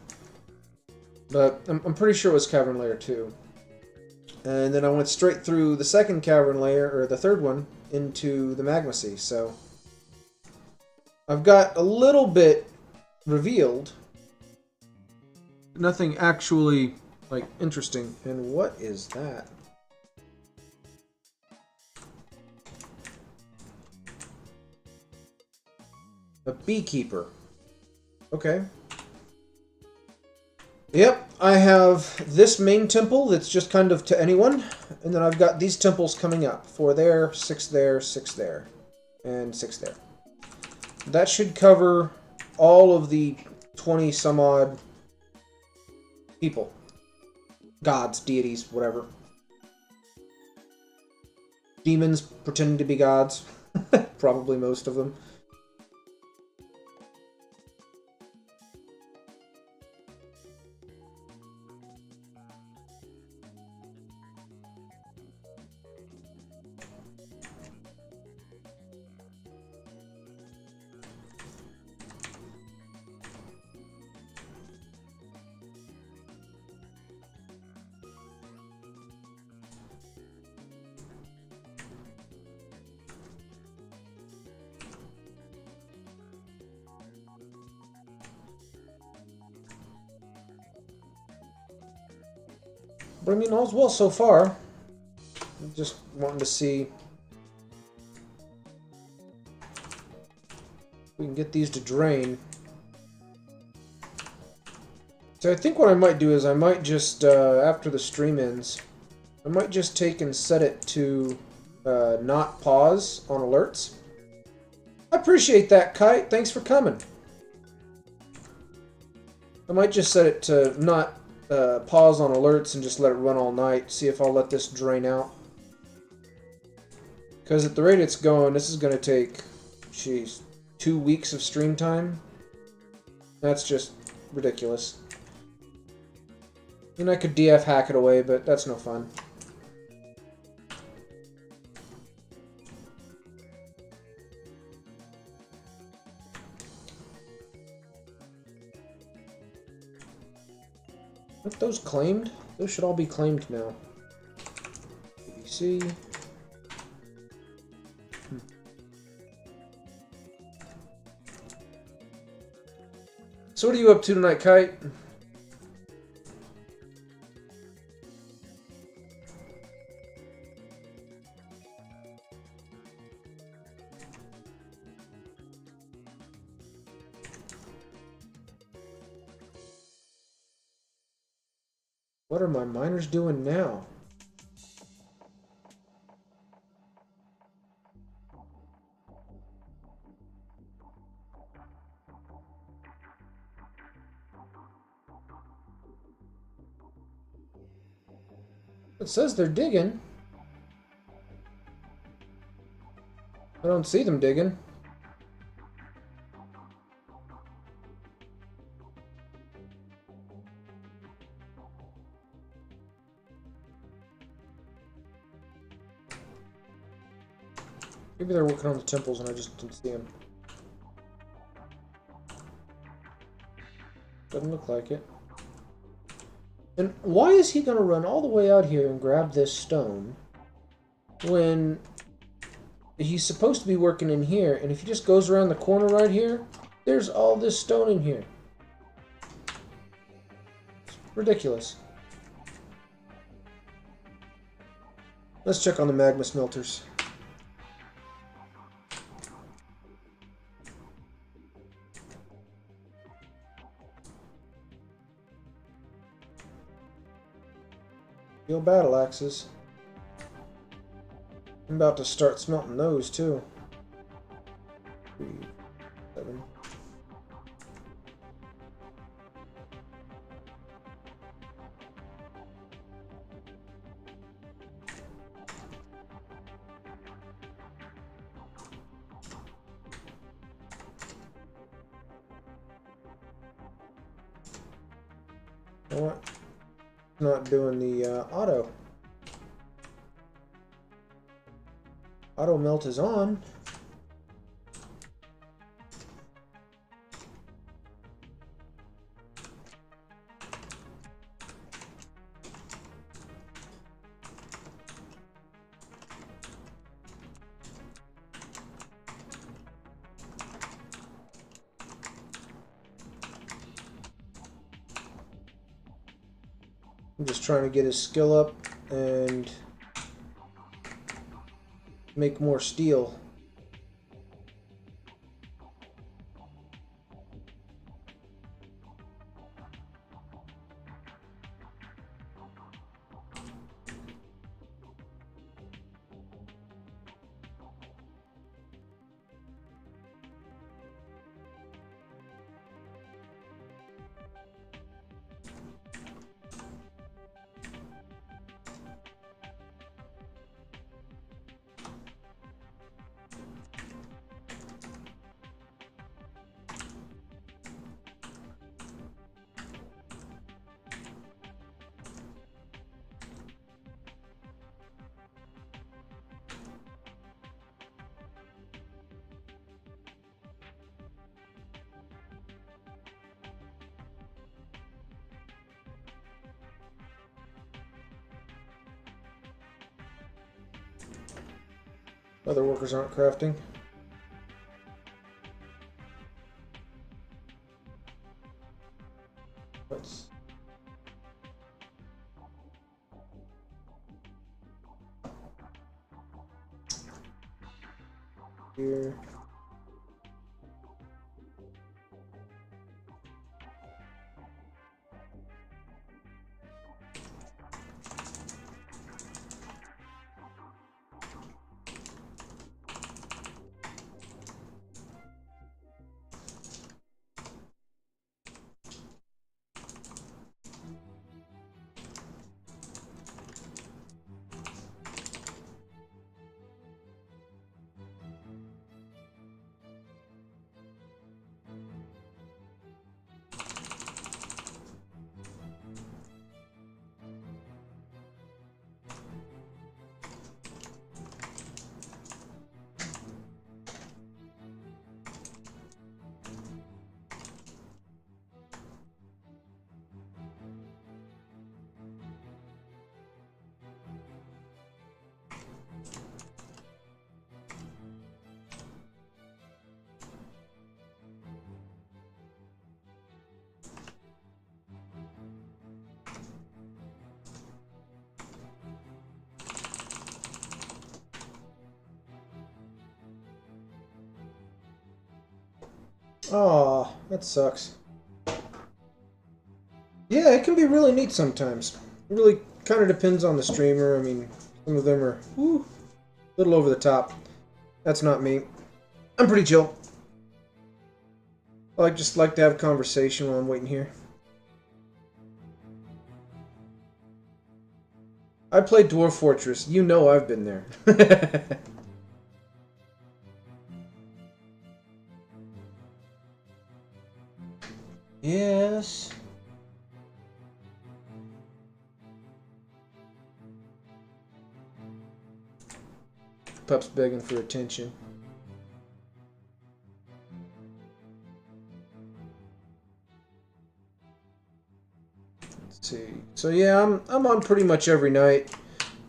Speaker 2: But I'm pretty sure it was cavern layer 2. And then I went straight through the 2nd cavern layer, or the 3rd one, into the magma sea, so I've got a little bit revealed. Nothing actually, like, interesting. And what is that? A beekeeper. Okay. Yep, I have this main temple that's just kind of to anyone, and then I've got these temples coming up. 4 there, 6 there, 6 there, and 6 there. That should cover all of the 20-some-odd people. Gods, deities, whatever. Demons pretending to be gods. Probably most of them. But I mean, all's well so far. I'm just wanting to see if we can get these to drain. So I think what I might do is I might just, after the stream ends, I might just take and set it to not pause on alerts. I appreciate that, Kite. Thanks for coming. I might just set it to not pause on alerts and just let it run all night. See if I'll let this drain out. Because at the rate it's going, this is going to take, jeez, 2 weeks of stream time. That's just ridiculous. And I could DF hack it away, but that's no fun. Aren't those claimed? Those should all be claimed now. ABC. So what are you up to tonight, Kite? What are my miners doing now? It says they're digging. I don't see them digging. Maybe they're working on the temples and I just didn't see them. Doesn't look like it. And why is he going to run all the way out here and grab this stone when he's supposed to be working in here, and if he just goes around the corner right here, there's all this stone in here. It's ridiculous. Let's check on the magma smelters. Steel battle axes. I'm about to start smelting those too. 3, 7. You know what? Not doing the auto. Auto melt is on. I'm just trying to get his skill up and make more steel. Other workers aren't crafting. Let's here. Oh, that sucks. Yeah, it can be really neat sometimes. It really kind of depends on the streamer. I mean, some of them are a little over the top. That's not me. I'm pretty chill. I just like to have conversation while I'm waiting here. I played Dwarf Fortress. You know I've been there. Yes. Pup's begging for attention. Let's see. So yeah, I'm on pretty much every night.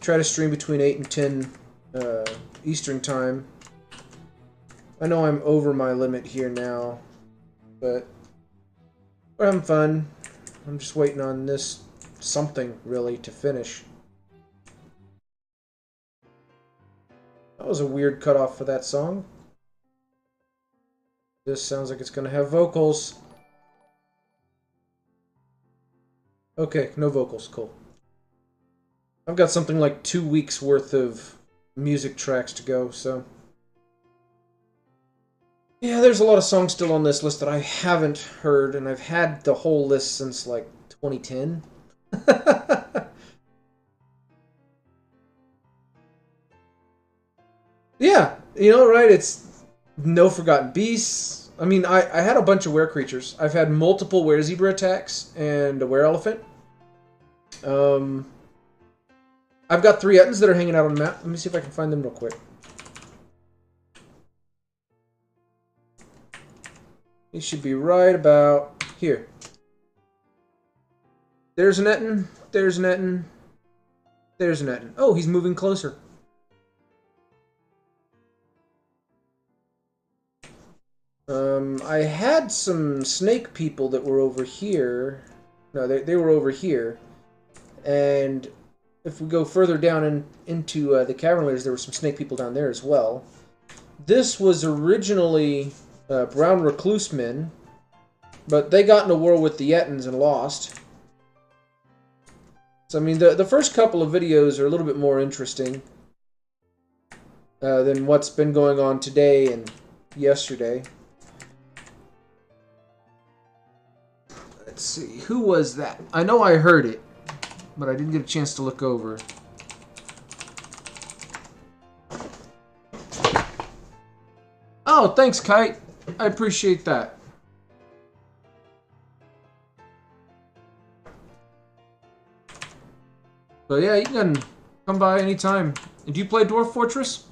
Speaker 2: Try to stream between 8 and 10 Eastern time. I know I'm over my limit here now, but we're having fun. I'm just waiting on this something really to finish. That was a weird cutoff for that song. This sounds like it's gonna have vocals. Okay, no vocals, cool. I've got something like 2 weeks worth of music tracks to go, so... Yeah, there's a lot of songs still on this list that I haven't heard, and I've had the whole list since, like, 2010. Yeah, you know, right, it's no Forgotten Beasts. I mean, I had a bunch of were creatures. I've had multiple were zebra attacks and a were elephant. I've got 3 Ettins that are hanging out on the map. Let me see if I can find them real quick. He should be right about here. There's an Ettin. There's an Ettin. There's an Ettin. Oh, he's moving closer. I had some snake people that were over here. No, they were over here. And if we go further down into the cavern layers, there were some snake people down there as well. This was originally brown recluse men, but they got in a war with the Ettins and lost. So, I mean, the first couple of videos are a little bit more interesting than what's been going on today and yesterday. Let's see, who was that? I know I heard it, but I didn't get a chance to look over. Oh, thanks, Kite. I appreciate that. But yeah, you can come by anytime. Do you play Dwarf Fortress?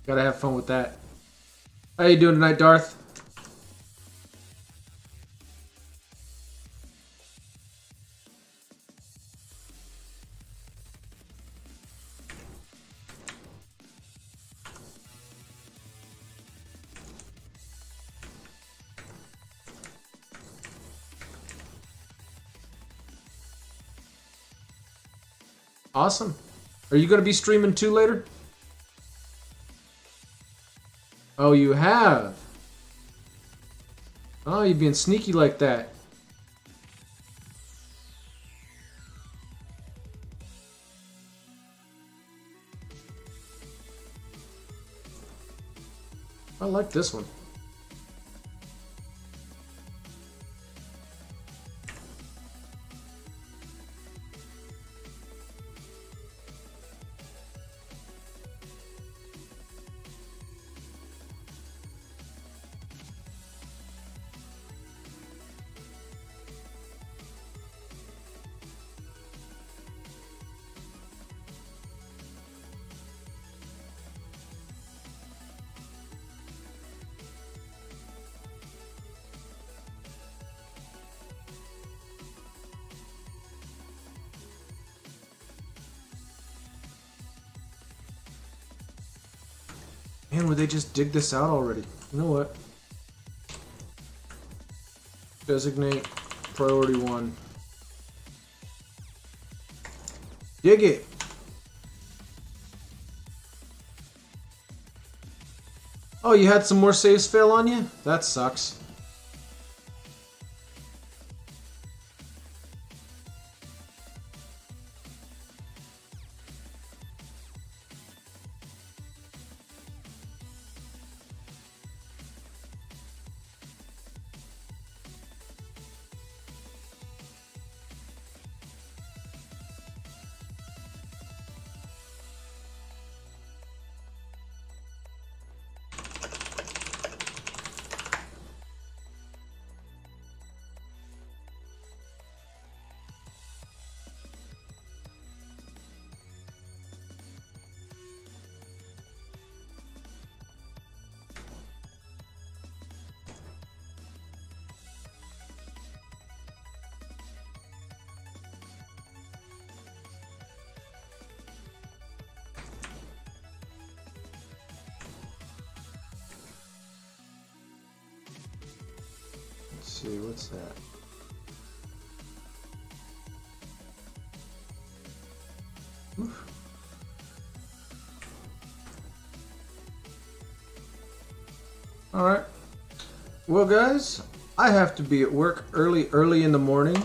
Speaker 2: Gotta have fun with that. How you doing tonight, Darth? Awesome. Are you going to be streaming too later? Oh, you have? Oh, you're being sneaky like that. I like this one.
Speaker 1: Man, would they just dig this out already? You know what? Designate priority 1. Dig it! Oh, you had some more saves fail on you? That sucks. Let's see, what's that? Oof. Alright. Well, guys, I have to be at work early in the morning.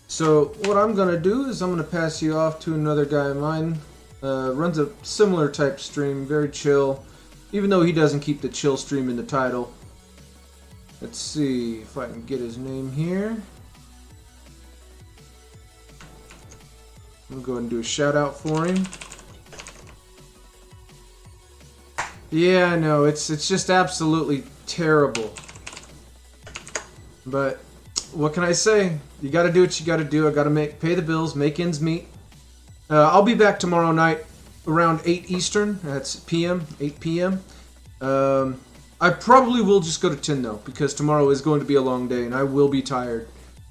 Speaker 1: So what I'm going to do is I'm going to pass you off to another guy of mine. Runs a similar type stream, very chill. Even though he doesn't keep the chill stream in the title. Let's see if I can get his name here. I'm going to go ahead and do a shout out for him. Yeah, I know, it's just absolutely terrible. But what can I say? You got to do what you got to do. I got to pay the bills, make ends meet. I'll be back tomorrow night around 8 Eastern. That's PM, 8 PM. I probably will just go to 10 though, because tomorrow is going to be a long day and I will be tired.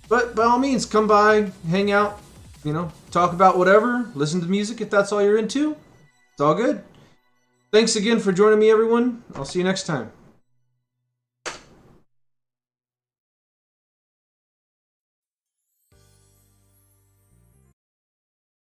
Speaker 1: But by all means, come by, hang out, you know, talk about whatever, listen to music if that's all you're into. It's all good. Thanks again for joining me, everyone. I'll see you next time.